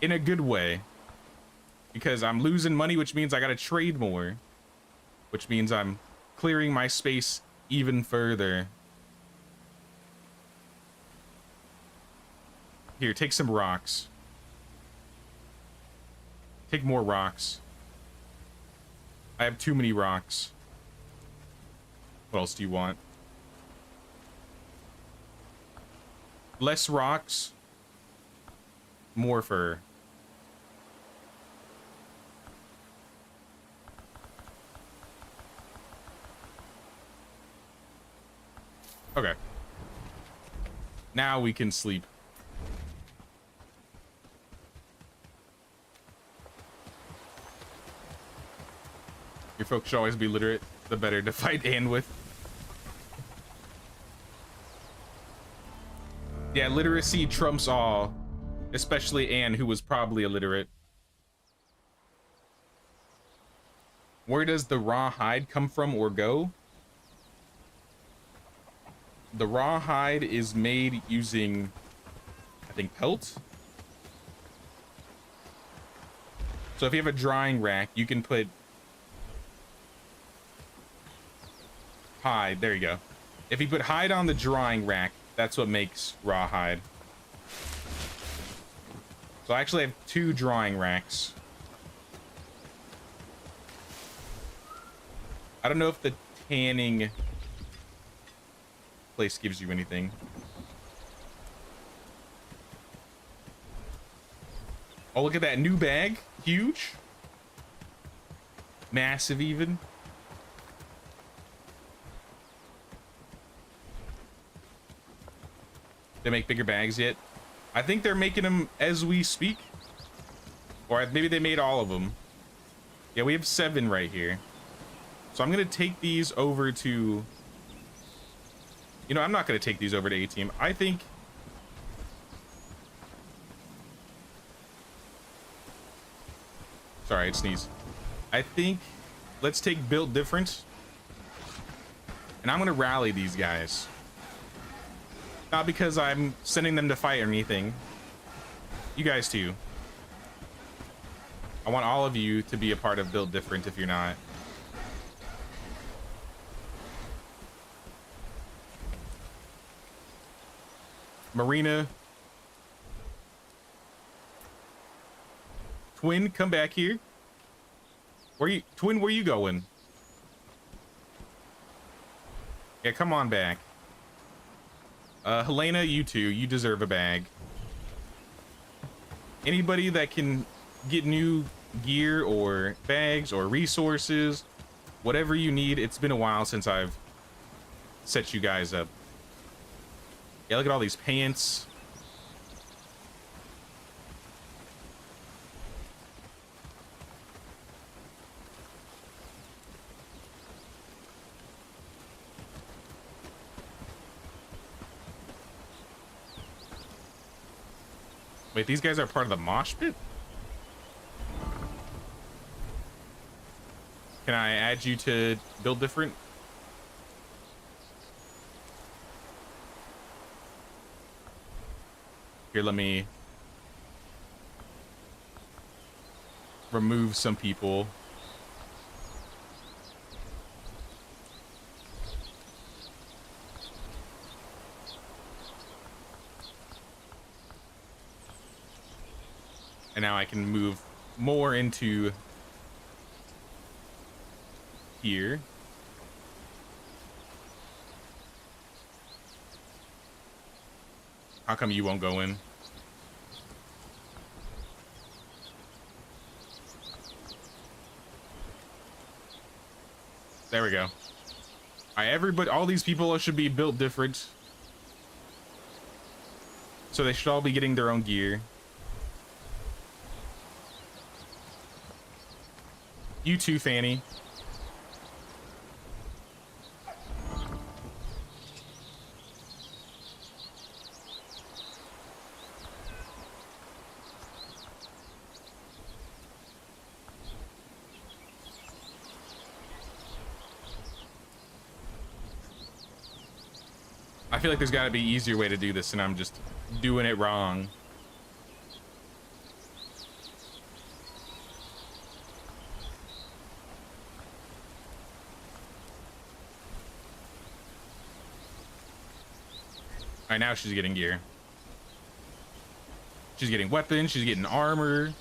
In a good way. Because I'm losing money, which means I gotta trade more. Which means I'm clearing my space even further. Here, take some rocks. Take more rocks. I have too many rocks. What else do you want? Less rocks. More fur. Okay. Now we can sleep. Your folks should always be literate. The better to fight and with. Yeah, literacy trumps all, especially Anne, who was probably illiterate. Where does the raw hide come from or go? The raw hide is made using, I think, pelt. So if you have a drying rack, you can put hide. There you go. If you put hide on the drying rack, that's what makes raw hide. So I actually have 2 drying racks. I don't know if the tanning place gives you anything. Oh, look at that new bag. Huge. Massive even. They make bigger bags yet? I think they're making them as we speak. Or maybe they made all of them. Yeah, we have 7 right here. So I'm going to take these over to... You know, I'm not going to take these over to A-Team. I think... Sorry, I sneezed. I think... Let's take Built Different. And I'm going to rally these guys. Not because I'm sending them to fight or anything. You guys too. I want all of you to be a part of Build Different if you're not. Marina. Twin, come back here. Twin, where you going? Yeah, come on back. Helena, you too. You deserve a bag. Anybody that can get new gear or bags or resources, whatever you need. It's been a while since I've set you guys up. Yeah, look at all these pants. Wait, these guys are part of the mosh pit? Can I add you to Build Different? Here, let me remove some people. And now I can move more into here. How come you won't go in? There we go. All right, everybody, all these people should be built different. So they should all be getting their own gear. You too, Fanny. I feel like there's got to be an easier way to do this, and I'm just doing it wrong. All right, now she's getting gear. She's getting weapons. She's getting armor.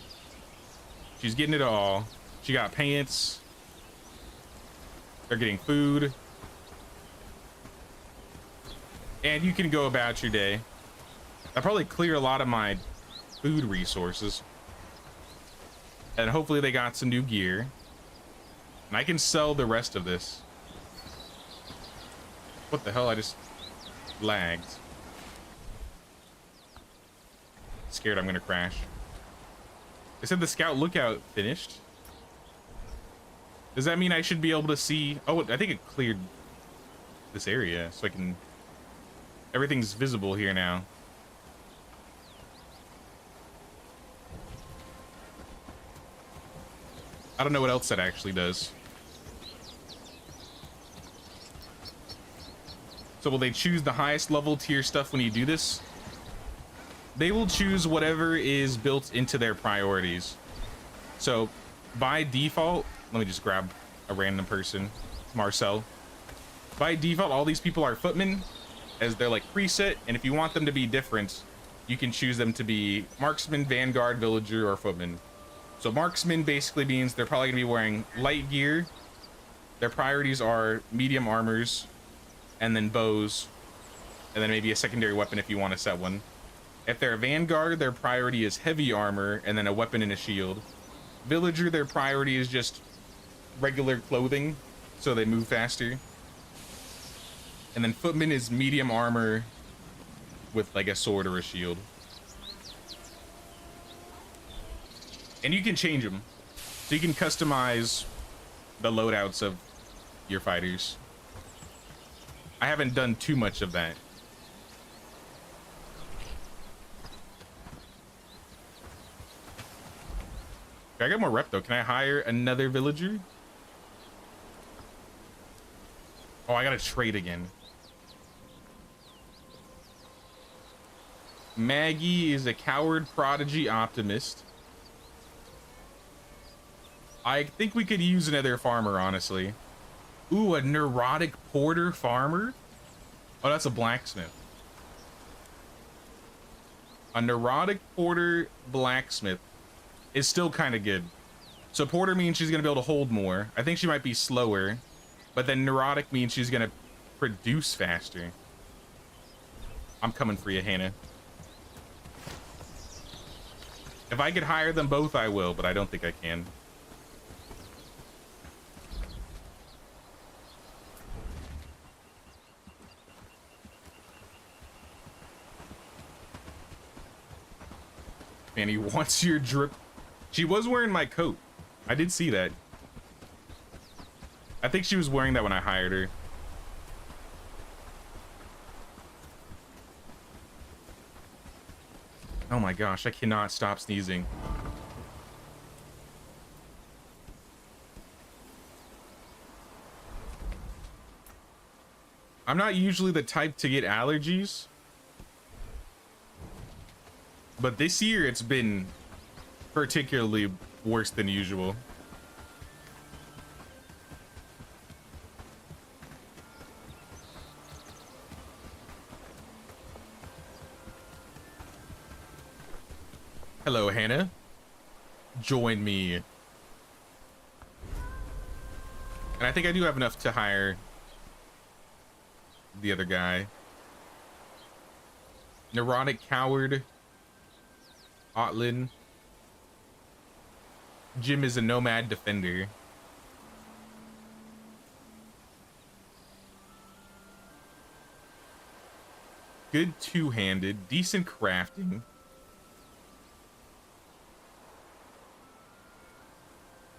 She's getting it all. She got pants. They're getting food. And you can go about your day. I'll probably clear a lot of my food resources. And hopefully they got some new gear. And I can sell the rest of this. What the hell? I just lagged. Scared I'm gonna crash. They said the scout lookout finished. Does that mean I should be able to see? Oh, I think it cleared this area, so I can... Everything's visible here now. I don't know what else that actually does. So will they choose the highest level tier stuff when you do this? They will choose whatever is built into their priorities. So by default, let me just grab a random person, Marcel. By default, all these people are footmen as their like preset. And if you want them to be different, you can choose them to be marksman, vanguard, villager, or footman. So marksman basically means they're probably gonna be wearing light gear. Their priorities are medium armors, and then bows, and then maybe a secondary weapon if you want to set one. If they're a vanguard, their priority is heavy armor, and then a weapon and a shield. Villager, their priority is just regular clothing, so they move faster. And then footman is medium armor with like a sword or a shield. And you can change them. So you can customize the loadouts of your fighters. I haven't done too much of that. I got more rep though. Can I hire another villager? Oh, I gotta trade again. Maggie is a coward, prodigy, optimist. I think we could use another farmer, honestly. Ooh, a neurotic porter farmer? Oh, that's a blacksmith. A neurotic porter blacksmith is still kind of good. So porter means she's gonna be able to hold more. I think she might be slower, but then neurotic means she's gonna produce faster. I'm coming for you, Hannah. If I could hire them both, I will, but I don't think I can. And he wants your drip. She was wearing my coat. I did see that. I think she was wearing that when I hired her. Oh my gosh, I cannot stop sneezing. I'm not usually the type to get allergies, but this year it's been particularly worse than usual. Hello, Hannah. Join me. And I think I do have enough to hire the other guy. Neurotic coward. Otlin. Jim is a nomad defender. Good two-handed, decent crafting.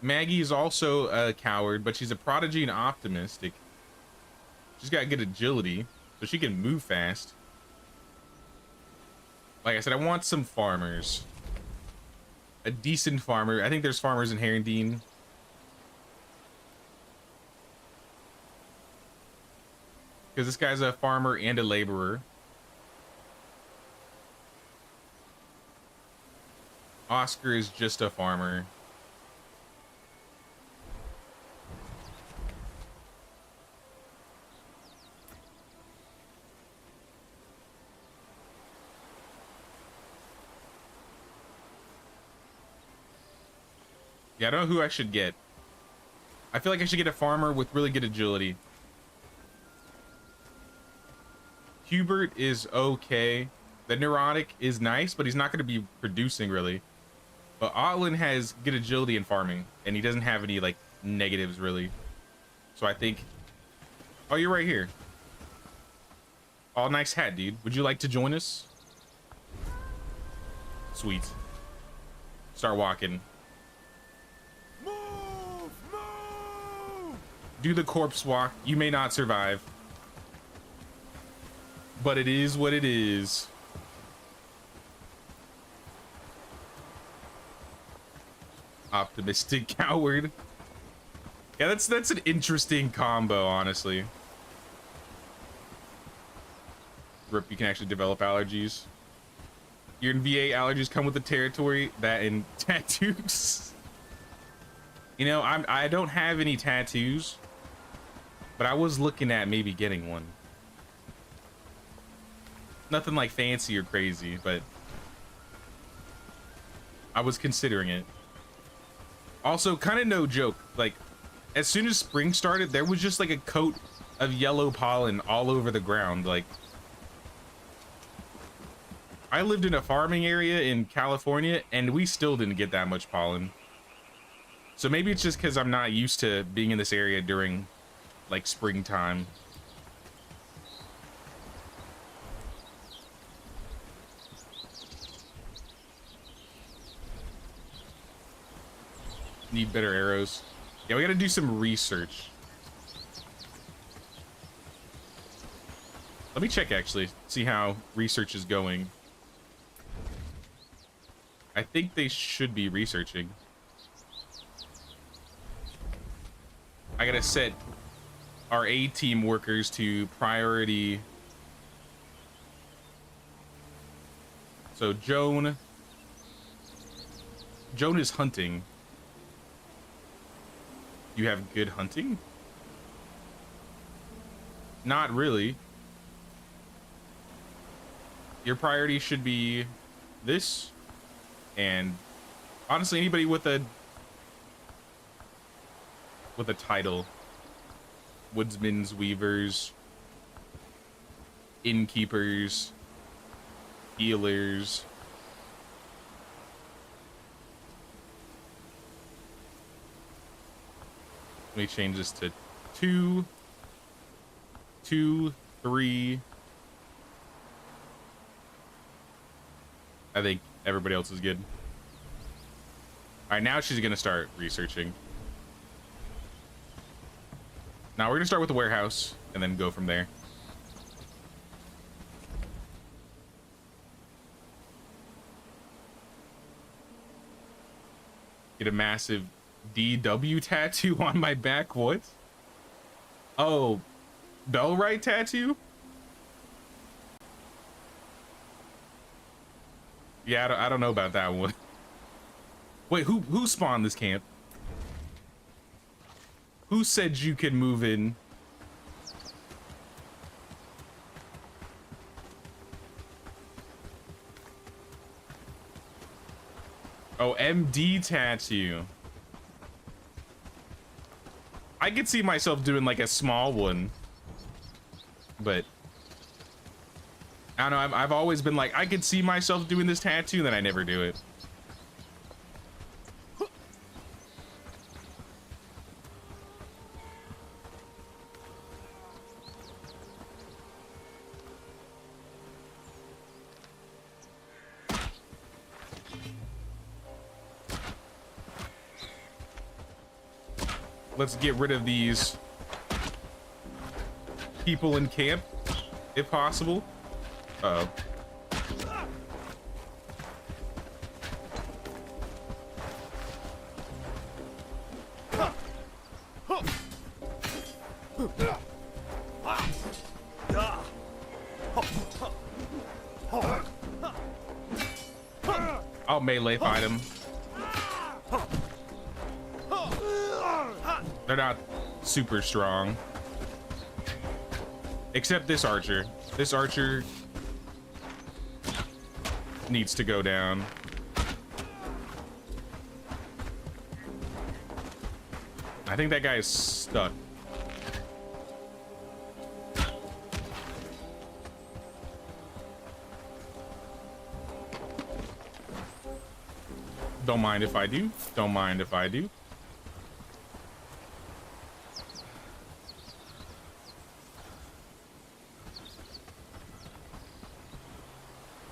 Maggie is also a coward, but she's a prodigy and optimistic. She's got good agility, so she can move fast. Like I said, I want some farmers. A decent farmer. I think there's farmers in Herondine. Because this guy's a farmer and a laborer. Oscar is just a farmer. Yeah, I don't know who I should get. I feel like I should get a farmer with really good agility. Hubert is okay. The neurotic is nice, but he's not going to be producing really. But Otlin has good agility in farming, and he doesn't have any like negatives really. So I think, oh, you're right here. Oh, nice hat, dude. Would you like to join us? Sweet. Start walking. Do the corpse walk. You may not survive. But it is what it is. Optimistic coward. Yeah, that's an interesting combo, honestly. Rip, you can actually develop allergies. Your VA allergies come with the territory, that and tattoos. You know, I don't have any tattoos, but I was looking at maybe getting one. Nothing like fancy or crazy, but I was considering it. Also, kind of no joke, like as soon as spring started, there was just like a coat of yellow pollen all over the ground. Like, I lived in a farming area in California and we still didn't get that much pollen. So maybe it's just because I'm not used to being in this area during like springtime. Need better arrows. Yeah, we gotta do some research. Let me check actually, see how research is going. I think they should be researching. I gotta set our A-team workers to priority. So Joan is hunting. You have good hunting? Not really. Your priority should be this. And honestly, anybody with a title. Woodsmen's, weavers, innkeepers, healers. Let me change this to 2, 2, 3. I think everybody else is good. All right, now she's gonna start researching. Now we're gonna start with the warehouse and then go from there. Get a massive DW tattoo on my back. What? Oh, Bellwright tattoo? Yeah, I don't know about that one. Wait, who spawned this camp? Who said you could move in? Oh, MD tattoo. I could see myself doing like a small one, but I don't know. I've always been like, I could see myself doing this tattoo, then I never do it. Let's get rid of these people in camp, if possible. Uh-oh. I'll melee fight him. They're not super strong. Except this archer. This archer needs to go down. I think that guy is stuck. Don't mind if I do. Don't mind if I do.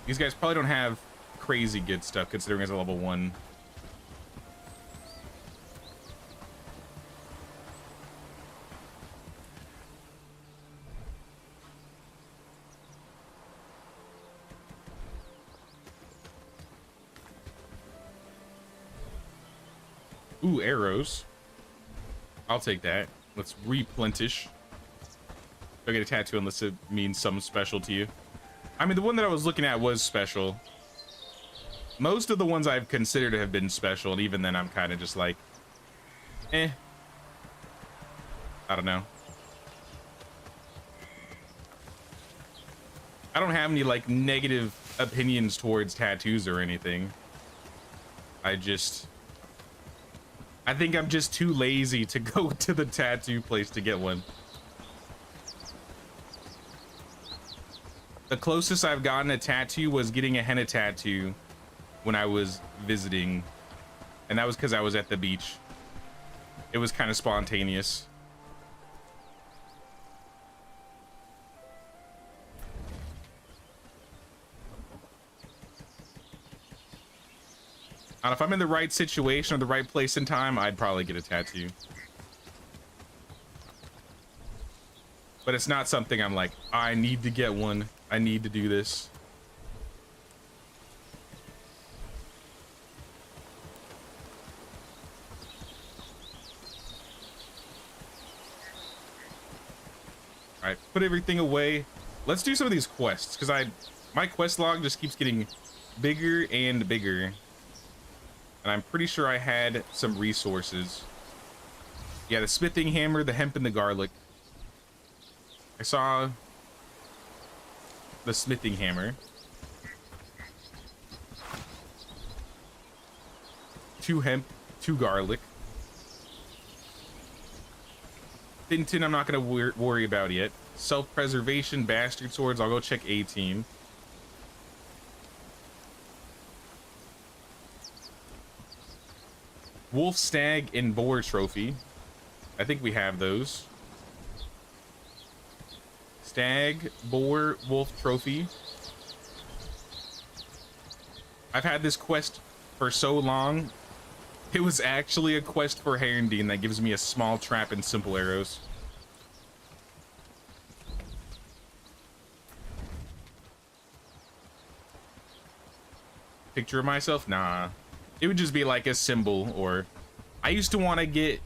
These guys probably don't have crazy good stuff considering it's a level 1. Ooh, arrows. I'll take that. Let's replenish. Don't get a tattoo unless it means something special to you. I mean, the one that I was looking at was special. Most of the ones I've considered have been special, and even then I'm kind of just like, eh. I don't know. I don't have any like negative opinions towards tattoos or anything. I think I'm just too lazy to go to the tattoo place to get one. The closest I've gotten a tattoo was getting a henna tattoo when I was visiting, and that was because I was at the beach. It was kind of spontaneous. And if I'm in the right situation or the right place and time, I'd probably get a tattoo. But it's not something I'm like, I need to get one. I need to do this. All right, put everything away. Let's do some of these quests, because my quest log just keeps getting bigger and bigger. And I'm pretty sure I had some resources. Yeah, the smithing hammer, the hemp, and the garlic. I saw the smithing hammer. 2 hemp, 2 garlic. Finton, I'm not going to worry about yet. Self-preservation, bastard swords. I'll go check 18. Wolf, stag, and boar trophy. I think we have those. Stag, boar, wolf trophy. I've had this quest for so long. It was actually a quest for Herondine that gives me a small trap and simple arrows. Picture of myself? Nah. It would just be like a symbol, or I used to want to get,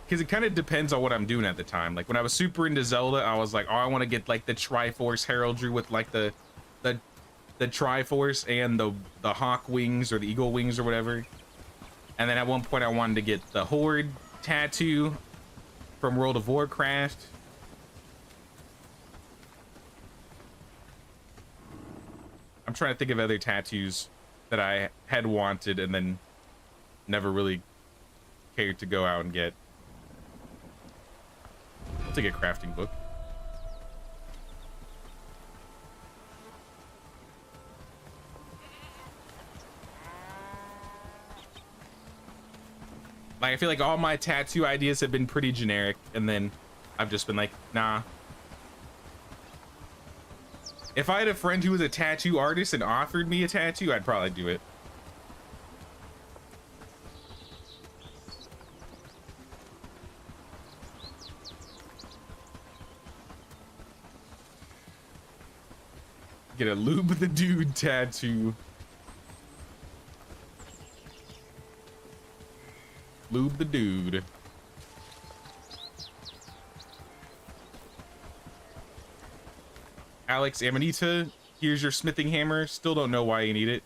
because it kind of depends on what I'm doing at the time. Like when I was super into Zelda, I was like, oh, I want to get like the Triforce heraldry with like the Triforce and the hawk wings or the eagle wings or whatever. And then at one point I wanted to get the Horde tattoo from World of Warcraft. I'm trying to think of other tattoos that I had wanted and then never really cared to go out and get. I'll take a crafting book. Like, I feel like all my tattoo ideas have been pretty generic, and then I've just been like, nah. If I had a friend who was a tattoo artist and offered me a tattoo, I'd probably do it. Get a lube the dude tattoo. Lube the dude. Alex Amanita, here's your smithing hammer. Still don't know why you need it.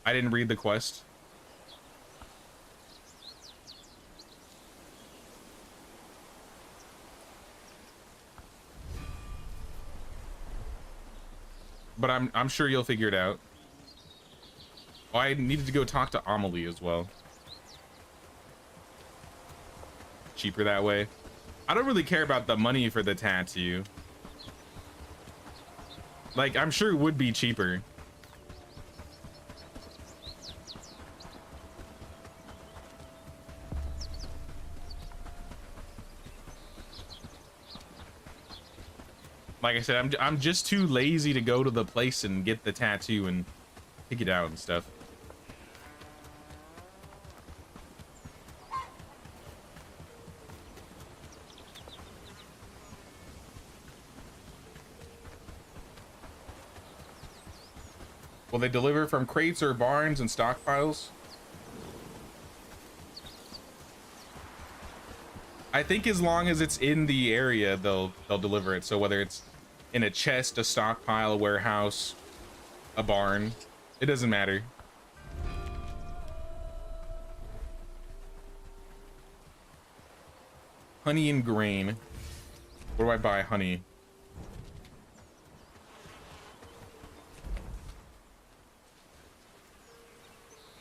I didn't read the quest. But I'm sure you'll figure it out. Oh, I needed to go talk to Amelie as well. Cheaper that way. I don't really care about the money for the tattoo. Like, I'm sure it would be cheaper. Like I said, I'm just too lazy to go to the place and get the tattoo and pick it out and stuff. Will they deliver from crates or barns and stockpiles? I think as long as it's in the area, they'll deliver it. So whether it's in a chest, a stockpile, a warehouse, a barn, it doesn't matter. Honey and grain. Where do I buy honey?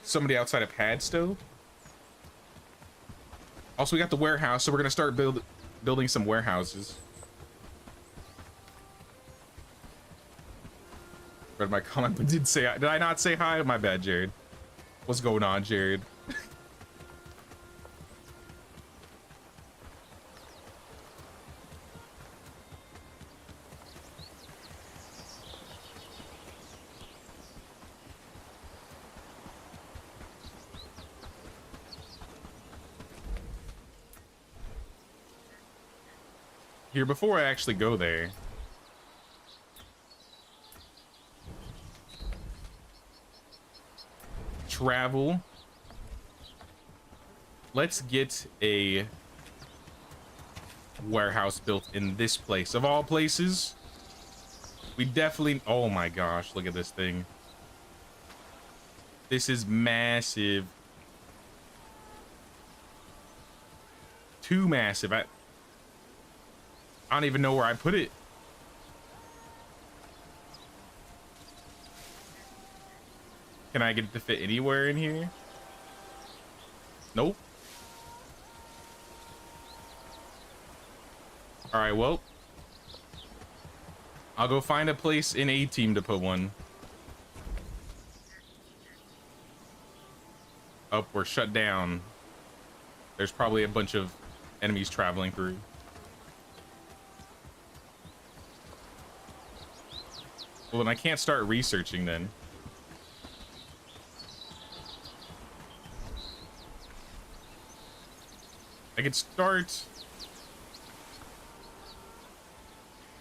Somebody outside of Padstow. Also, we got the warehouse, so we're gonna start building some warehouses. Read my comment, but did I not say hi? My bad, Jared. What's going on, Jared? Here, before I actually go there, travel. Let's get a warehouse built in this place of all places. We definitely, oh my gosh, look at this thing. This is massive. Too massive. I don't even know where I put it. Can I get it to fit anywhere in here? Nope. All right, well, I'll go find a place in A team to put one. Oh, we're shut down. There's probably a bunch of enemies traveling through. Well, then I can't start researching then. I could start,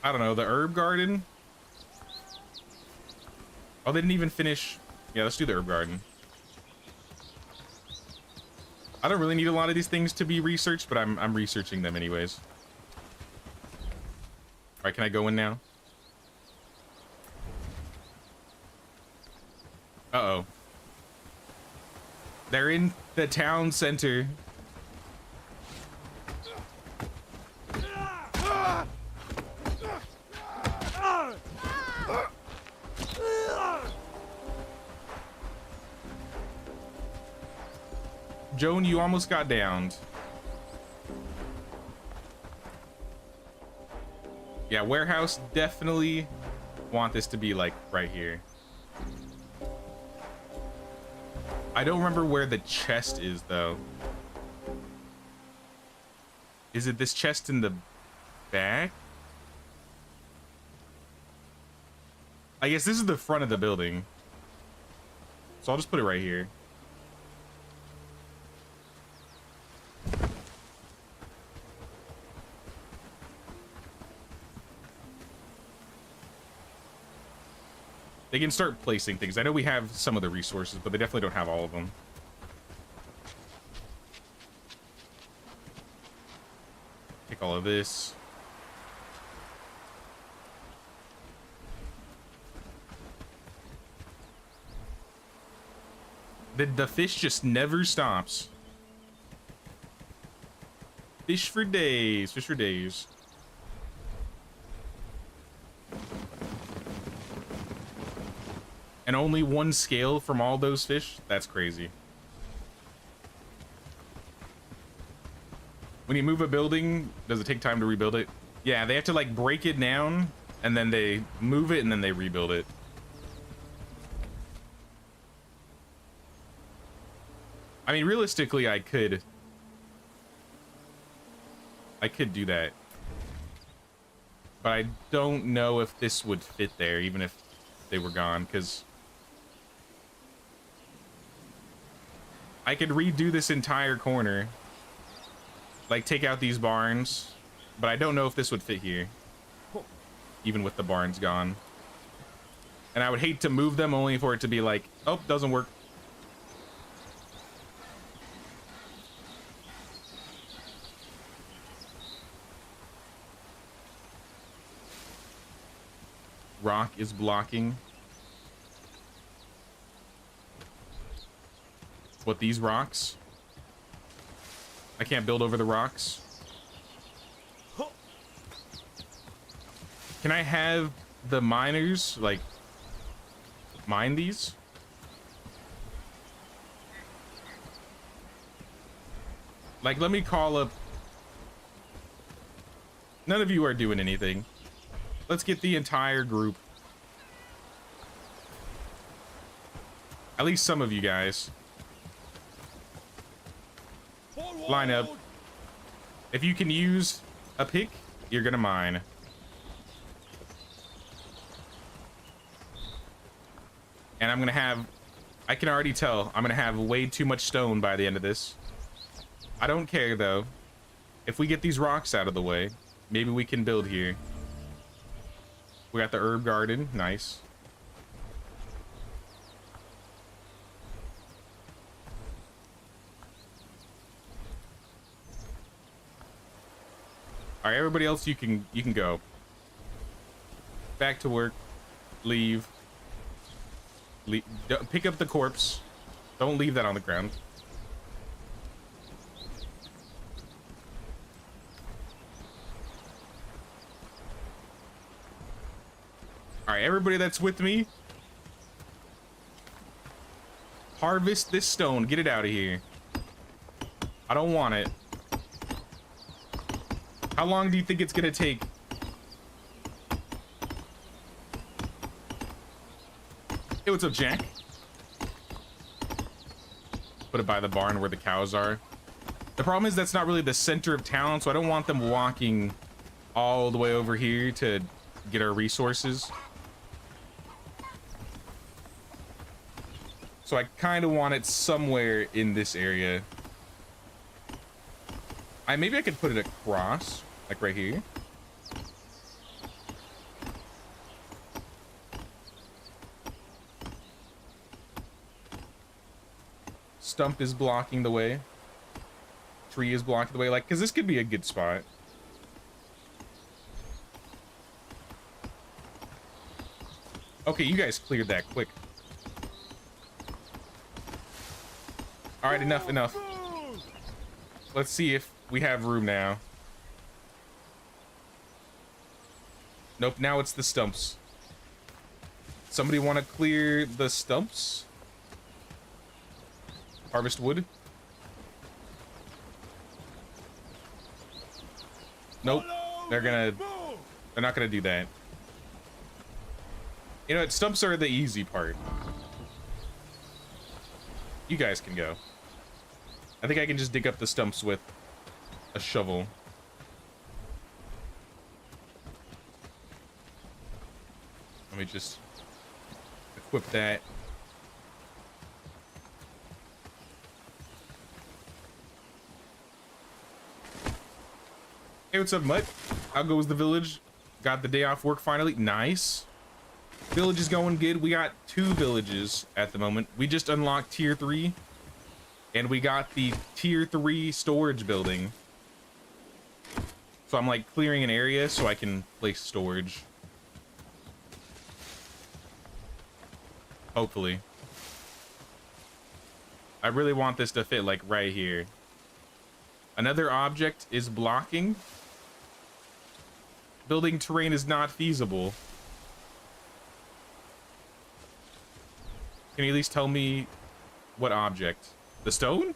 I don't know, the herb garden. Oh, they didn't even finish. Yeah, let's do the herb garden. I don't really need a lot of these things to be researched, but I'm researching them anyways. All right, can I go in now? Uh-oh. They're in the town center. Joan, you almost got downed. Yeah, warehouse, definitely want this to be like right here. I don't remember where the chest is though. Is it this chest in the back? I guess this is the front of the building. So I'll just put it right here. They can start placing things. I know we have some of the resources, but they definitely don't have all of them. Take all of this. The fish just never stops. Fish for days. Fish for days. And only one scale from all those fish? That's crazy. When you move a building, does it take time to rebuild it? Yeah, they have to like break it down and then they move it and then they rebuild it. I mean, realistically, I could do that. But I don't know if this would fit there, even if they were gone, because I could redo this entire corner, like take out these barns, but I don't know if this would fit here, even with the barns gone. And I would hate to move them only for it to be like, oh, doesn't work. rock is blocking. What, these rocks? I can't build over the rocks. Can I have the miners, like, mine these? Like, let me call up... None of you are doing anything. Let's get the entire group. At least some of you guys. Line up. If you can use a pick, you're gonna mine. And I'm gonna have... I can already tell I'm gonna have way too much stone by the end of this. I don't care, though. If we get these rocks out of the way, maybe we can build here. We got the herb garden. Nice. All right, everybody else, you can go. Back to work. Leave. Pick up the corpse. Don't leave that on the ground. All right, everybody that's with me, harvest this stone. Get it out of here. I don't want it. How long do you think it's gonna take? Hey, what's up, Jack? Put it by the barn where the cows are. The problem is that's not really the center of town, so I don't want them walking all the way over here to get our resources. So I kind of want it somewhere in this area. Maybe I could put it across, like right here. Stump is blocking the way. Tree is blocking the way, like, because this could be a good spot. Okay, you guys cleared that quick. All right, enough. Let's see if we have room now. Nope, now it's the stumps. Somebody want to clear the stumps? Harvest wood? Nope. They're not gonna do that. You know what? Stumps are the easy part. You guys can go. I think I can just dig up the stumps with a shovel. Let me just equip that. Hey, what's up, Mutt? How goes the village? Got the day off work finally. Nice. Village is going good. We got 2 villages at the moment. We just unlocked tier 3. And we got the tier 3 storage building. So I'm like clearing an area so I can place storage. Hopefully. I really want this to fit like right here. Another object is blocking. Building terrain is not feasible. Can you at least tell me what object? The stone?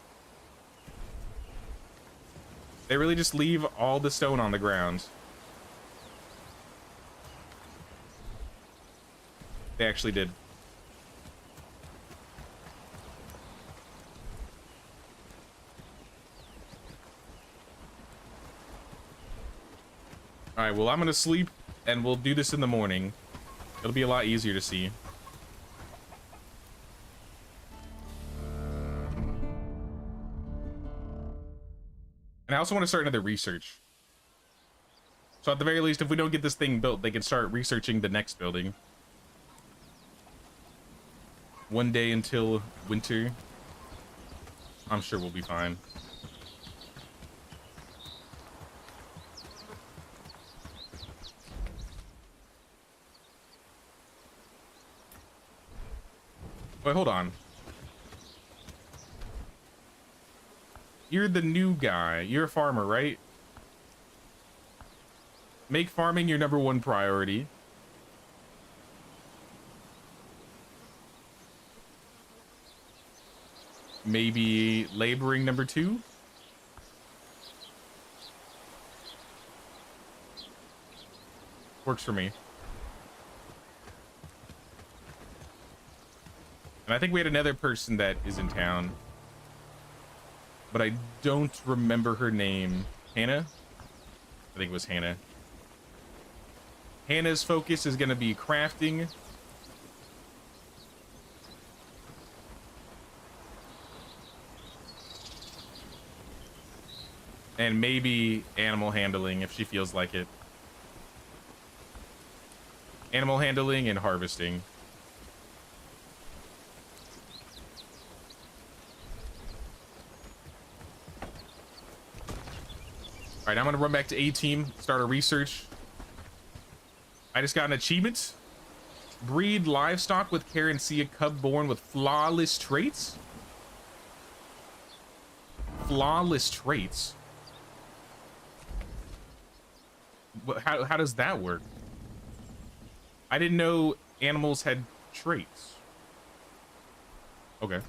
They really just leave all the stone on the ground. They actually did. All right, well, I'm gonna sleep and we'll do this in the morning. It'll be a lot easier to see. And I also want to start another research. So at the very least, if we don't get this thing built, they can start researching the next building. One day until winter. I'm sure we'll be fine. Wait, hold on. You're the new guy. You're a farmer, right? Make farming your #1 priority. Maybe laboring #2. Works for me. And I think we had another person that is in town, but I don't remember her name. Hannah? I think it was Hannah. Hannah's focus is going to be crafting. And maybe animal handling if she feels like it. Animal handling and harvesting. All right, I'm gonna run back to A team, start a research. I just got an achievement. Breed livestock with care and see a cub born with flawless traits. Flawless traits. How does that work? I didn't know animals had traits. Okay.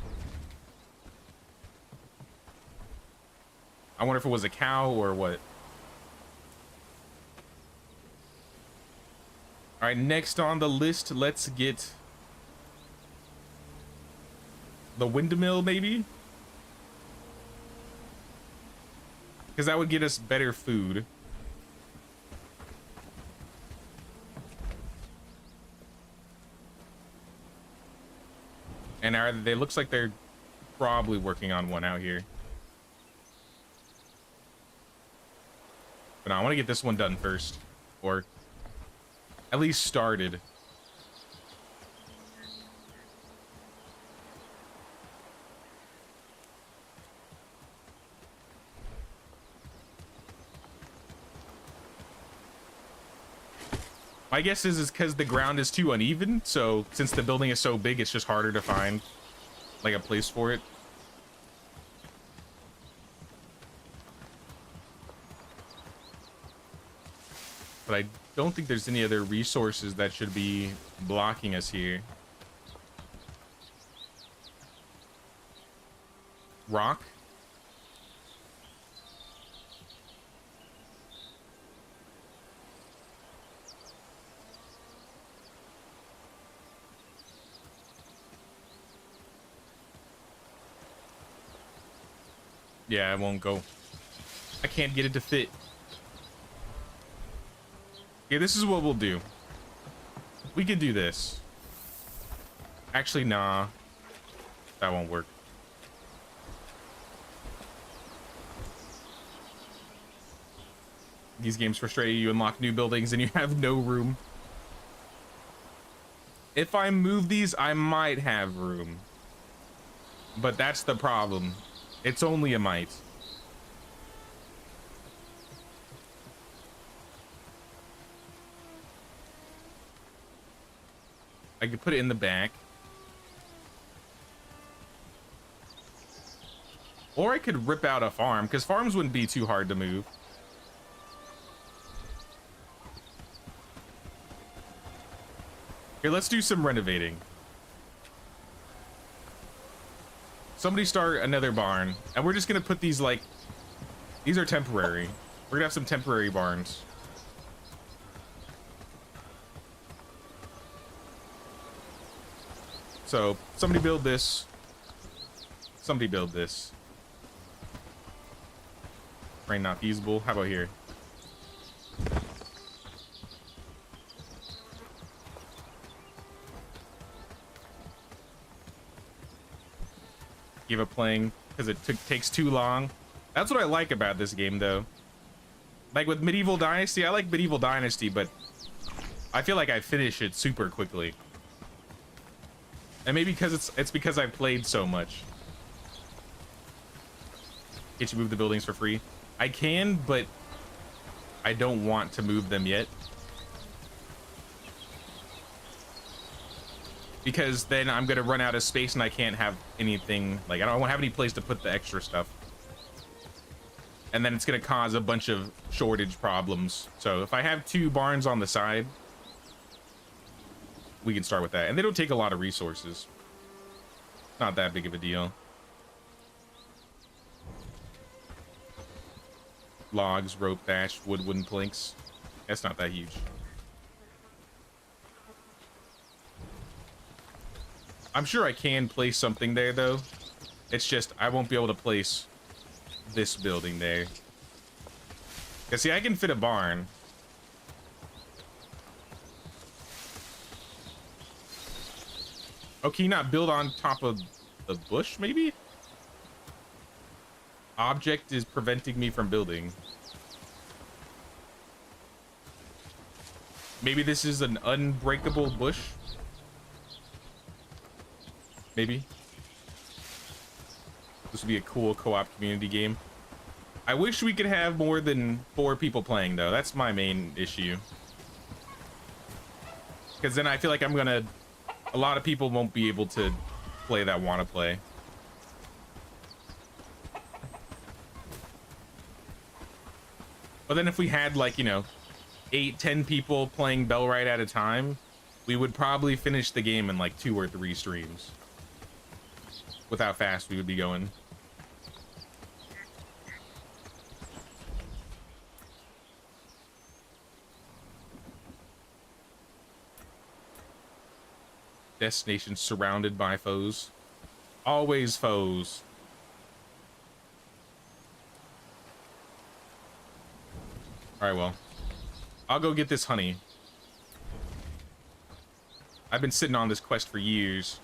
I wonder if it was a cow or what. All right, next on the list, let's get the windmill, maybe? Because that would get us better food. And they looks like they're probably working on one out here. But no, I want to get this one done first, or at least started. My guess is because the ground is too uneven, so since the building is so big, it's just harder to find like a place for it. But I don't think there's any other resources that should be blocking us here. Rock. Yeah, it won't go. I can't get it to fit. Okay, this is what we'll do. We could do this. Actually, nah. That won't work. These games frustrate you. You unlock new buildings and you have no room. If I move these, I might have room. But that's the problem. It's only a mite. I could put it in the back. Or I could rip out a farm, because farms wouldn't be too hard to move. Here, let's do some renovating. Somebody start another barn, and we're just gonna put these, like, these are temporary. We're gonna have some temporary barns. So somebody build this. Somebody build this. Rain not feasible. How about here? Give up playing because it takes too long. That's what I like about this game, though. Like with Medieval Dynasty, I like Medieval Dynasty, but I feel like I finish it super quickly. And maybe because it's because I've played so much. Can't you move the buildings for free? I can, but I don't want to move them yet. because then I'm gonna run out of space and I can't have anything, like I don't have any place to put the extra stuff. And then it's gonna cause a bunch of shortage problems. So if I have 2 barns on the side, we can start with that. And they don't take a lot of resources. Not that big of a deal. Logs, rope thatch, wood, wooden planks. That's not that huge. I'm sure I can place something there though. It's just I won't be able to place this building there. Cause see, I can fit a barn. Oh, can you not build on top of the bush, maybe? Object is preventing me from building. Maybe this is an unbreakable bush? Maybe. This would be a cool co-op community game. I wish we could have more than 4 people playing, though. That's my main issue. Because then I feel like I'm gonna... A lot of people won't be able to play that want to play. But then if we had, like, you know, 8-10 people playing Bellwright at a time, we would probably finish the game in like 2 or 3 streams. With how fast we would be going. Destination surrounded by foes. Always foes. Alright, well. I'll go get this honey. I've been sitting on this quest for years.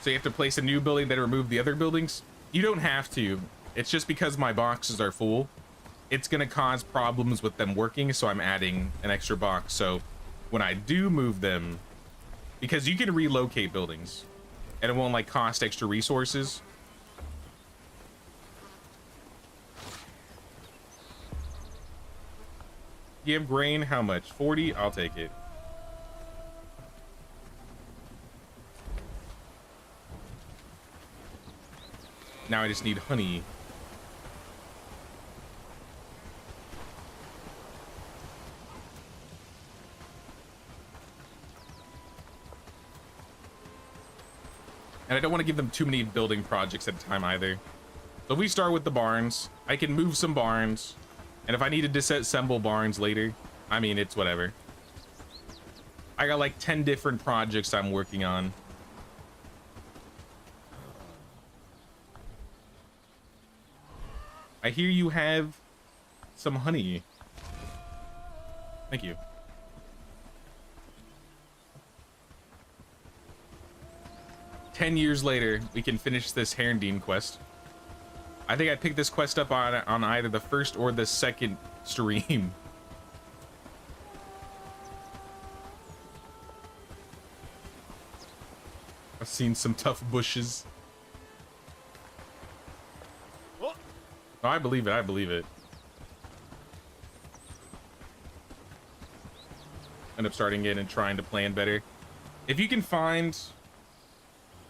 So you have to place a new building, then remove the other buildings? You don't have to. It's just because my boxes are full. It's gonna cause problems with them working, so I'm adding an extra box. So when I do move them, because you can relocate buildings and it won't like cost extra resources. You have grain, how much? 40? I'll take it. Now I just need honey. And I don't want to give them too many building projects at a time either. So if we start with the barns, I can move some barns. And if I need to disassemble barns later, I mean, it's whatever. I got like 10 different projects I'm working on. I hear you have some honey. Thank you. "10 years later, we can finish this Herondine quest." I think I picked this quest up on either the first or the second stream. I've seen some tough bushes. Oh, I believe it. I believe it. End up starting in and trying to plan better. If you can find...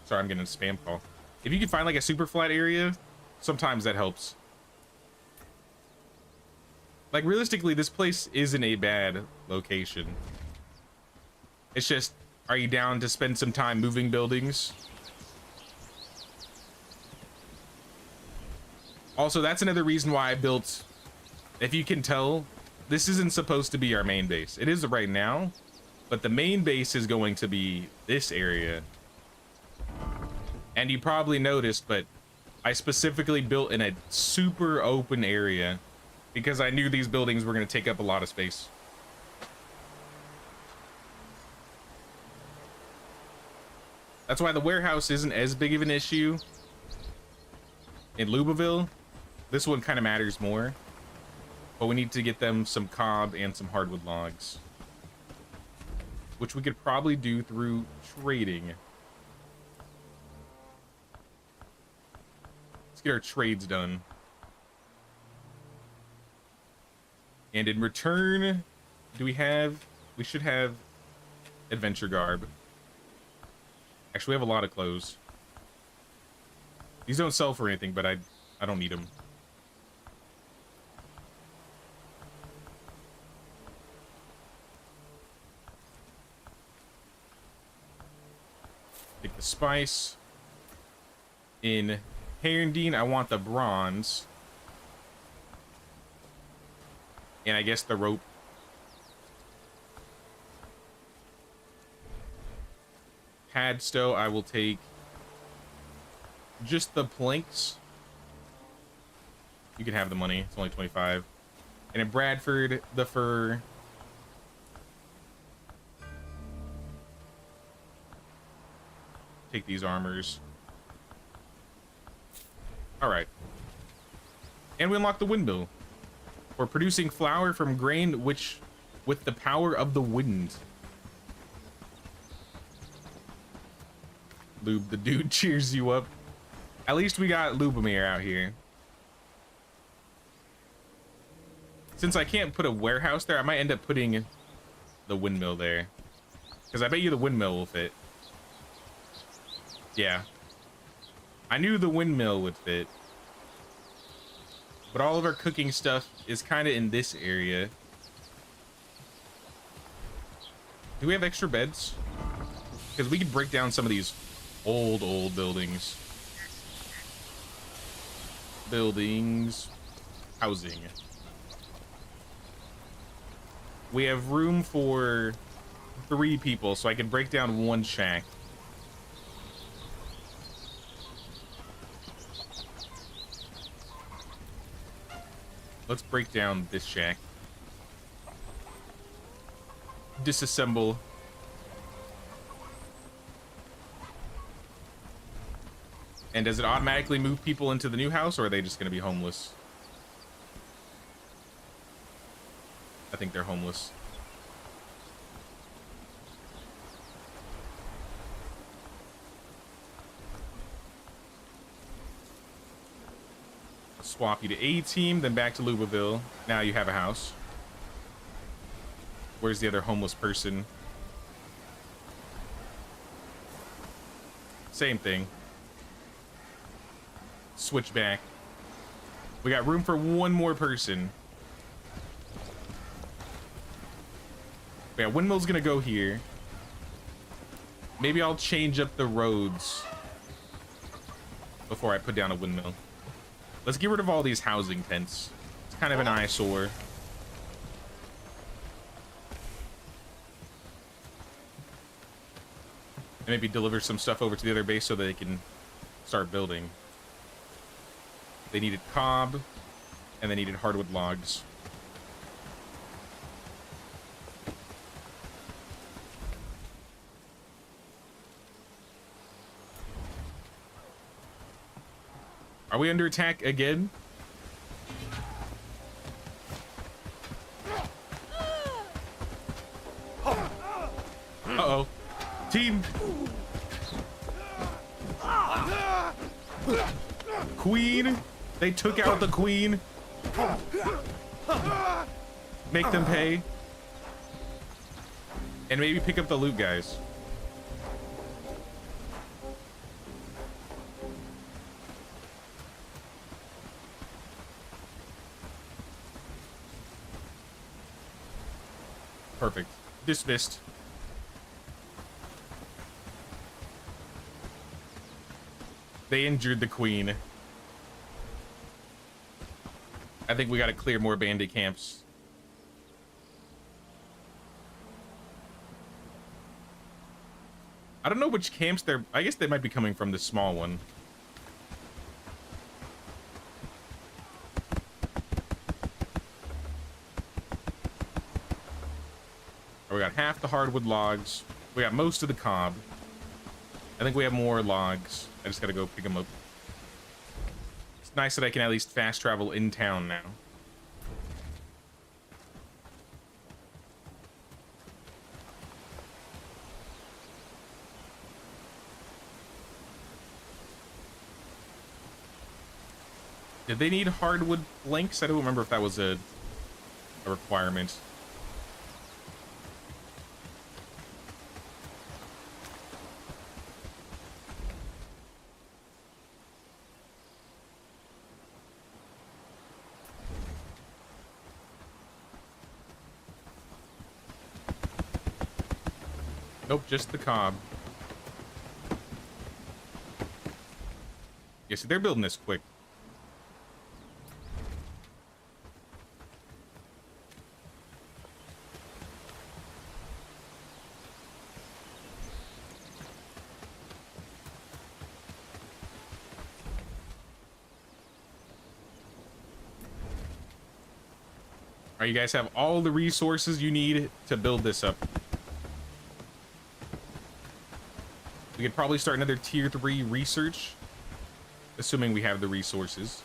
Sorry, I'm getting a spam call. If you can find like a super flat area, sometimes that helps. Like realistically, this place isn't a bad location. It's just, are you down to spend some time moving buildings? Also, that's another reason why I built, if you can tell, this isn't supposed to be our main base. It is right now, but the main base is going to be this area. And you probably noticed, but I specifically built in a super open area because I knew these buildings were going to take up a lot of space. That's why the warehouse isn't as big of an issue in Lubaville. This one kind of matters more, but we need to get them some cob and some hardwood logs, which we could probably do through trading. Let's get our trades done. And in return, we should have adventure garb. Actually, we have a lot of clothes. These don't sell for anything, but I don't need them. Take the spice. In Herondine, I want the bronze. And I guess the rope. Padstow, I will take just the planks. You can have the money. It's only 25. And in Bradford, the fur. Take these armors. All right. And we unlock the windmill. We're producing flour from grain which with the power of the wind. Lube the dude cheers you up. At least we got Lubomir out here. Since I can't put a warehouse there, I might end up putting the windmill there. Because I bet you the windmill will fit. Yeah. I knew the windmill would fit. But all of our cooking stuff is kind of in this area. Do we have extra beds? Because we could break down some of these old buildings. Housing. We have room for 3 people, so I can break down 1 shack. Let's break down this shack. Disassemble. And does it automatically move people into the new house, or are they just going to be homeless? I think they're homeless. Swap you to A-team, then back to Louisville. Now you have a house. Where's the other homeless person? Same thing. Switch back. We got room for 1 more person. Yeah, windmill's gonna go here. Maybe I'll change up the roads before I put down a windmill. Let's get rid of all these housing tents. It's kind of an eyesore. And maybe deliver some stuff over to the other base so that they can start building. They needed cob, and they needed hardwood logs. Are we under attack again? Uh-oh. Team! Queen! They took out the queen! Make them pay. And maybe pick up the loot, guys. Perfect. Dismissed. They injured the queen. I think we gotta clear more bandit camps. I don't know which camps they're... I guess they might be coming from the small one. We got half the hardwood logs. We got most of the cob. I think we have more logs. I just gotta go pick them up. It's nice that I can at least fast travel in town now. Did they need hardwood planks? I don't remember if that was a a requirement. Nope, just the cob. Yeah, see, they're building this quick. All right, you guys have all the resources you need to build this up. We could probably start another tier 3 research, assuming we have the resources.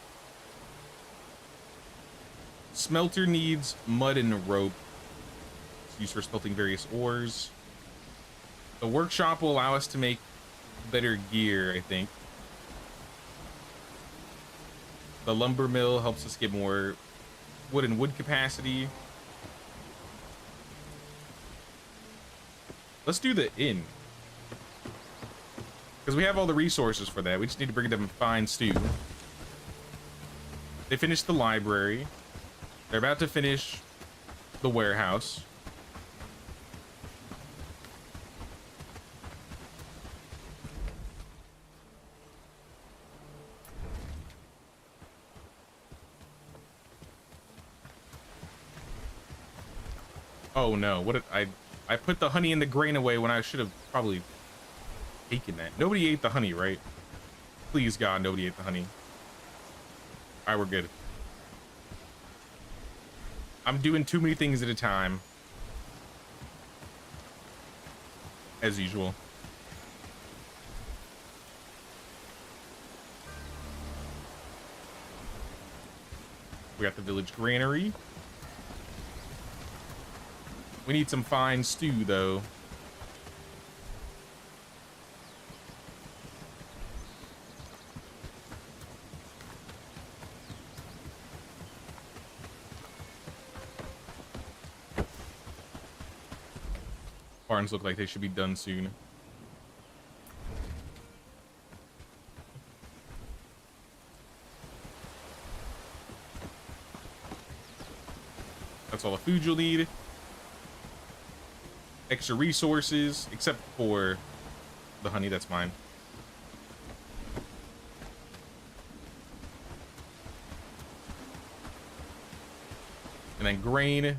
Smelter needs mud and rope. It's used for smelting various ores. The workshop will allow us to make better gear, I think. The lumber mill helps us get more wood and wood capacity. Let's do the inn, because we have all the resources for that. We just need to bring them fine stew. They finished the library. They're about to finish the warehouse. Oh no, what did I put the honey and the grain away when I should have probably taken that. Nobody ate the honey, right? Please God, nobody ate the honey. All right, we're good. I'm doing too many things at a time, as usual. We got the village granary. We need some fine stew, though. Barns look like they should be done soon. That's all the food you'll need. Extra resources, except for the honey, that's mine. And then grain.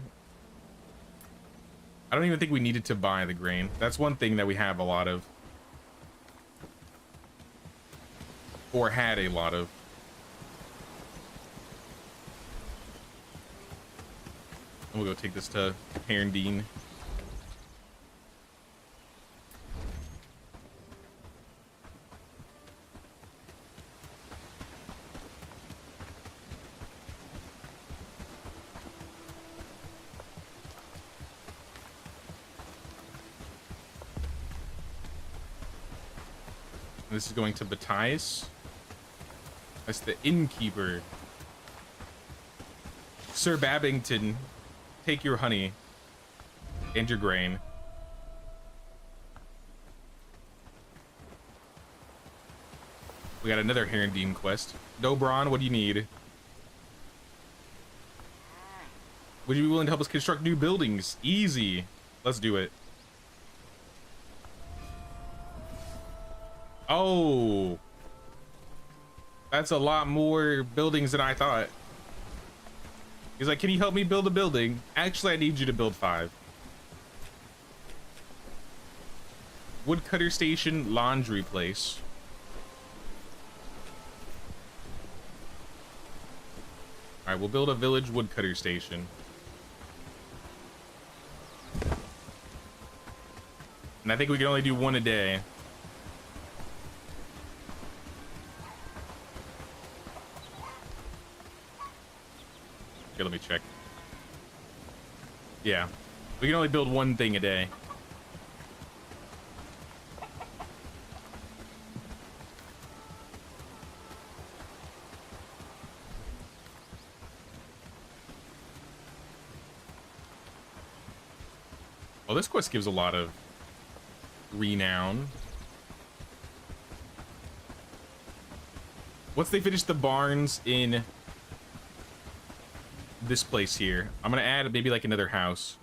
I don't even think we needed to buy the grain. That's one thing that we have a lot of. Or had a lot of. And we'll go take this to Herndine. This is going to Batias. That's the innkeeper. Sir Babington, take your honey and your grain. We got another Herndine quest. Dobron, what do you need? Would you be willing to help us construct new buildings? Easy. Let's do it. Oh, that's a lot more buildings than I thought. He's like, can you help me build a building? Actually, I need you to build 5. Woodcutter station, laundry place. All right, we'll build a village woodcutter station. And I think we can only do 1 a day. Okay, let me check. Yeah, we can only build 1 thing a day. Oh, this quest gives a lot of renown. Once they finish the barns in this place here, I'm gonna add maybe like another house.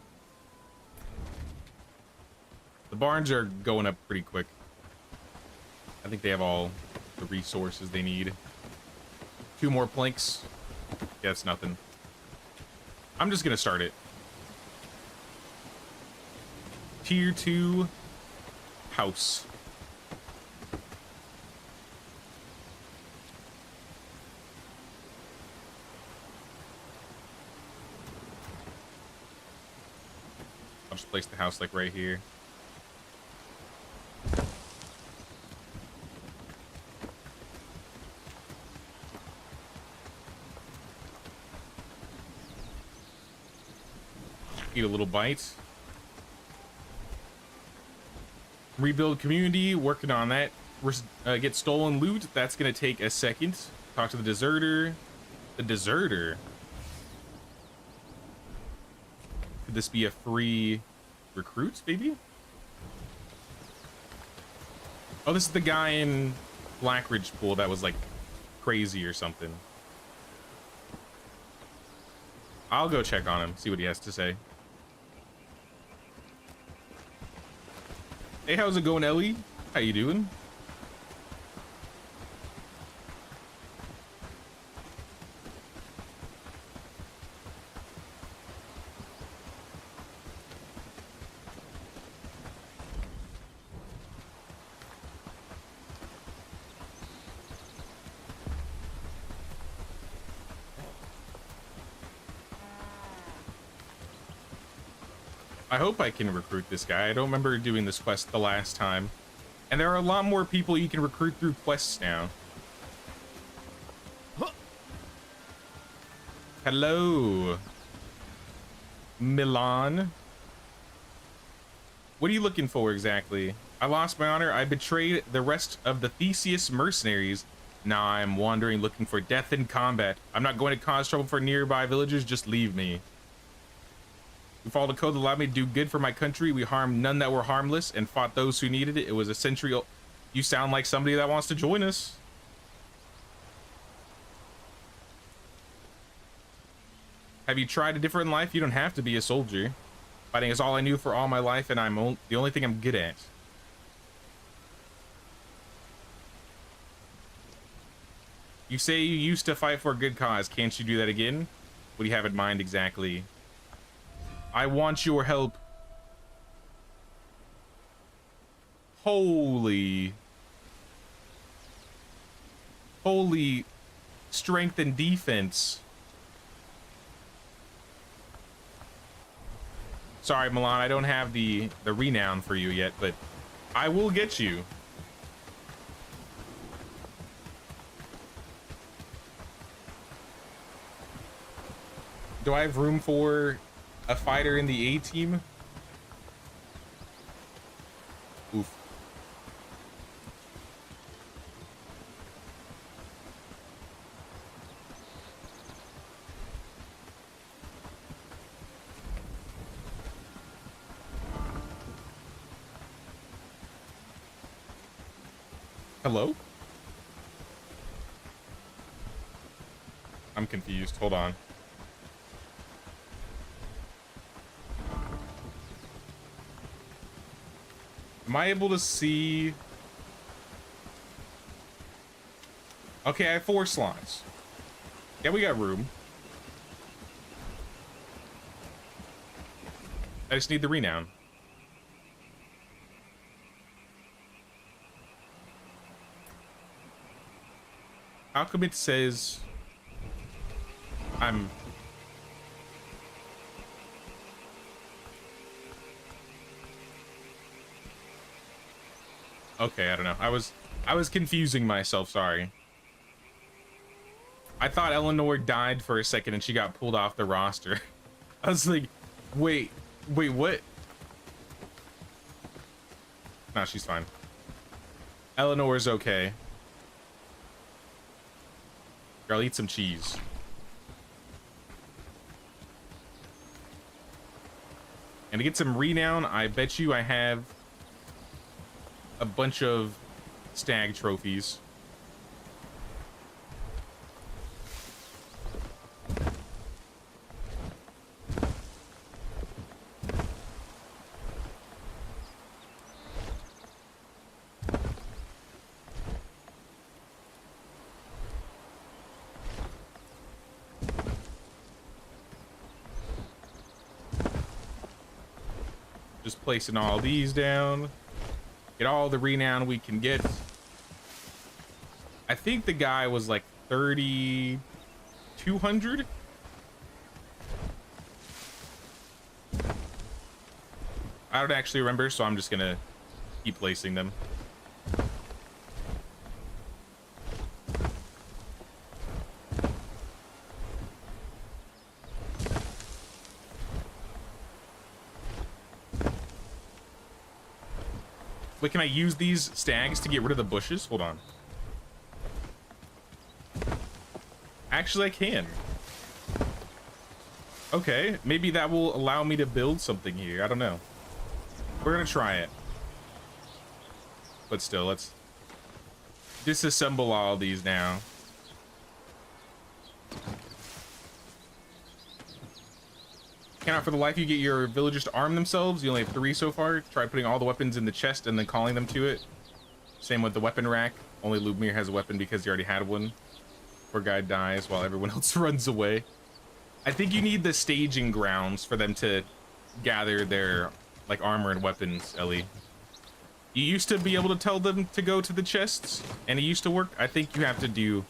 The barns are going up pretty quick. I think they have all the resources they need. 2 more planks. Yeah, it's nothing. I'm just gonna start it. Tier 2 house. I'll just place the house like right here. Eat a little bite. Rebuild community, working on that. Get stolen loot, that's gonna take a second. Talk to the deserter. The deserter. Could this be a free recruit, maybe? Oh, this is the guy in Blackridge pool that was like crazy or something. I'll go check on him, see what he has to say. Hey, how's it going, Ellie? How you doing? I hope I can recruit this guy. I don't remember doing this quest the last time. And there are a lot more people you can recruit through quests now. Hello, Milan. What are you looking for exactly? I lost my honor. I betrayed the rest of the Theseus mercenaries. Now I'm wandering looking for death in combat. I'm not going to cause trouble for nearby villagers. Just leave me. We followed a code that allowed me to do good for my country. We harmed none that were harmless and fought those who needed it. It was a century old. You sound like somebody that wants to join us. Have you tried a different life? You don't have to be a soldier. Fighting is all I knew for all my life, and the only thing I'm good at. You say you used to fight for a good cause. Can't you do that again? What do you have in mind exactly? I want your help. Holy strength and defense. Sorry, Milan, I don't have the renown for you yet, but I will get you. Do I have room for a fighter in the A team? Oof. Hello? I'm confused. Hold on. Am I able to see? Okay, I have 4 slots. Yeah, we got room. I just need the renown. How come it says I'm... Okay, I don't know. I was confusing myself, sorry. I thought Eleanor died for a second and she got pulled off the roster. I was like, wait, what? No, she's fine. Eleanor's okay. Girl, eat some cheese. And to get some renown, I bet you I have a bunch of stag trophies. Just placing all these down. Get all the renown we can get. I think the guy was like 3,200. I don't actually remember, so I'm just gonna keep placing them. Wait, can I use these stags to get rid of the bushes? Hold on. Actually, I can. Okay, maybe that will allow me to build something here. I don't know. We're gonna try it. But still, let's disassemble all these now. Cannot for the life you get your villagers to arm themselves. You only have 3 so far. Try putting all the weapons in the chest and then calling them to it. Same with the weapon rack. Only Lubmir has a weapon because he already had one. Poor guy dies while everyone else runs away. I think you need the staging grounds for them to gather their like armor and weapons, Ellie. You used to be able to tell them to go to the chests and it used to work. I think you have to do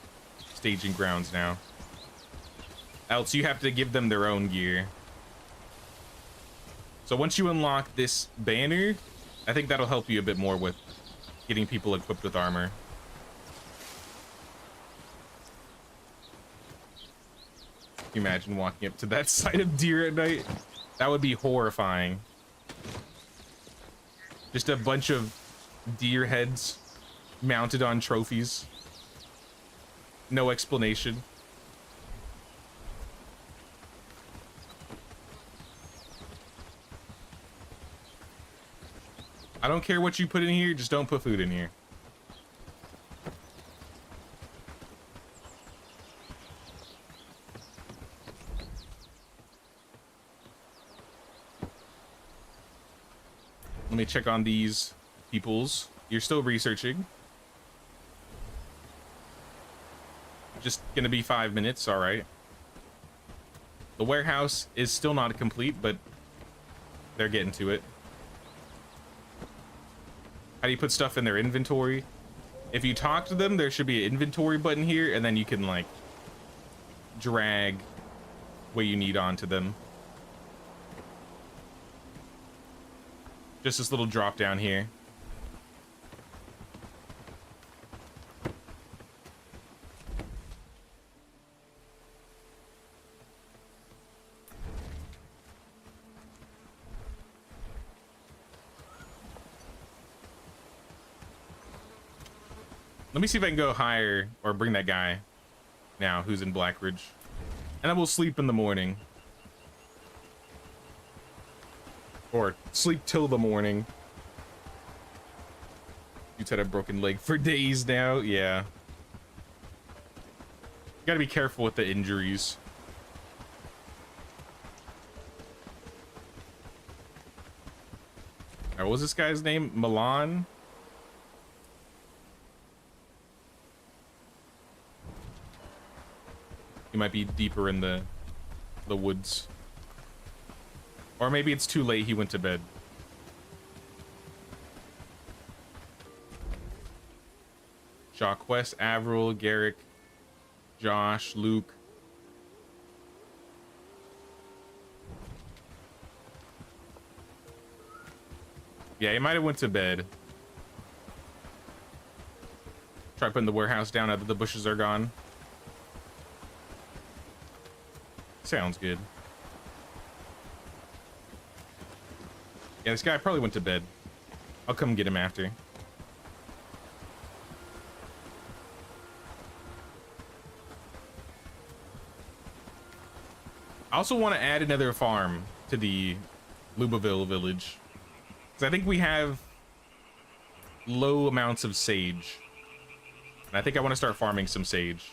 staging grounds now. Else you have to give them their own gear. So once you unlock this banner, I think that'll help you a bit more with getting people equipped with armor. Can you imagine walking up to that side of deer at night? That would be horrifying. Just a bunch of deer heads mounted on trophies. No explanation. I don't care what you put in here, just don't put food in here. Let me check on these peoples. You're still researching. Just gonna be 5 minutes, all right. The warehouse is still not complete, but they're getting to it. How do you put stuff in their inventory? If you talk to them, there should be an inventory button here, and then you can like drag what you need onto them. Just this little drop down here. Let me see if I can go higher or bring that guy now who's in Blackridge. And then we'll sleep in the morning. Or sleep till the morning. You've had a broken leg for days now. Yeah. You gotta be careful with the injuries. Alright, what was this guy's name? Milan? He might be deeper in the woods. Or maybe it's too late, he went to bed. Jacques, Avril, Garrick, Josh, Luke. Yeah, he might have went to bed. Try putting the warehouse down now that the bushes are gone. Sounds good. Yeah, this guy probably went to bed. I'll come get him after. I also want to add another farm to the Lubaville village. Because I think we have low amounts of sage. And I think I want to start farming some sage.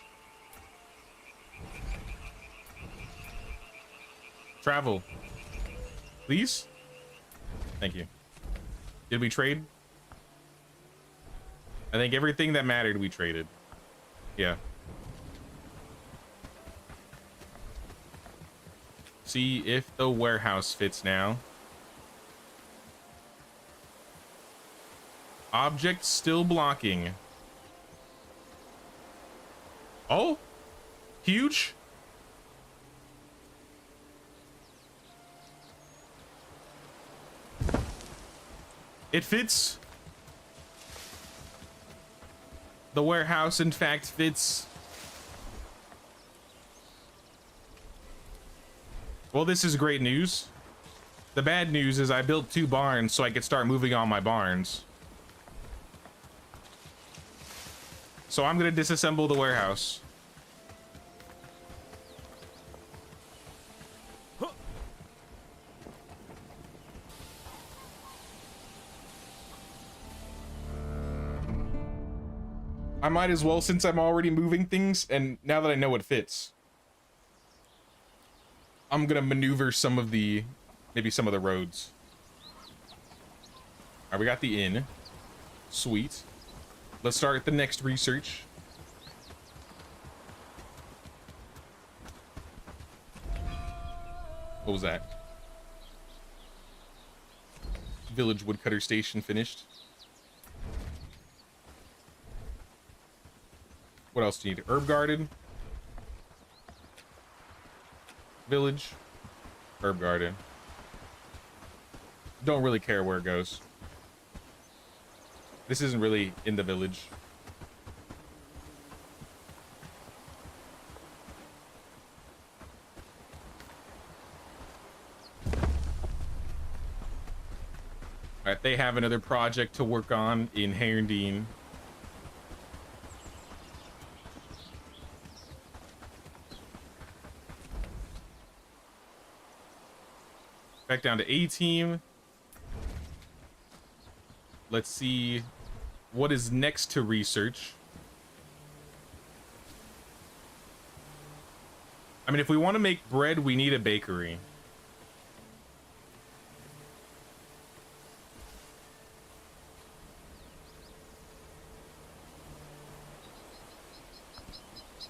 Travel. Please? Thank you. Did we trade? I think everything that mattered we traded. Yeah. See if the warehouse fits now. Object still blocking. Oh, huge. It fits. The warehouse, in fact, fits. Well, this is great news. The bad news is I built 2 barns so I could start moving on my barns. So I'm gonna disassemble the warehouse. I might as well, since I'm already moving things, and now that I know it fits, I'm gonna maneuver some of the, maybe some of the roads. All right, we got the inn. Sweet. Let's start the next research. What was that? Village woodcutter station finished. What else do you need? Herb garden. Village. Herb garden. Don't really care where it goes. This isn't really in the village. Alright, they have another project to work on in Herndeen. Back down to A team. Let's see what is next to research. I mean, if we want to make bread, we need a bakery.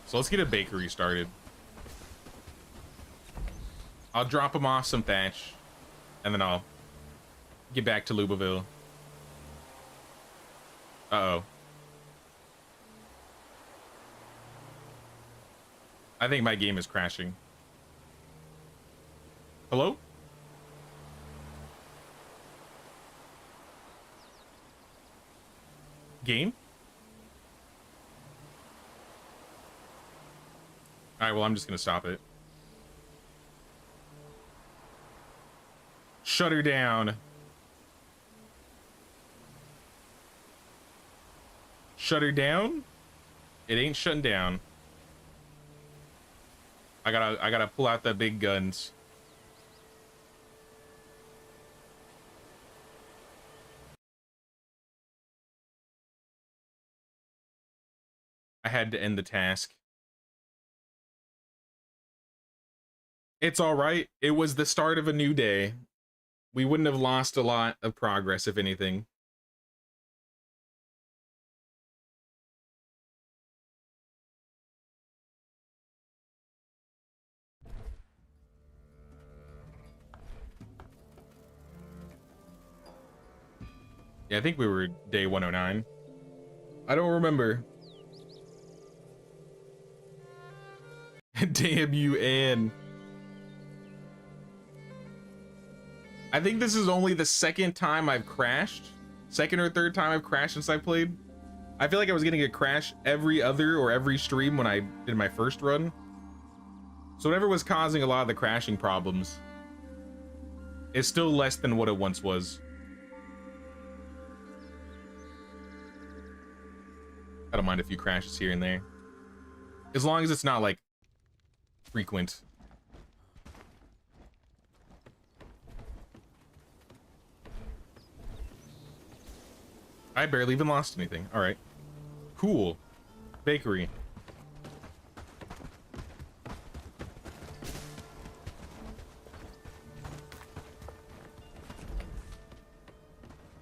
So let's get a bakery started. I'll drop them off some thatch, and then I'll get back to Lubaville. Uh-oh. I think my game is crashing. Hello? Game? Alright, well, I'm just gonna stop it. Shut her down. Shut her down? It ain't shutting down. I gotta pull out the big guns. I had to end the task. It's all right. It was the start of a new day. We wouldn't have lost a lot of progress, if anything. Yeah, I think we were day 109. I don't remember. Damn you, Anne. I think this is only the second time I've crashed. Second or third time I've crashed since I played. I feel like I was getting a crash every other or every stream when I did my first run. So whatever was causing a lot of the crashing problems is still less than what it once was. I don't mind a few crashes here and there. As long as it's not like frequent. I barely even lost anything. All right. Cool. Bakery.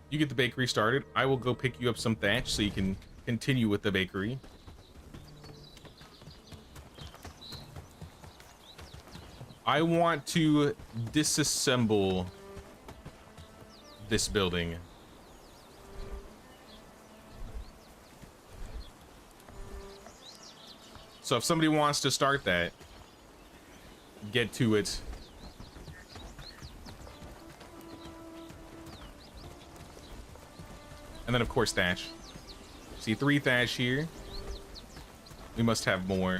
You get the bakery started. I will go pick you up some thatch so you can continue with the bakery. I want to disassemble this building. So if somebody wants to start that, get to it. And then, of course, thatch. See, 3 thatch here. We must have more.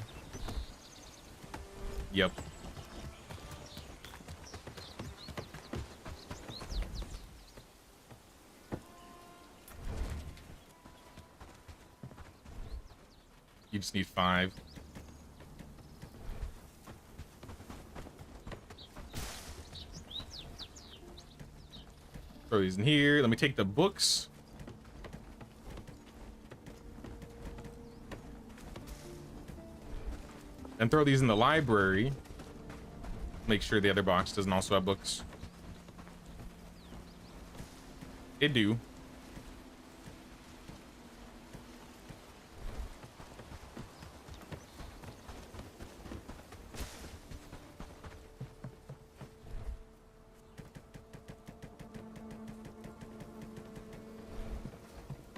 Yep. You just need 5. Throw these in here. Let me take the books. And throw these in the library. Make sure the other box doesn't also have books. It do.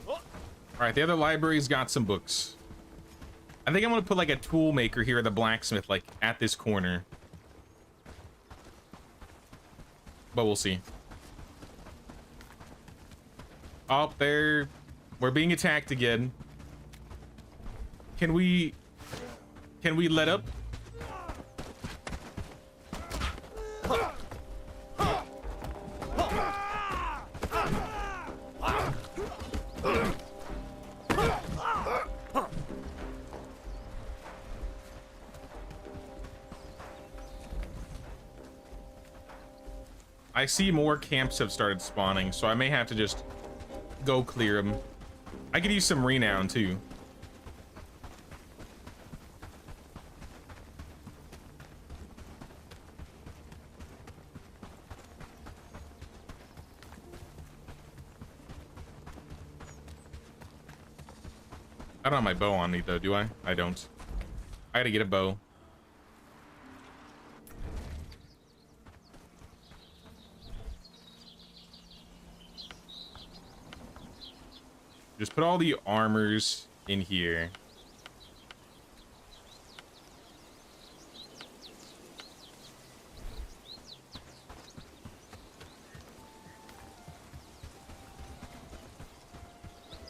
All right, the other library's got some books. I think I'm gonna put like a tool maker here at the blacksmith, like at this corner. But we'll see. Oh, there. We're being attacked again. Can we let up? I see more camps have started spawning, so I may have to just go clear them. I could use some renown too. I don't have my bow on me though, do I? I don't. I gotta get a bow. Just put all the armors in here.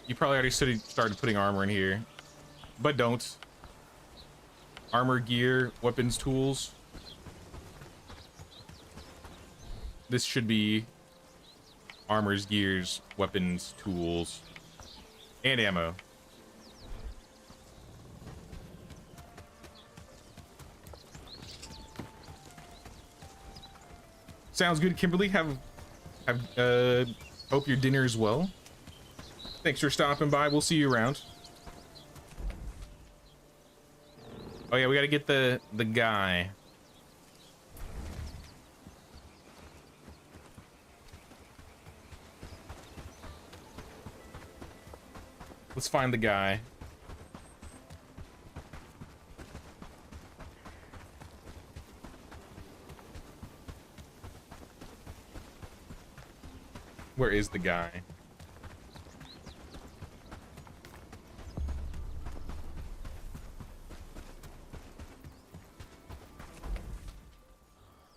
You probably already started putting armor in here, but don't. Armor, gear, weapons, tools. This should be armors, gears, weapons, tools. And ammo. Sounds good, Kimberly. Hope your dinner is well. Thanks for stopping by. We'll see you around. Oh yeah, we gotta get the guy. Let's find the guy. Where is the guy?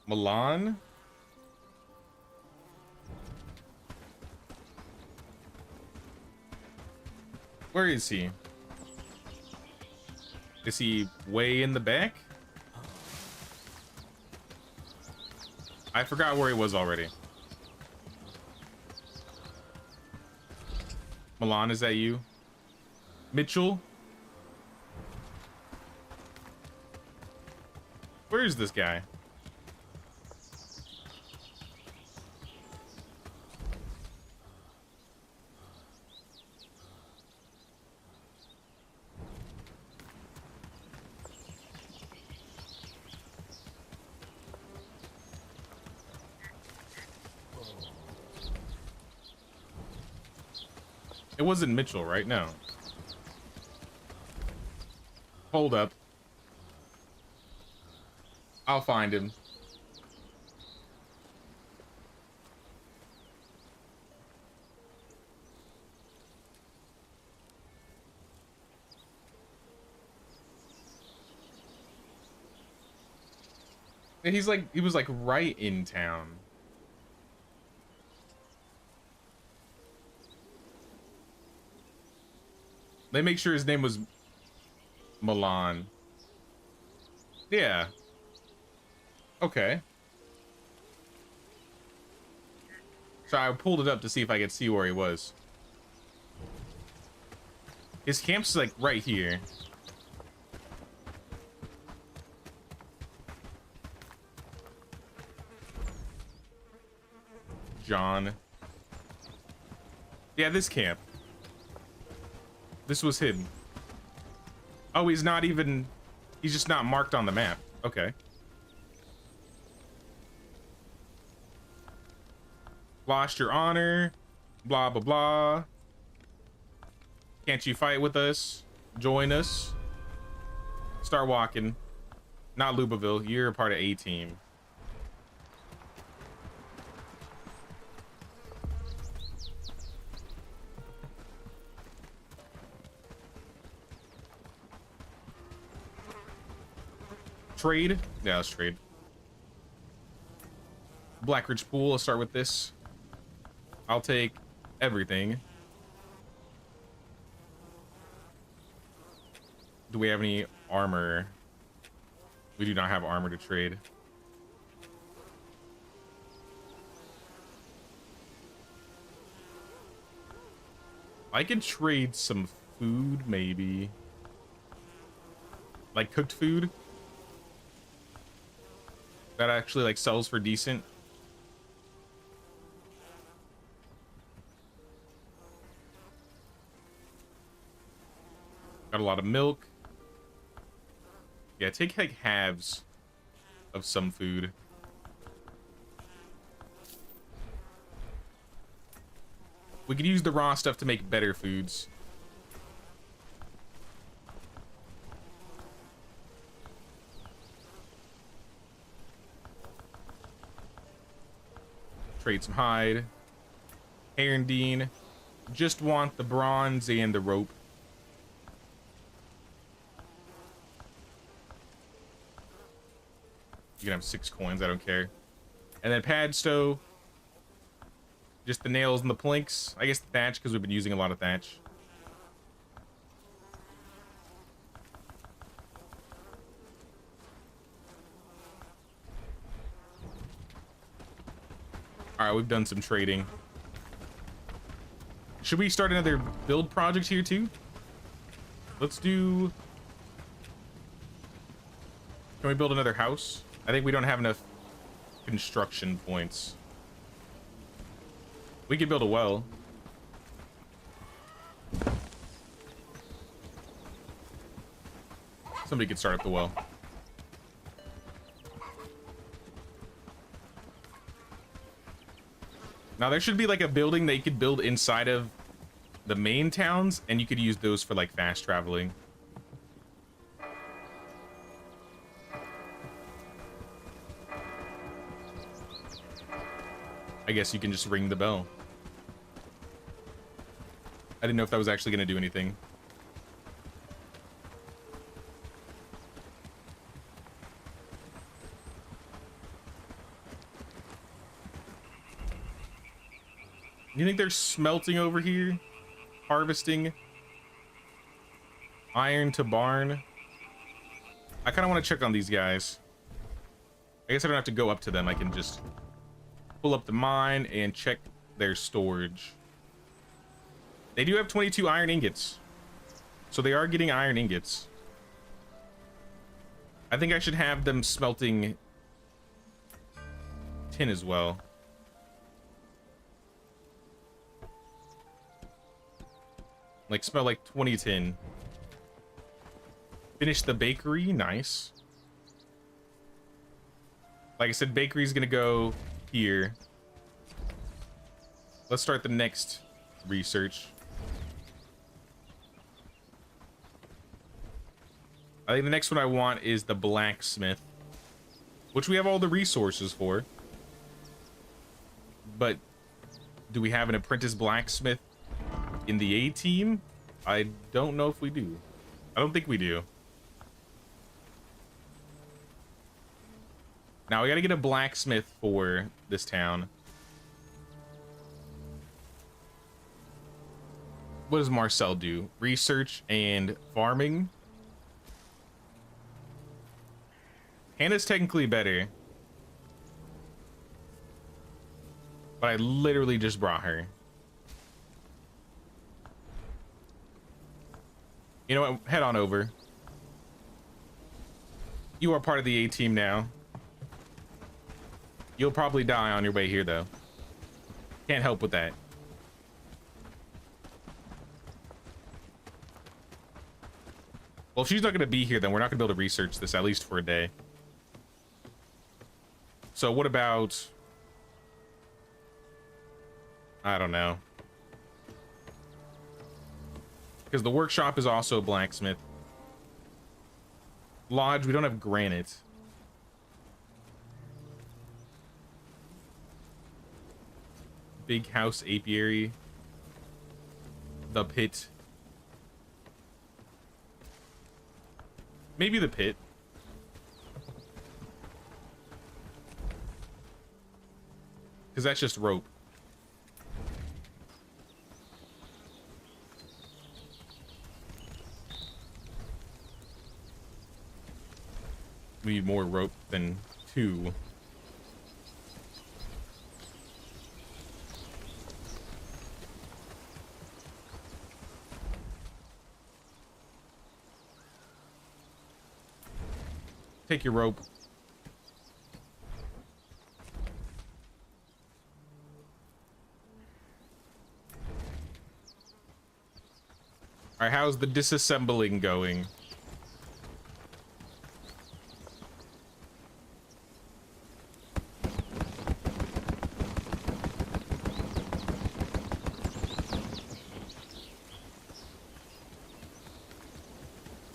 Milan? Where is he? Is he way in the back? I forgot where he was already. Milan, is that you? Mitchell? Where is this guy? It wasn't Mitchell, right? No. Hold up. I'll find him. He's like, he was like right in town. They make sure his name was Milan. Yeah. Okay. So I pulled it up to see if I could see where he was. His camp's like right here. John. Yeah, this camp. This was hidden. Oh, he's not even... He's just not marked on the map. Okay. Lost your honor. Blah, blah, blah. Can't you fight with us? Join us. Start walking. Not Lubaville. You're a part of A team. Trade? Yeah, let's trade. Blackridge pool. Let's start with this. I'll take everything. Do we have any armor? We do not have armor to trade. I can trade some food, maybe. Like cooked food. That actually like sells for decent. Got a lot of milk. Yeah, take like halves of some food. We could use the raw stuff to make better foods. Trade some hide. Herondine. Just want the bronze and the rope. You can have 6 coins, I don't care. And then Padstow. Just the nails and the planks. I guess the thatch, because we've been using a lot of thatch. Alright, we've done some trading. Should we start another build project here too? Let's do... Can we build another house? I think we don't have enough construction points. We could build a well. Somebody could start up the well. Now there should be like a building that you could build inside of the main towns, and you could use those for like fast traveling. I guess you can just ring the bell. I didn't know if that was actually going to do anything. You think they're smelting over here? Harvesting? Iron to barn? I kind of want to check on these guys. I guess I don't have to go up to them. I can just pull up the mine and check their storage. They do have 22 iron ingots. So they are getting iron ingots. I think I should have them smelting tin as well. Like smell like 20 tin. Finish the bakery, nice. Like I said, bakery's gonna go here. Let's start the next research. I think the next one I want is the blacksmith, which we have all the resources for. But do we have an apprentice blacksmith in the A team? I don't know if we do. I don't think we do. Now we gotta get a blacksmith for this town. What does Marcel do? Research and farming. Hannah's technically better. But I literally just brought her. You know what? Head on over. You are part of the A team now. You'll probably die on your way here, though. Can't help with that. Well, if she's not going to be here, then we're not going to be able to research this, at least for a day. So what about... I don't know. Because the workshop is also a blacksmith. Lodge, we don't have granite. Big house apiary. The pit. Maybe the pit. Because that's just rope. We need more rope than 2. Take your rope. All right, how's the disassembling going?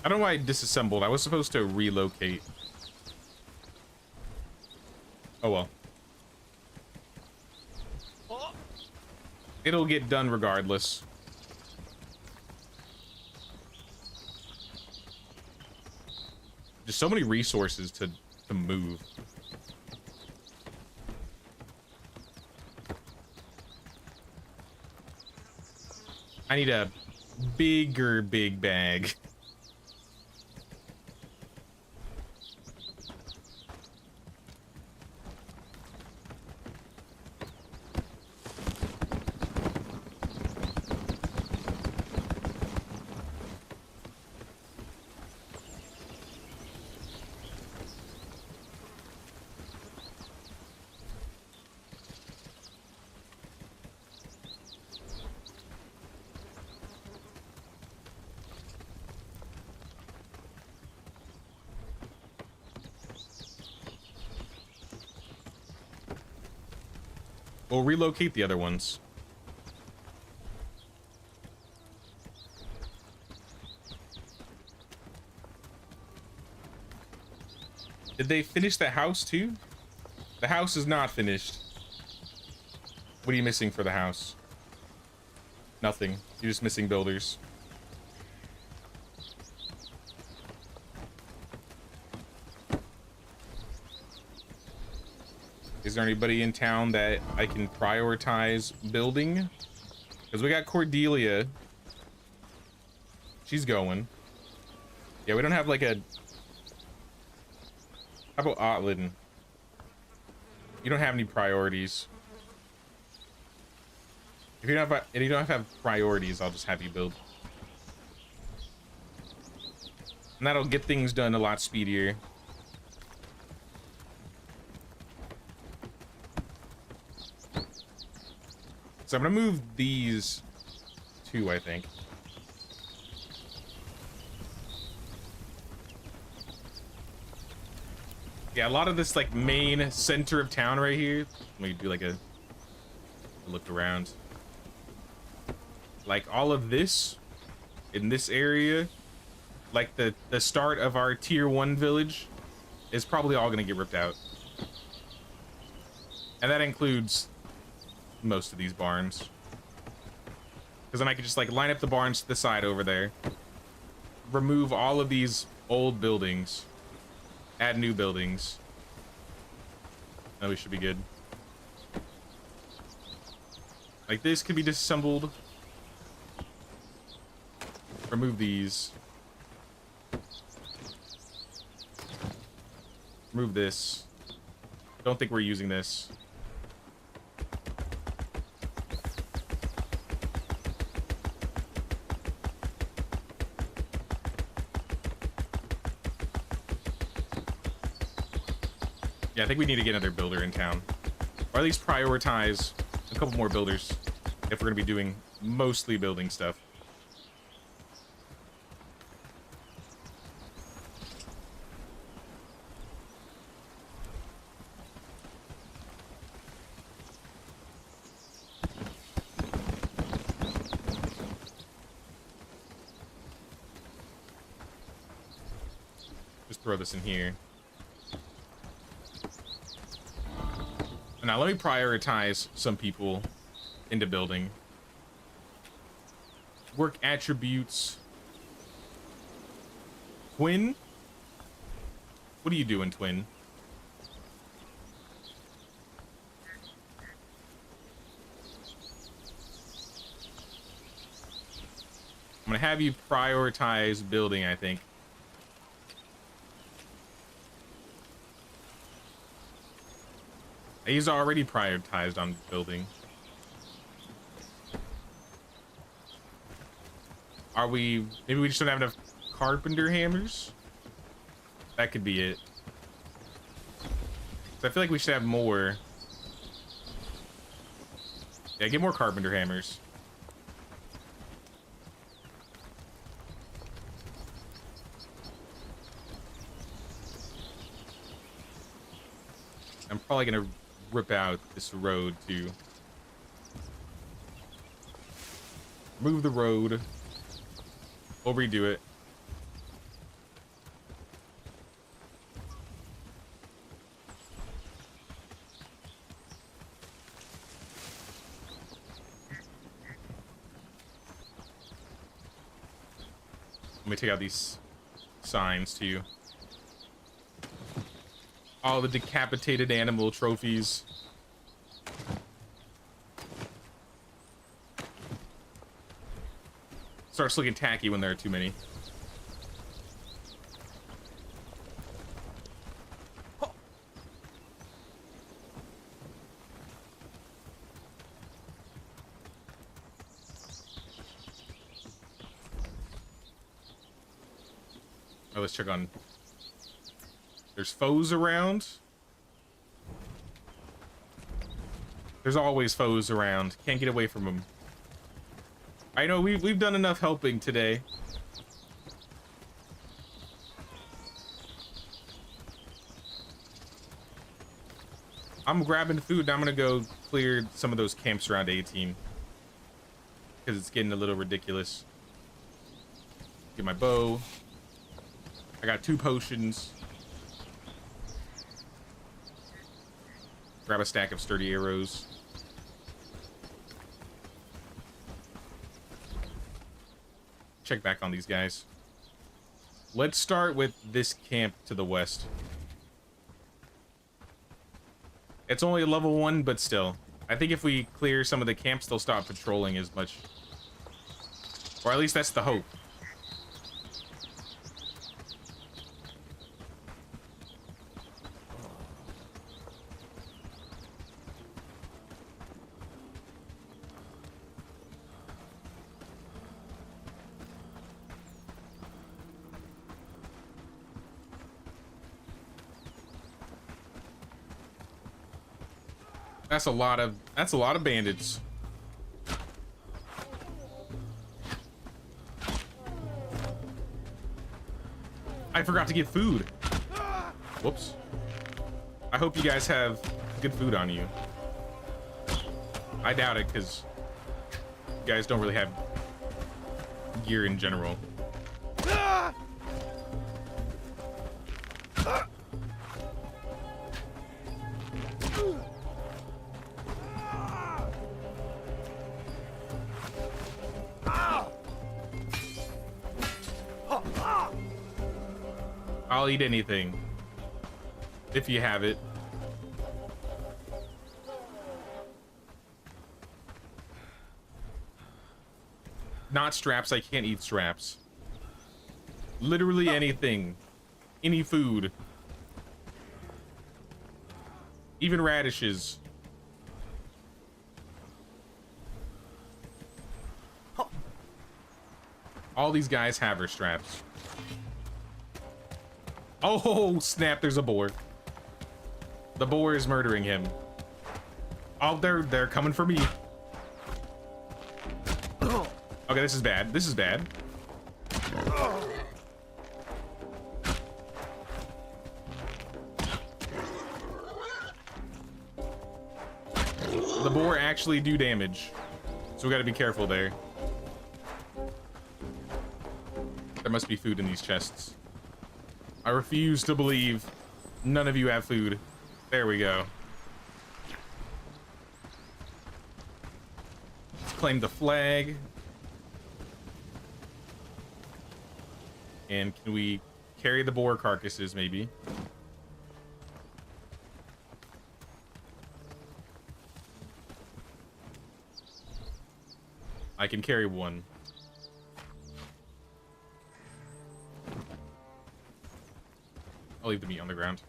I don't know why I disassembled. I was supposed to relocate. Oh well. It'll get done regardless. Just so many resources to move. I need a bigger big bag. We'll relocate the other ones. Did they finish the house too? The house is not finished. What are you missing for the house? Nothing. You're just missing builders. Is there anybody in town that I can prioritize building? Because we got Cordelia. She's going. Yeah, we don't have like a... How about Otlin? You don't have any priorities. If you don't have priorities, I'll just have you build. And that'll get things done a lot speedier. So I'm gonna move these 2, I think. Yeah, a lot of this like main center of town right here. Let me do like a look around. Like all of this in this area, like the start of our tier 1 village is probably all gonna get ripped out. And that includes most of these barns. Because then I could just like line up the barns to the side over there, remove all of these old buildings, add new buildings. Now we should be good. Like this could be disassembled. Remove these. Remove this. Don't think we're using this. Yeah, I think we need to get another builder in town. Or at least prioritize a couple more builders if we're going to be doing mostly building stuff. Just throw this in here. Now let me prioritize some people into building. Work attributes. Twin? What are you doing, Twin? I'm gonna have you prioritize building, I think. He's already prioritized on building. Are we... Maybe we just don't have enough carpenter hammers? That could be it. So I feel like we should have more. Yeah, get more carpenter hammers. I'm probably gonna rip out this road too. Move the road. We'll redo it. Let me take out these signs too. All the decapitated animal trophies. Starts looking tacky when there are too many. Oh, let's check on... There's foes around. There's always foes around. Can't get away from them. I know we've done enough helping today. I'm grabbing food and I'm gonna go clear some of those camps around 18. Because it's getting a little ridiculous. Get my bow. I got 2 potions. Grab a stack of sturdy arrows. Check back on these guys. Let's start with this camp to the west. It's only a level 1, but still. I think if we clear some of the camps, they'll stop patrolling as much. Or at least that's the hope. That's a lot of bandits. I forgot to get food. Whoops. I hope you guys have good food on you. I doubt it, because you guys don't really have gear in general. I'll eat anything. If you have it. Not straps, I can't eat straps. Literally anything. Any food. Even radishes. All these guys have her straps. Oh, snap, there's a boar. The boar is murdering him. Oh, they're coming for me. Okay, this is bad. This is bad. The boar actually do damage, so we gotta be careful there. There must be food in these chests. I refuse to believe none of you have food. There we go. Let's claim the flag. And can we carry the boar carcasses, maybe? I can carry one. I'll leave the meat on the ground.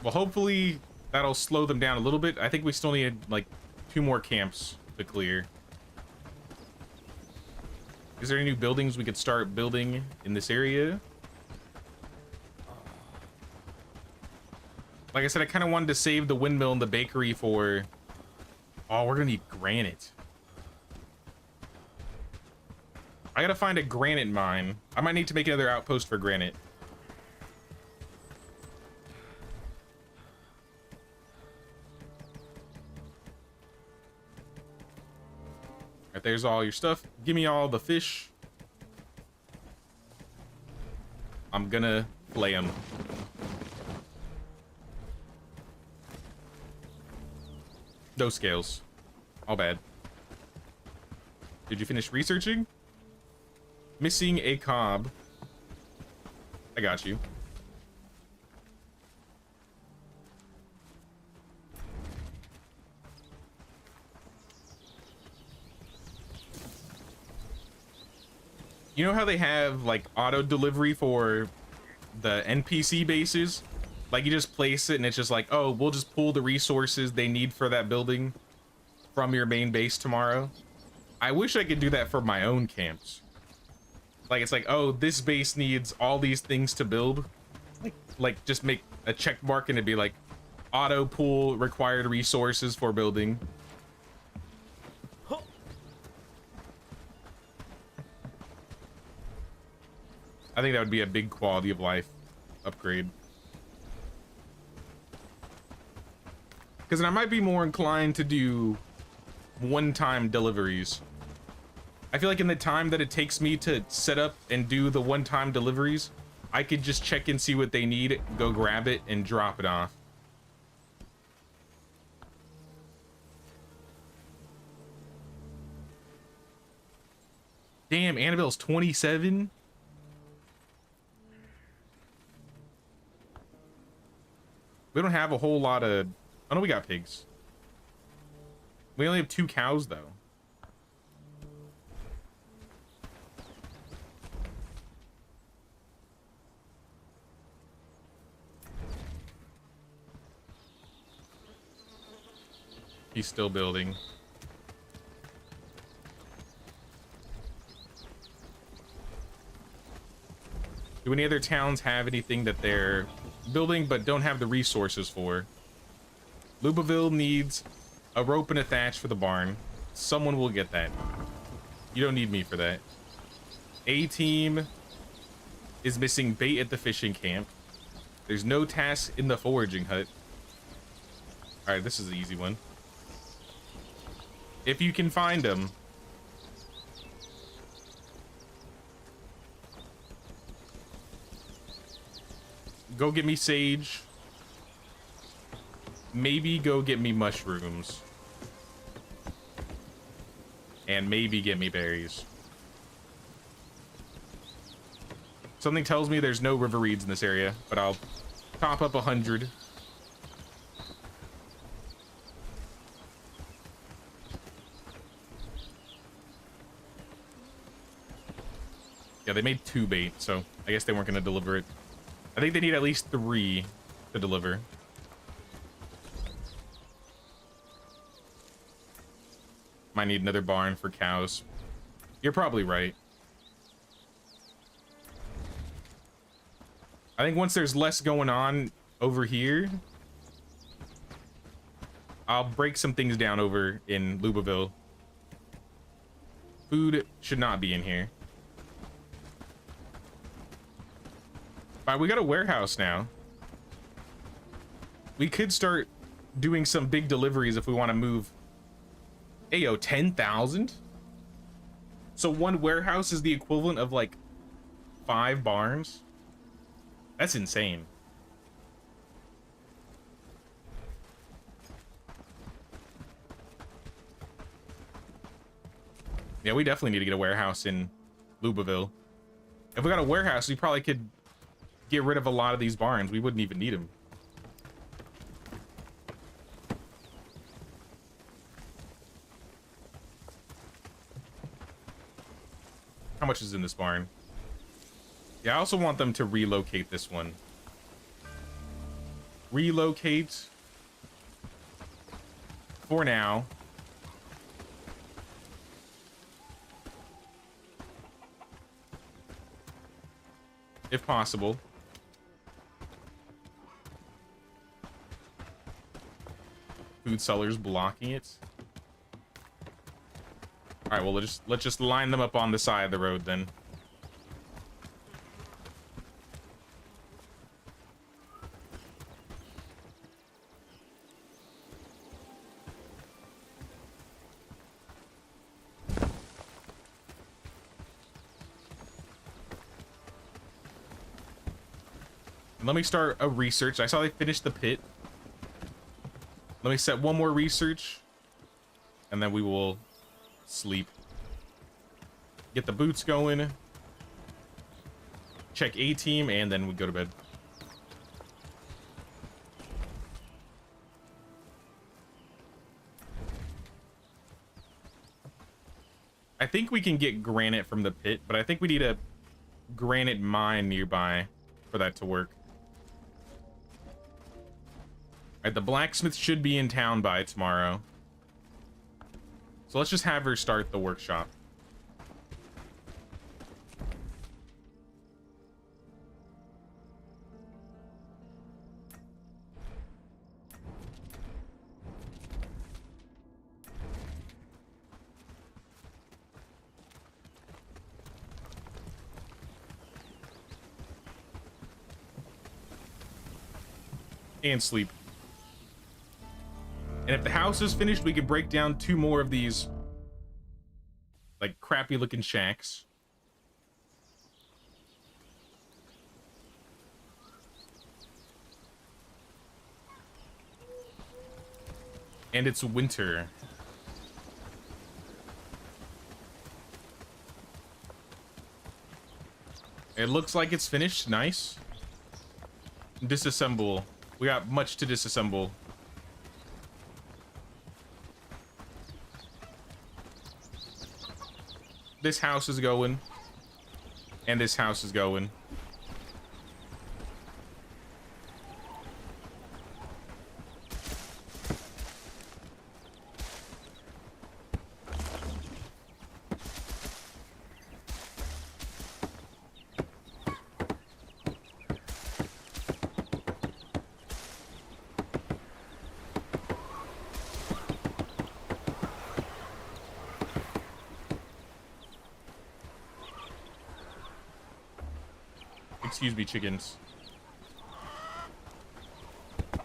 Well, hopefully that'll slow them down a little bit. I think we still need like 2 more camps to clear. Is there any new buildings we could start building in this area? Like I said, I kind of wanted to save the windmill and the bakery for... Oh, we're gonna need granite. I gotta find a granite mine. I might need to make another outpost for granite. Alright, there's all your stuff. Give me all the fish. I'm gonna flay them. No scales. All bad. Did you finish researching? Missing a cob. I got you. You know how they have like auto delivery for the NPC bases? Like you just place it and it's just like, oh, we'll just pull the resources they need for that building from your main base tomorrow. I wish I could do that for my own camps. Like it's like, oh, this base needs all these things to build. Like just make a check mark and it'd be like auto pull required resources for building. I think that would be a big quality of life upgrade. Because then I might be more inclined to do one-time deliveries. I feel like in the time that it takes me to set up and do the one-time deliveries, I could just check and see what they need, go grab it, and drop it off. Damn, Annabelle's 27? We don't have a whole lot of... Oh no, we got pigs. We only have 2 cows though. He's still building. Do any other towns have anything that they're building but don't have the resources for? Lubaville needs a rope and a thatch for the barn. Someone will get that. You don't need me for that. A team is missing bait at the fishing camp. There's no task in the foraging hut. All right, this is the easy one. If you can find them. Go get me sage. Maybe go get me mushrooms. and maybe get me berries. Something tells me there's no river reeds in this area, but I'll top up 100. Yeah, they made 2 bait, so I guess they weren't going to deliver it. I think they need at least 3 to deliver. Might need another barn for cows. You're probably right. I think once there's less going on over here, I'll break some things down over in Lubaville. Food should not be in here. All right, we got a warehouse now. We could start doing some big deliveries if we want to move. Ayo, 10,000? So one warehouse is the equivalent of like 5 barns? That's insane. Yeah, we definitely need to get a warehouse in Lubaville. If we got a warehouse, we probably could get rid of a lot of these barns. We wouldn't even need them. How much is in this barn? Yeah, I also want them to relocate this one. Relocate. For now. If possible. Food sellers blocking it. All right, well, let's just line them up on the side of the road then. Let me start a research. I saw they finished the pit. Let me set one more research, and then we will sleep. Get the boots going. Check A team, and then we go to bed. I think we can get granite from the pit, but I think we need a granite mine nearby for that to work. Alright, the blacksmith should be in town by tomorrow. So let's just have her start the workshop. And sleep. And if the house is finished, we can break down 2 more of these, like, crappy looking shacks. And it's winter. It looks like it's finished. Nice. Disassemble. We got much to disassemble. This house is going. And this house is going. Excuse me, chickens. All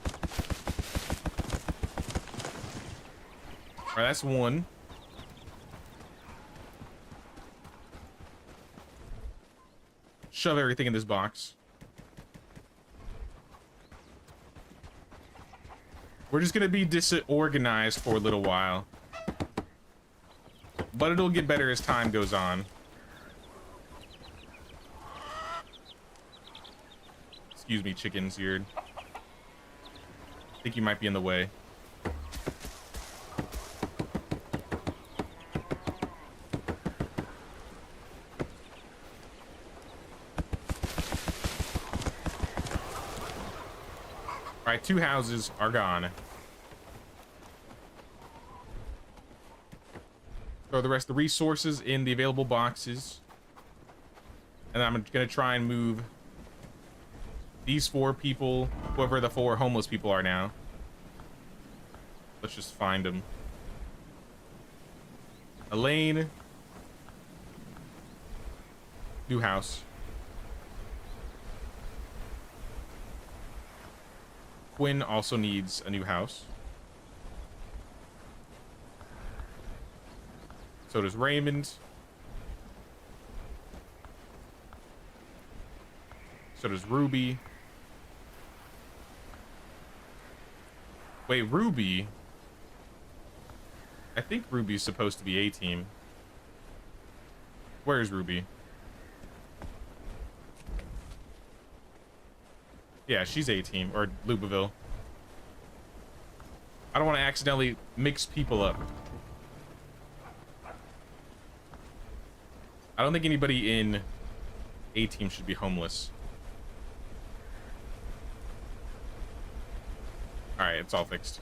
right, that's one. Shove everything in this box. We're just gonna be disorganized for a little while. but it'll get better as time goes on. Excuse me, chickens. I think you might be in the way. All right, 2 houses are gone. Throw the rest of the resources in the available boxes. And I'm gonna try and move these 4 people, whoever the 4 homeless people are now. Let's just find them. Elaine. New house. Quinn also needs a new house. So does Raymond. So does Ruby. Wait, Ruby? I think Ruby's supposed to be A team. Where is Ruby? Yeah, she's A team, or Lubaville. I don't want to accidentally mix people up. I don't think anybody in A team should be homeless. All right, it's all fixed.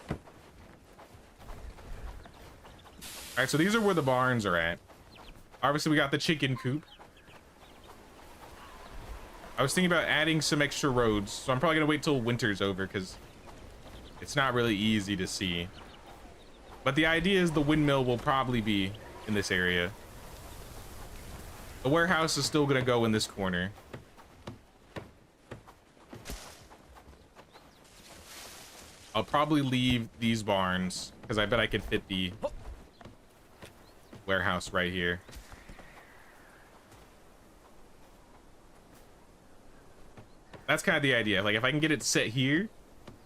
All right, so these are where the barns are at. Obviously, we got the chicken coop. I was thinking about adding some extra roads, so I'm probably gonna wait till winter's over because it's not really easy to see. But the idea is the windmill will probably be in this area. The warehouse is still gonna go in this corner. I'll probably leave these barns because I bet I could fit the warehouse right here. That's kind of the idea. Like, if I can get it set here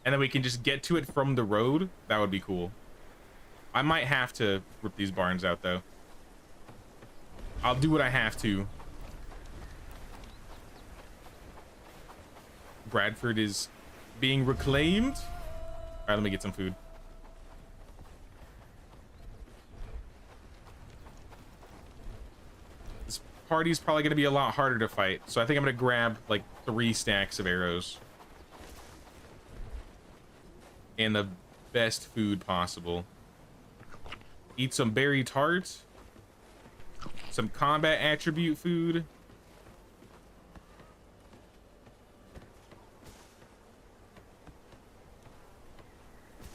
and then we can just get to it from the road, that would be cool. I might have to rip these barns out, though. I'll do what I have to. Bradford is being reclaimed. All right, let me get some food. This party's probably going to be a lot harder to fight, so I think I'm going to grab, like, 3 stacks of arrows. And the best food possible. Eat some berry tart. Some combat attribute food.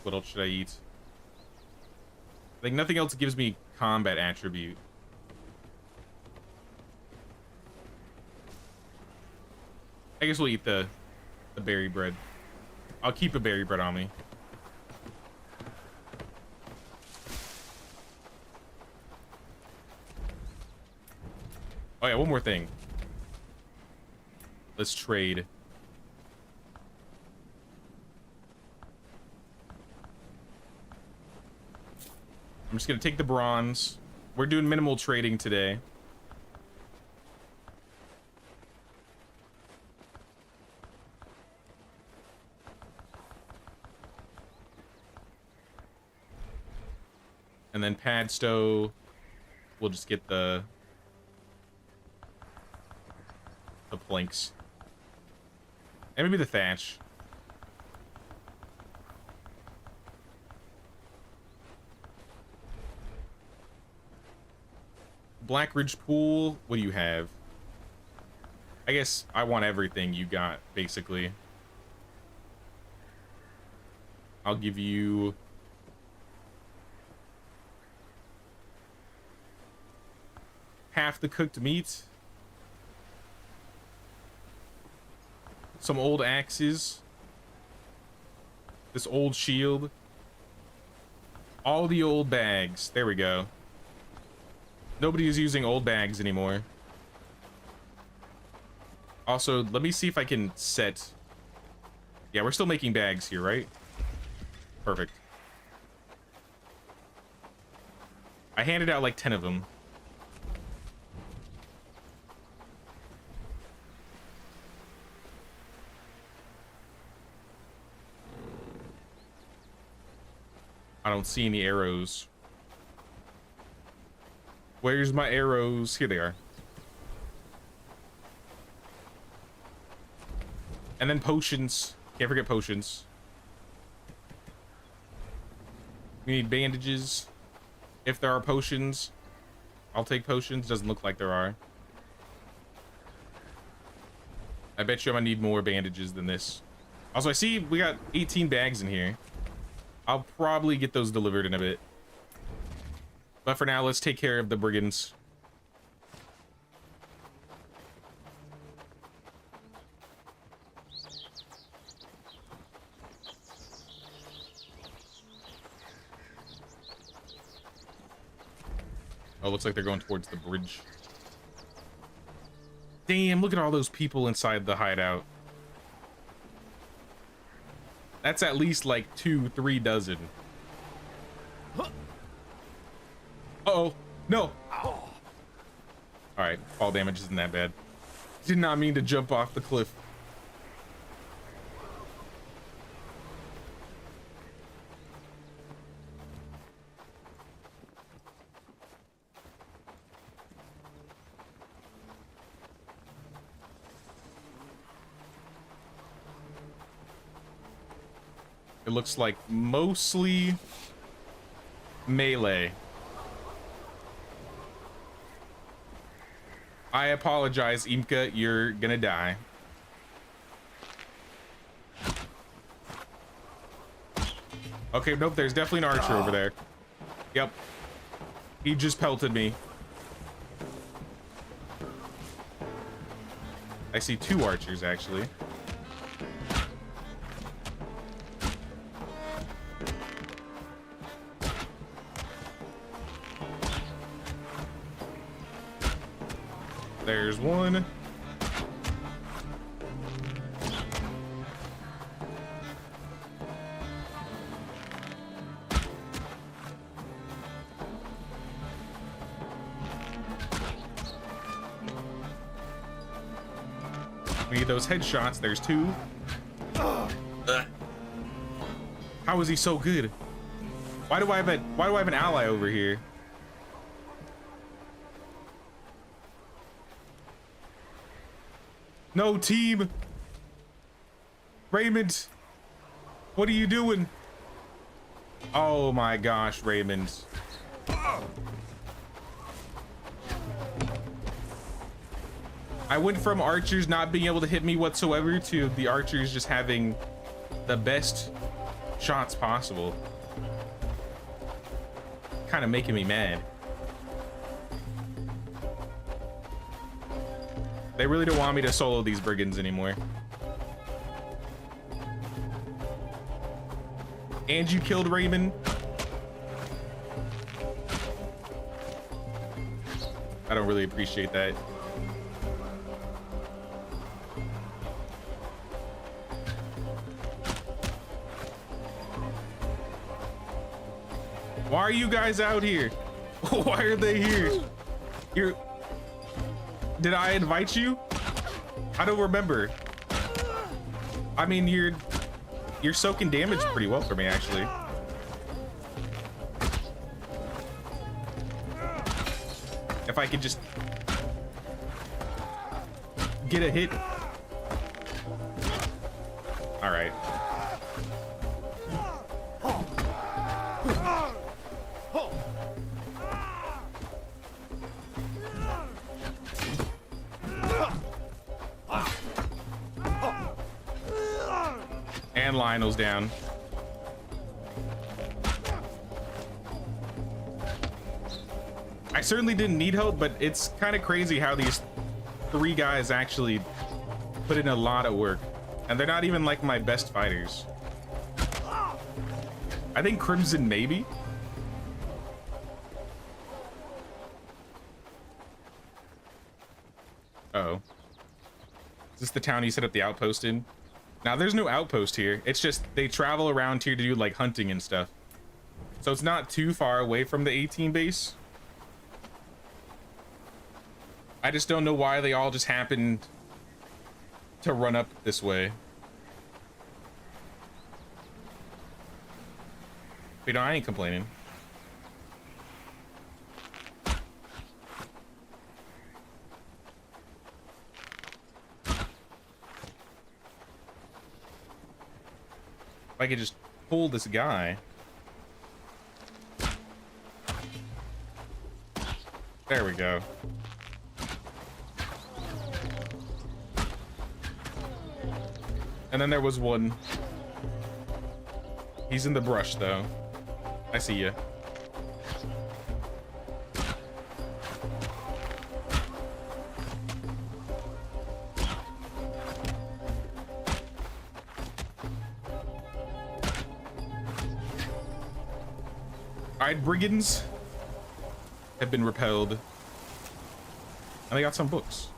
What else should I eat? Like, nothing else gives me combat attribute. I guess we'll eat the berry bread. I'll keep a berry bread on me. Oh yeah, one more thing. Let's trade. I'm just gonna take the bronze. We're doing minimal trading today. And then Padstow, we'll just get the planks. And maybe the thatch. Blackridge pool, what do you have? I guess I want everything you got, basically. I'll give you half the cooked meat, some old axes, this old shield, all the old bags. There we go. Nobody is using old bags anymore. Also, let me see if I can set. Yeah, we're still making bags here, right? Perfect. I handed out like 10 of them. I don't see any arrows. Where's my arrows? Here they are. And then potions. Can't forget potions. We need bandages. If there are potions, I'll take potions. Doesn't look like there are. I bet you I'm gonna need more bandages than this. Also, I see we got 18 bags in here. I'll probably get those delivered in a bit. But for now, let's take care of the brigands. Oh, looks like they're going towards the bridge. Damn, look at all those people inside the hideout. That's at least like 2-3 dozen. Uh-oh, no. All right, fall damage isn't that bad. Did not mean to jump off the cliff. It looks like mostly melee. I apologize, Imka, you're gonna die. Okay, nope, there's definitely an archer over there. Yep. He just pelted me. I see 2 archers, actually. There's one. We need those headshots. There's 2. How is he so good? Why do I have an ally over here? No, team. Raymond, what are you doing? Oh my gosh, Raymond. I went from archers not being able to hit me whatsoever to the archers just having the best shots possible. Kind of making me mad. They really don't want me to solo these brigands anymore. And you killed Raymond. I don't really appreciate that. Why are you guys out here? Why are they here? Did I invite you? I don't remember. I mean, you're soaking damage pretty well for me, actually. If I could just get a hit. All right. And Lionel's down. I certainly didn't need help, but it's kind of crazy how these 3 guys actually put in a lot of work. And they're not even like my best fighters. I think Crimson maybe. Uh-oh. Is this the town you set up the outpost in? Now, there's no outpost here. It's just they travel around here to do like hunting and stuff. So it's not too far away from the 18 base. I just don't know why they all just happened to run up this way. But, I ain't complaining. If I could just pull this guy. There we go. And then there was one. He's in the brush, though. I see ya. Alright, brigands have been repelled. And they got some books.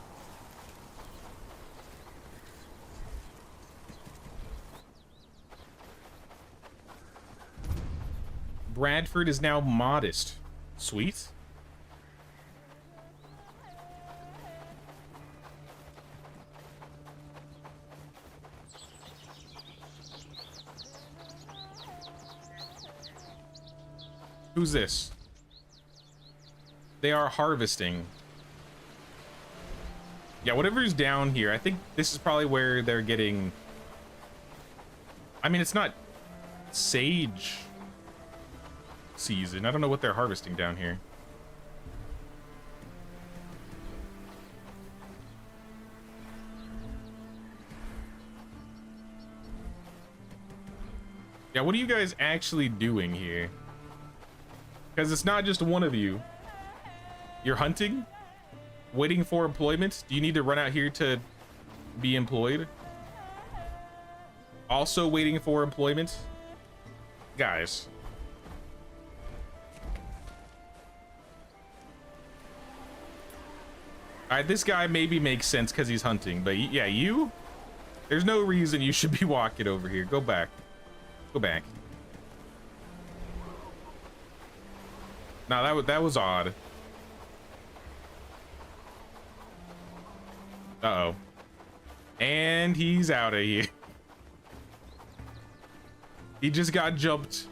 Bradford is now modest. Sweet. Who's this? They are harvesting. Yeah, whatever's down here, I think this is probably where they're getting... I mean, it's not sage season. I don't know what they're harvesting down here. Yeah, what are you guys actually doing here? Because it's not just one of you. You're hunting? Waiting for employment? Do you need to run out here to be employed? Also waiting for employment? Guys. Alright, this guy maybe makes sense because he's hunting, but yeah, you? There's no reason you should be walking over here. Go back. Go back. No, that was odd. Uh-oh. And he's out of here. He just got jumped.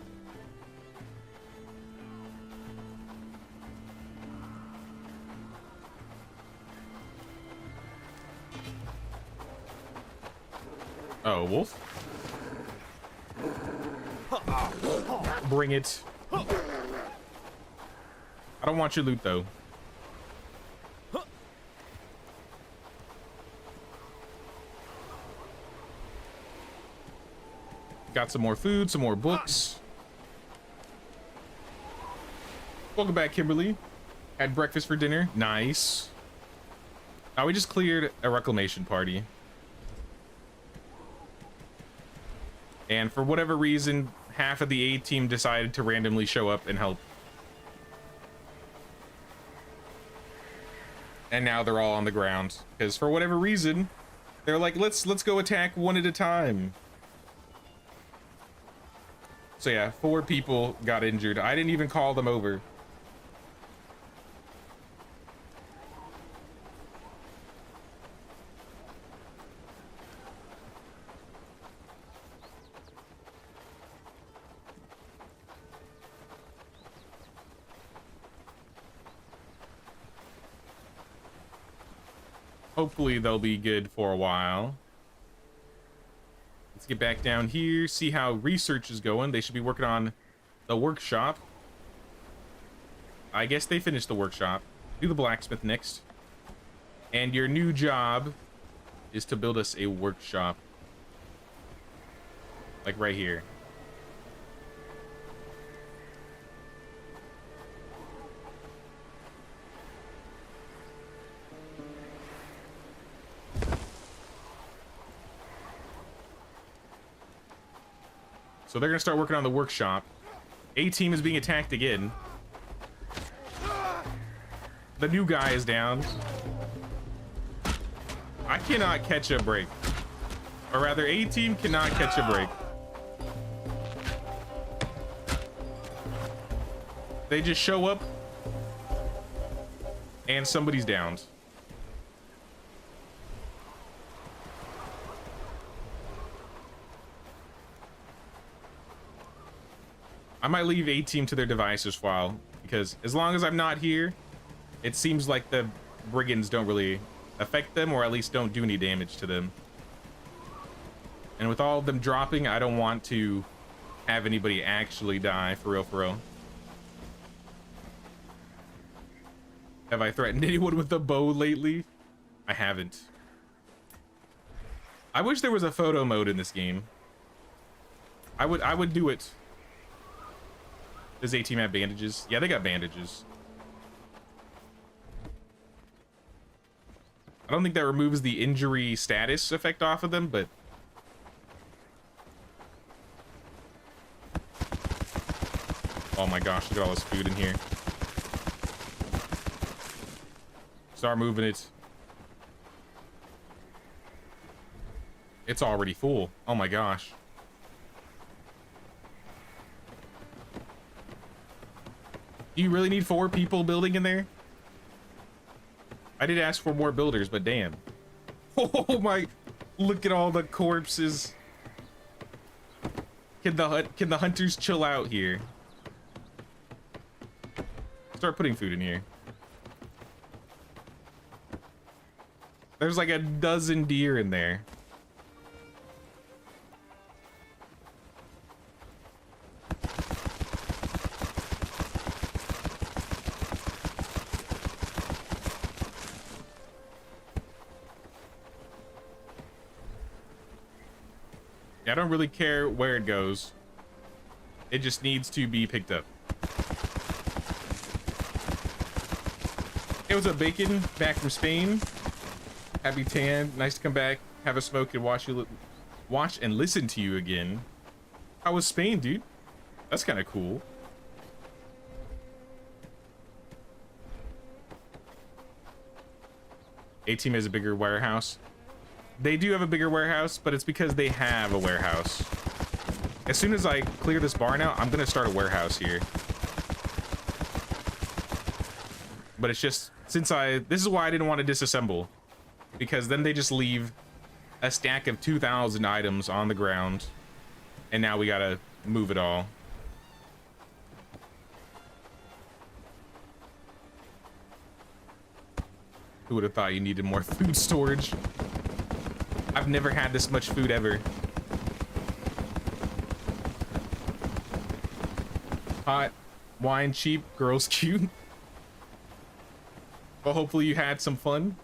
Oh, wolf. Bring it. I don't want your loot, though. Got some more food, some more books. Welcome back, Kimberly. Had breakfast for dinner. Nice. Now we just cleared a reclamation party. And for whatever reason, half of the A team decided to randomly show up and help. And now they're all on the ground. Because for whatever reason, they're like, let's go attack one at a time. So yeah, 4 people got injured. I didn't even call them over. Hopefully they'll be good for a while. Let's get back down here, see how research is going. They should be working on the workshop. I guess they finished the workshop. Do the blacksmith next. And your new job is to build us a workshop. Like right here. So they're gonna start working on the workshop. A team is being attacked again. The new guy is down. I cannot catch a break. Or rather, A team cannot catch a break. They just show up and somebody's downed. I might leave A team to their devices for a while, because as long as I'm not here, it seems like the brigands don't really affect them, or at least don't do any damage to them. And with all of them dropping, I don't want to have anybody actually die, for real, for real. Have I threatened anyone with a bow lately? I haven't. I wish there was a photo mode in this game. I would do it. Does A-team have bandages? Yeah, they got bandages. I don't think that removes the injury status effect off of them, but... Oh my gosh, look at all this food in here. Start moving it. It's already full. Oh my gosh. Do you really need 4 people building in there? I did ask for more builders, but damn. Oh my, look at all the corpses. Can the hunters chill out here? Start putting food in here. There's like a dozen deer in there. I don't really care where it goes. It just needs to be picked up. It was a bacon back from Spain. Happy tan. Nice to come back, have a smoke, and watch and listen to you again. How was Spain, dude? That's kind of cool. A-team has a bigger warehouse. They do have a bigger warehouse, but it's because they have a warehouse. As soon as I clear this barn out, I'm gonna start a warehouse here. But it's just, this is why I didn't want to disassemble. Because then they just leave a stack of 2,000 items on the ground. And now we gotta move it all. Who would have thought you needed more food storage? I've never had this much food ever. Hot, wine cheap, girls cute. Well, hopefully you had some fun.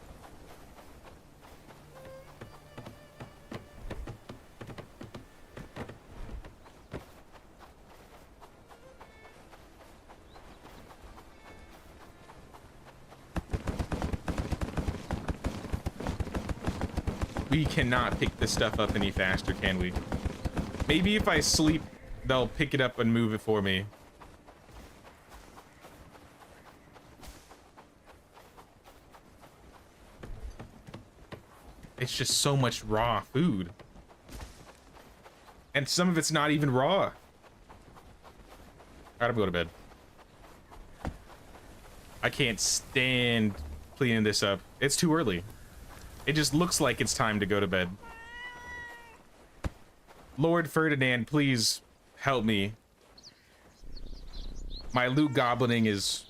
We cannot pick this stuff up any faster, can we? Maybe if I sleep, they'll pick it up and move it for me. It's just so much raw food. And some of it's not even raw. Alright, I'm going to bed. I can't stand cleaning this up. It's too early. It just looks like it's time to go to bed. Lord Ferdinand, please help me. My loot goblining is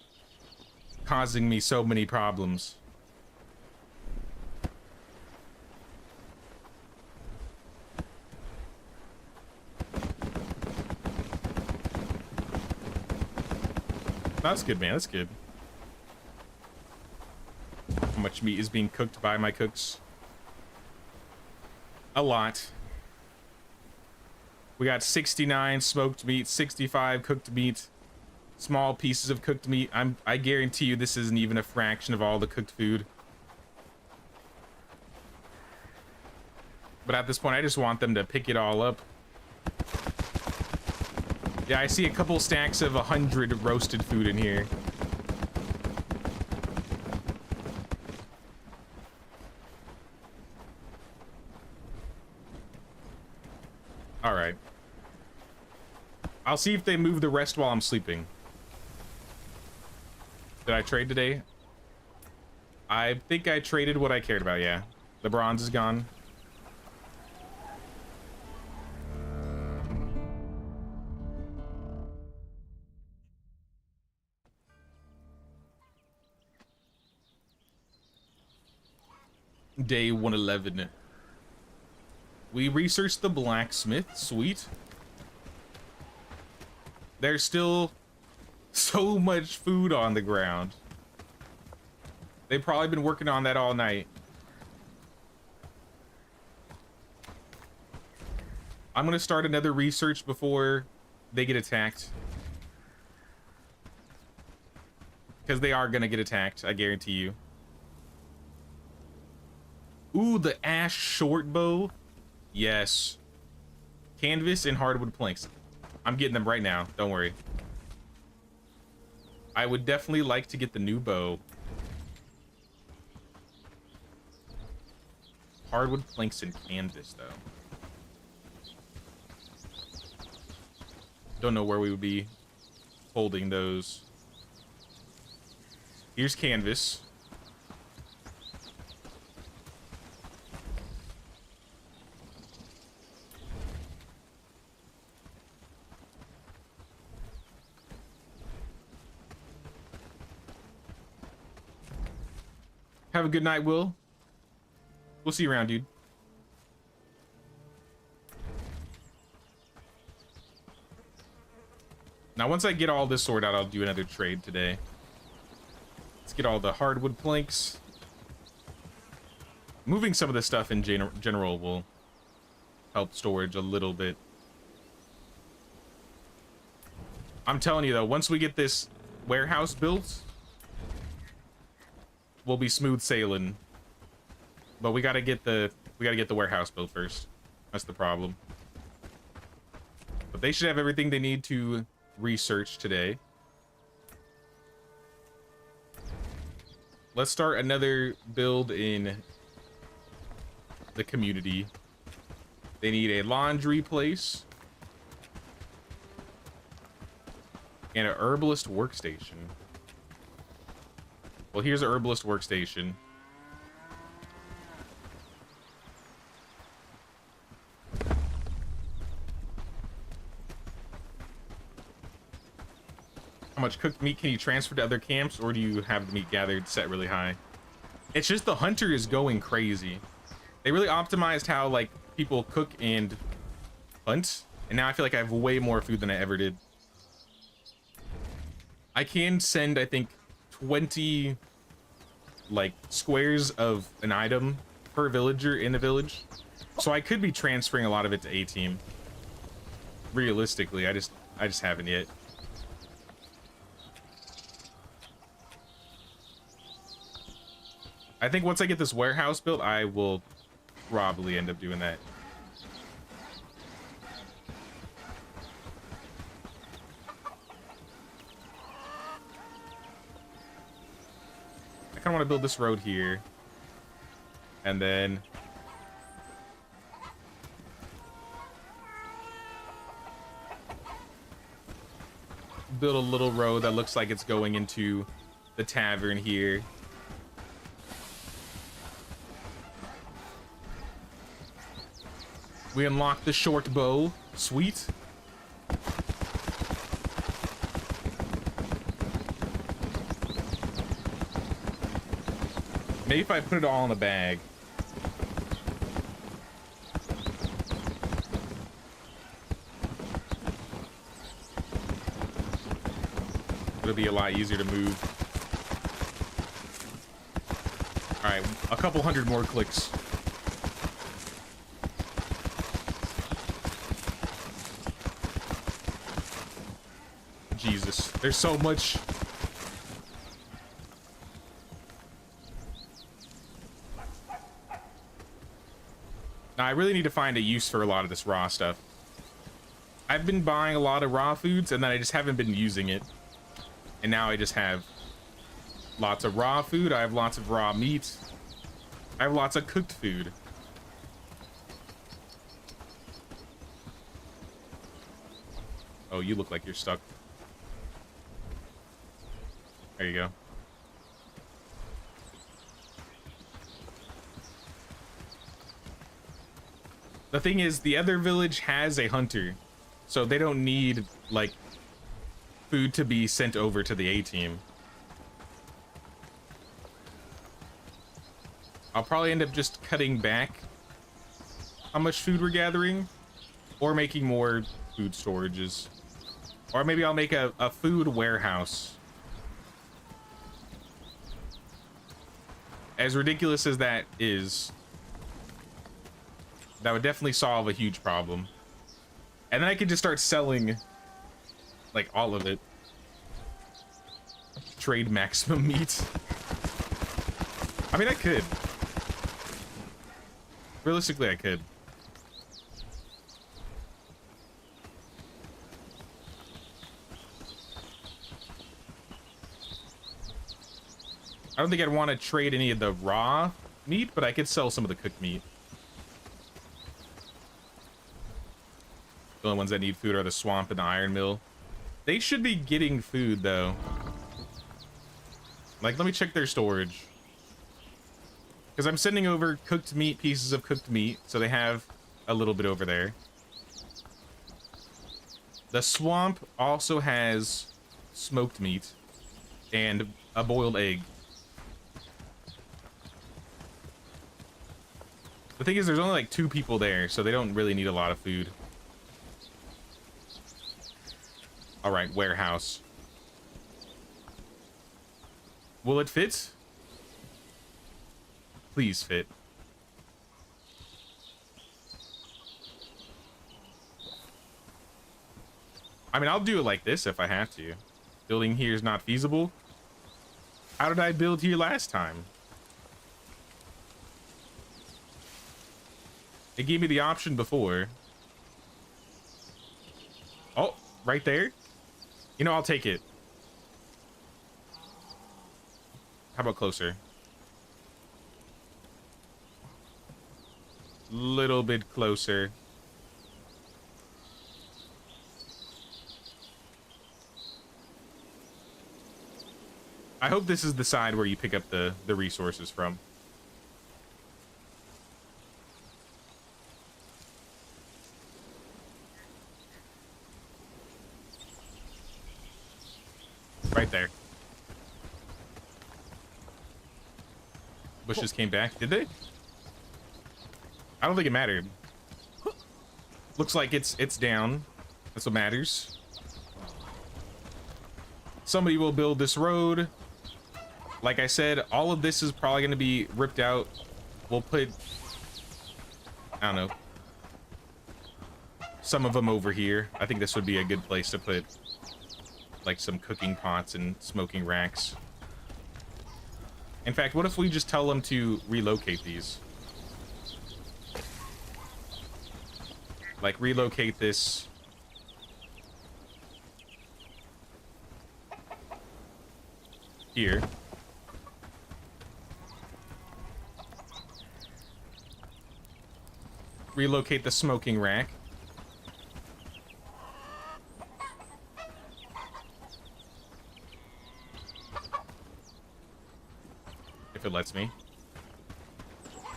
causing me so many problems. That's good, man. That's good. How much meat is being cooked by my cooks? A lot. We got 69 smoked meat, 65 cooked meat, small pieces of cooked meat. I guarantee you this isn't even a fraction of all the cooked food. But at this point, I just want them to pick it all up. Yeah, I see a couple stacks of 100 roasted food in here. All right. I'll see if they move the rest while I'm sleeping. Did I trade today? I think I traded what I cared about, yeah. The bronze is gone. Day 111. We researched the blacksmith. Sweet. There's still so much food on the ground. They've probably been working on that all night. I'm gonna start another research before they get attacked. Because they are gonna get attacked, I guarantee you. Ooh, the ash short bow. Yes. Canvas and hardwood planks. I'm getting them right now, don't worry. I would definitely like to get the new bow. Hardwood planks and canvas, though. Don't know where we would be holding those. Here's canvas. Have a good night, Will. We'll see you around, dude. Now, once I get all this sorted out, I'll do another trade today. Let's get all the hardwood planks. Moving some of this stuff in general will help storage a little bit. I'm telling you, though, once we get this warehouse built, we'll be smooth sailing. But we gotta get the warehouse built first. That's the problem. But they should have everything they need to research today. Let's start another build in the community. They need a laundry place and an herbalist workstation. Well, here's an herbalist workstation. How much cooked meat can you transfer to other camps, or do you have the meat gathered set really high? It's just the hunter is going crazy. They really optimized how like people cook and hunt, and now I feel like I have way more food than I ever did. I can send, I think, 20 like squares of an item per villager in the village, so I could be transferring a lot of it to A team. Realistically, I just haven't yet. I think once I get this warehouse built, I will probably end up doing that. I kind of want to build this road here. And then build a little road that looks like it's going into the tavern here. We unlocked the short bow. Sweet. Maybe if I put it all in a bag. It'll be a lot easier to move. All right, a couple hundred more clicks. Jesus, there's so much. Now, I really need to find a use for a lot of this raw stuff. I've been buying a lot of raw foods and then I just haven't been using it. And now I just have lots of raw food. I have lots of raw meat. I have lots of cooked food. Oh, you look like you're stuck. There you go. The thing is, the other village has a hunter, so they don't need, like, food to be sent over to the A team. I'll probably end up just cutting back how much food we're gathering, or making more food storages. Or maybe I'll make a food warehouse. As ridiculous as that is, that would definitely solve a huge problem. And then I could just start selling, like, all of it. Trade maximum meat. I mean, I could. Realistically, I could. I don't think I'd want to trade any of the raw meat, but I could sell some of the cooked meat. The only ones that need food are the swamp and the iron mill. They should be getting food, though. Like, let me check their storage. Because I'm sending over cooked meat, pieces of cooked meat, so they have a little bit over there. The swamp also has smoked meat and a boiled egg. The thing is, there's only like 2 people there, so they don't really need a lot of food. All right, warehouse. Will it fit? Please fit. I mean, I'll do it like this if I have to. Building here is not feasible. How did I build here last time? It gave me the option before. Oh, right there. You know, I'll take it. How about closer? Little bit closer. I hope this is the side where you pick up the resources from. Right there. Bushes came back. Did they? I don't think it mattered. Looks like it's down. That's what matters. Somebody will build this road. Like I said, all of this is probably going to be ripped out. We'll put, I don't know, some of them over here. I think this would be a good place to put like some cooking pots and smoking racks. In fact, what if we just tell them to relocate these? Like, relocate this here. Relocate the smoking rack. If it lets me.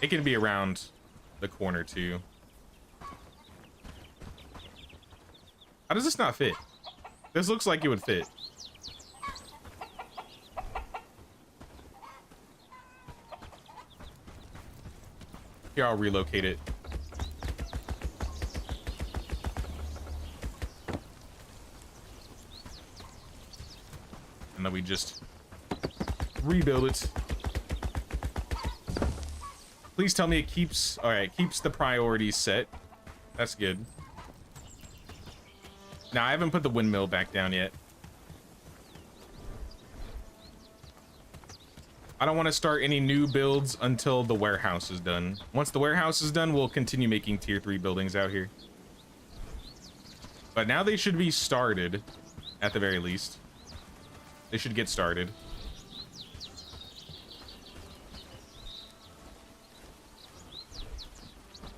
It can be around the corner too. How does this not fit? This looks like it would fit. Here, I'll relocate it. And then we just rebuild it. Please tell me it keeps, all right, keeps the priorities set. That's good. Now, I haven't put the windmill back down yet. I don't want to start any new builds until the warehouse is done. Once the warehouse is done, we'll continue making tier 3 buildings out here. But now they should be started, at the very least. They should get started.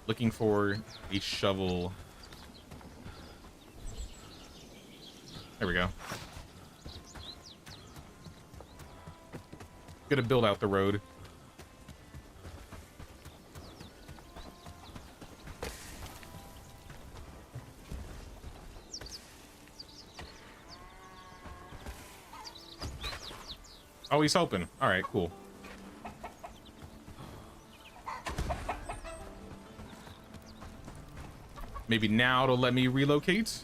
Looking for a shovel. There we go. Gonna build out the road. Oh, he's helping. All right, cool. Maybe now it'll let me relocate.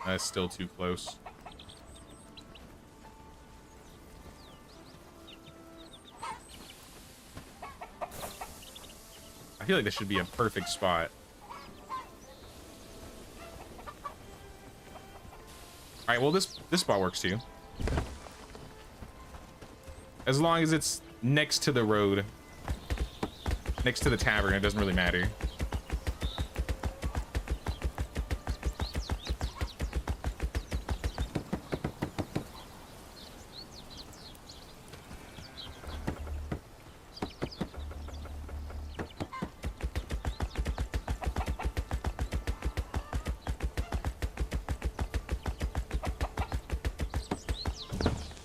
That's still too close. I feel like this should be a perfect spot. All right, well, this spot works too. As long as it's next to the road, next to the tavern, it doesn't really matter.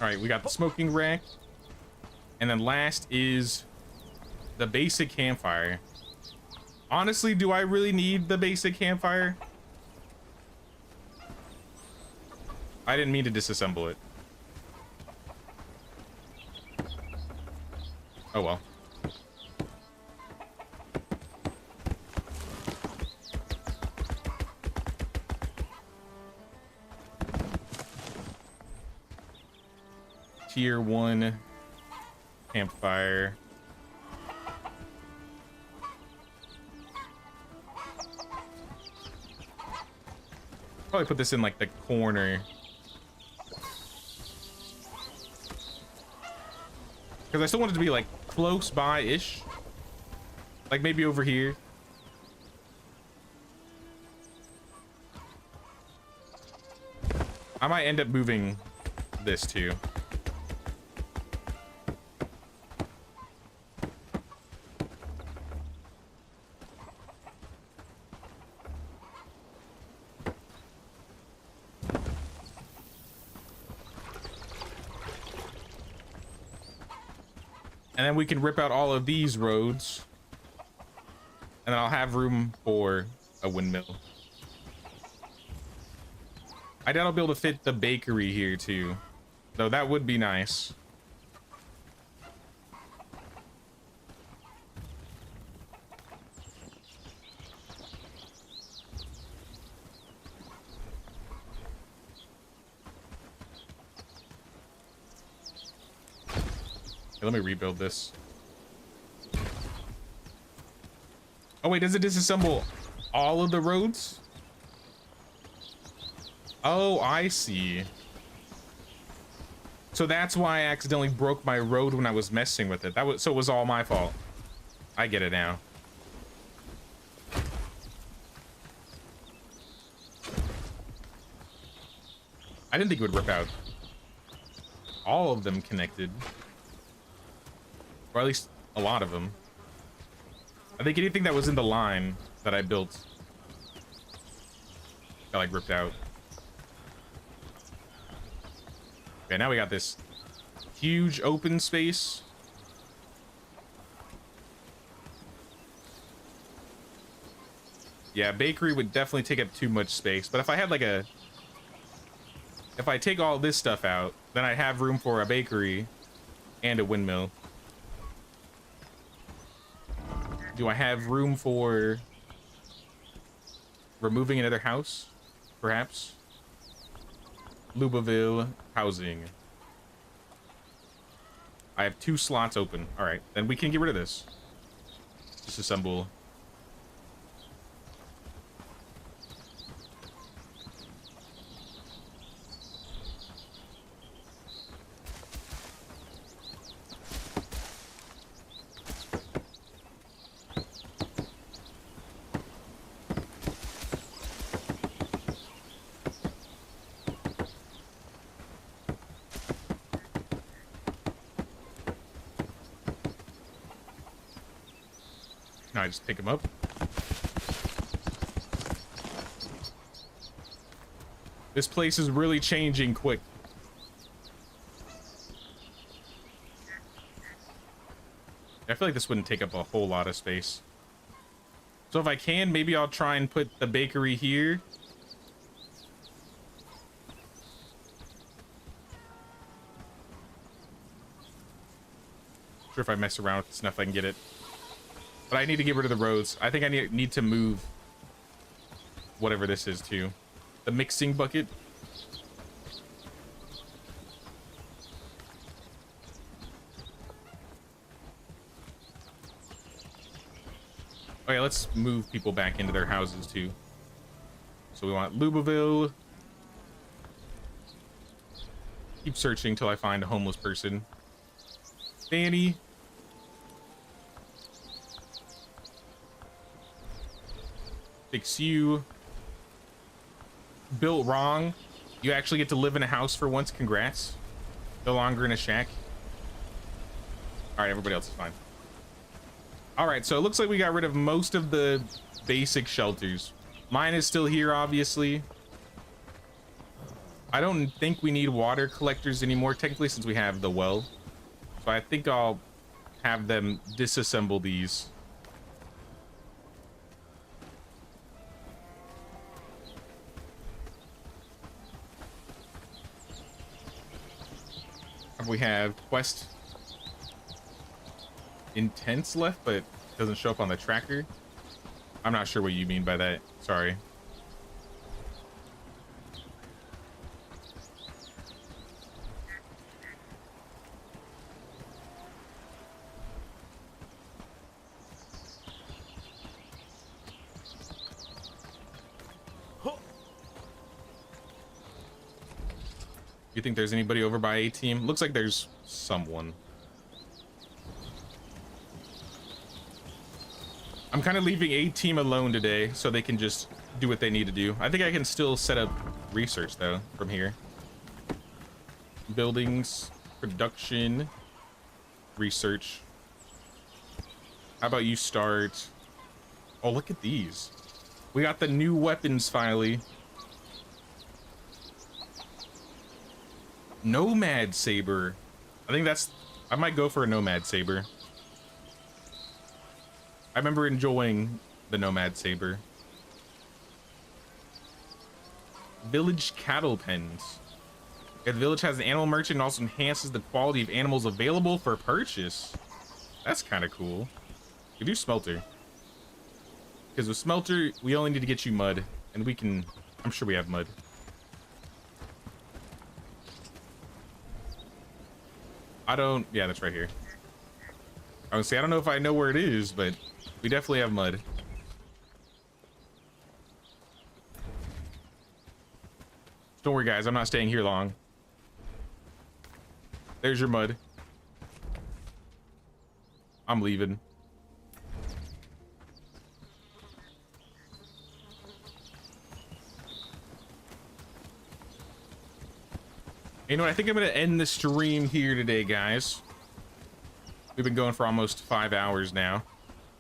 All right, we got the smoking rack. And then last is the basic campfire. Honestly, do I really need the basic campfire? I didn't mean to disassemble it. Oh well. Tier 1 campfire. Probably put this in like the corner. Because I still want it to be like close by-ish. Like maybe over here. I might end up moving this too. And then we can rip out all of these roads. And then I'll have room for a windmill. I doubt I'll be able to fit the bakery here too. Though that would be nice. Let me rebuild this. Oh wait, does it disassemble all of the roads? Oh, I see. So that's why I accidentally broke my road when I was messing with it. So it was all my fault. I get it now. I didn't think it would rip out all of them connected. Or at least a lot of them. I think anything that was in the line that I built got like ripped out. Okay, now we got this huge open space. Yeah, bakery would definitely take up too much space. But if I had like a... If I take all this stuff out, then I have room for a bakery and a windmill. Do I have room for removing another house? Perhaps? Lubaville housing. I have 2 slots open. All right, then we can get rid of this. Disassemble. Now I just pick them up. This place is really changing quick. I feel like this wouldn't take up a whole lot of space. So if I can, maybe I'll try and put the bakery here. Sure, if I mess around with this enough, I can get it. But I need to get rid of the roads. I think I need to move whatever this is too. The mixing bucket. Oh yeah, let's move people back into their houses too. So we want Lubaville. Keep searching till I find a homeless person. Danny. Fix you. Built wrong. You actually get to live in a house for once. Congrats. No longer in a shack. All right, everybody else is fine. All right, so it looks like we got rid of most of the basic shelters. Mine is still here, obviously. I don't think we need water collectors anymore, technically, since we have the well. So I think I'll have them disassemble these. We have quest intense left, but it doesn't show up on the tracker. I'm not sure what you mean by that. Sorry. You think there's anybody over by A team? Looks like there's someone. I'm kind of leaving A team alone today so they can just do what they need to do. I think I can still set up research though from here. Buildings, production, research. How about you start? Oh, look at these. We got the new weapons finally. Nomad saber. I might go for a nomad saber. I remember enjoying the nomad saber. Village cattle pens. If the village has an animal merchant, it also enhances the quality of animals available for purchase. That's kind of cool. You do smelter. Because with smelter, we only need to get you mud. And we can, I'm sure we have mud. Yeah, that's right here. I would say, I don't know if I know where it is, but we definitely have mud. Don't worry, guys, I'm not staying here long. There's your mud. I'm leaving. You know what? I think I'm going to end the stream here today, guys. We've been going for almost 5 hours now.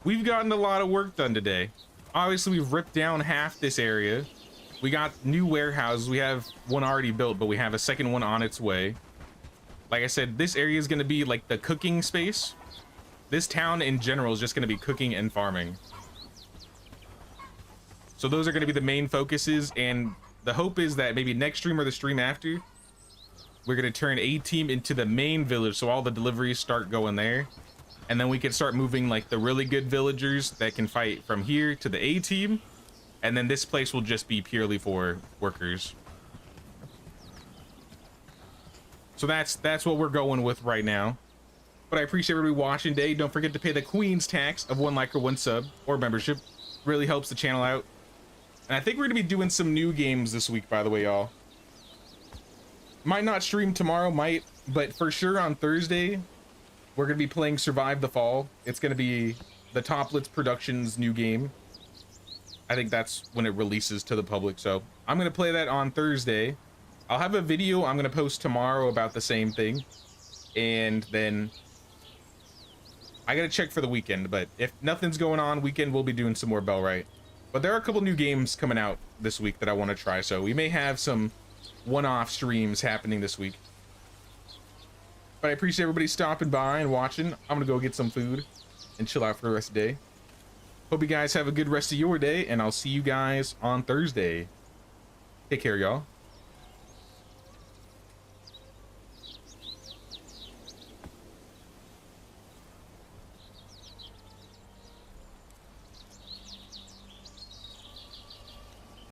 We've gotten a lot of work done today. Obviously, we've ripped down half this area. We got new warehouses. We have one already built, but we have a second one on its way. Like I said, this area is going to be like the cooking space. This town in general is just going to be cooking and farming. So those are going to be the main focuses. And the hope is that maybe next stream or the stream after, we're going to turn A team into the main village, so all the deliveries start going there. And then we can start moving like the really good villagers that can fight from here to the A team. And then this place will just be purely for workers. So that's what we're going with right now. But I appreciate everybody watching today. Don't forget to pay the Queen's tax of 1 like or 1 sub or membership. Really helps the channel out. And I think we're going to be doing some new games this week, by the way, y'all. Might not stream tomorrow, but for sure on Thursday, we're going to be playing Survive the Fall. It's going to be the Toplets Productions new game. I think that's when it releases to the public. So I'm going to play that on Thursday. I'll have a video I'm going to post tomorrow about the same thing. And then I got to check for the weekend. But if nothing's going on, weekend we'll be doing some more Bellwright. But there are a couple new games coming out this week that I want to try. So we may have some one-off streams happening this week. But I appreciate everybody stopping by and watching. I'm gonna go get some food and chill out for the rest of the day. Hope you guys have a good rest of your day, and I'll see you guys on Thursday. Take care, y'all.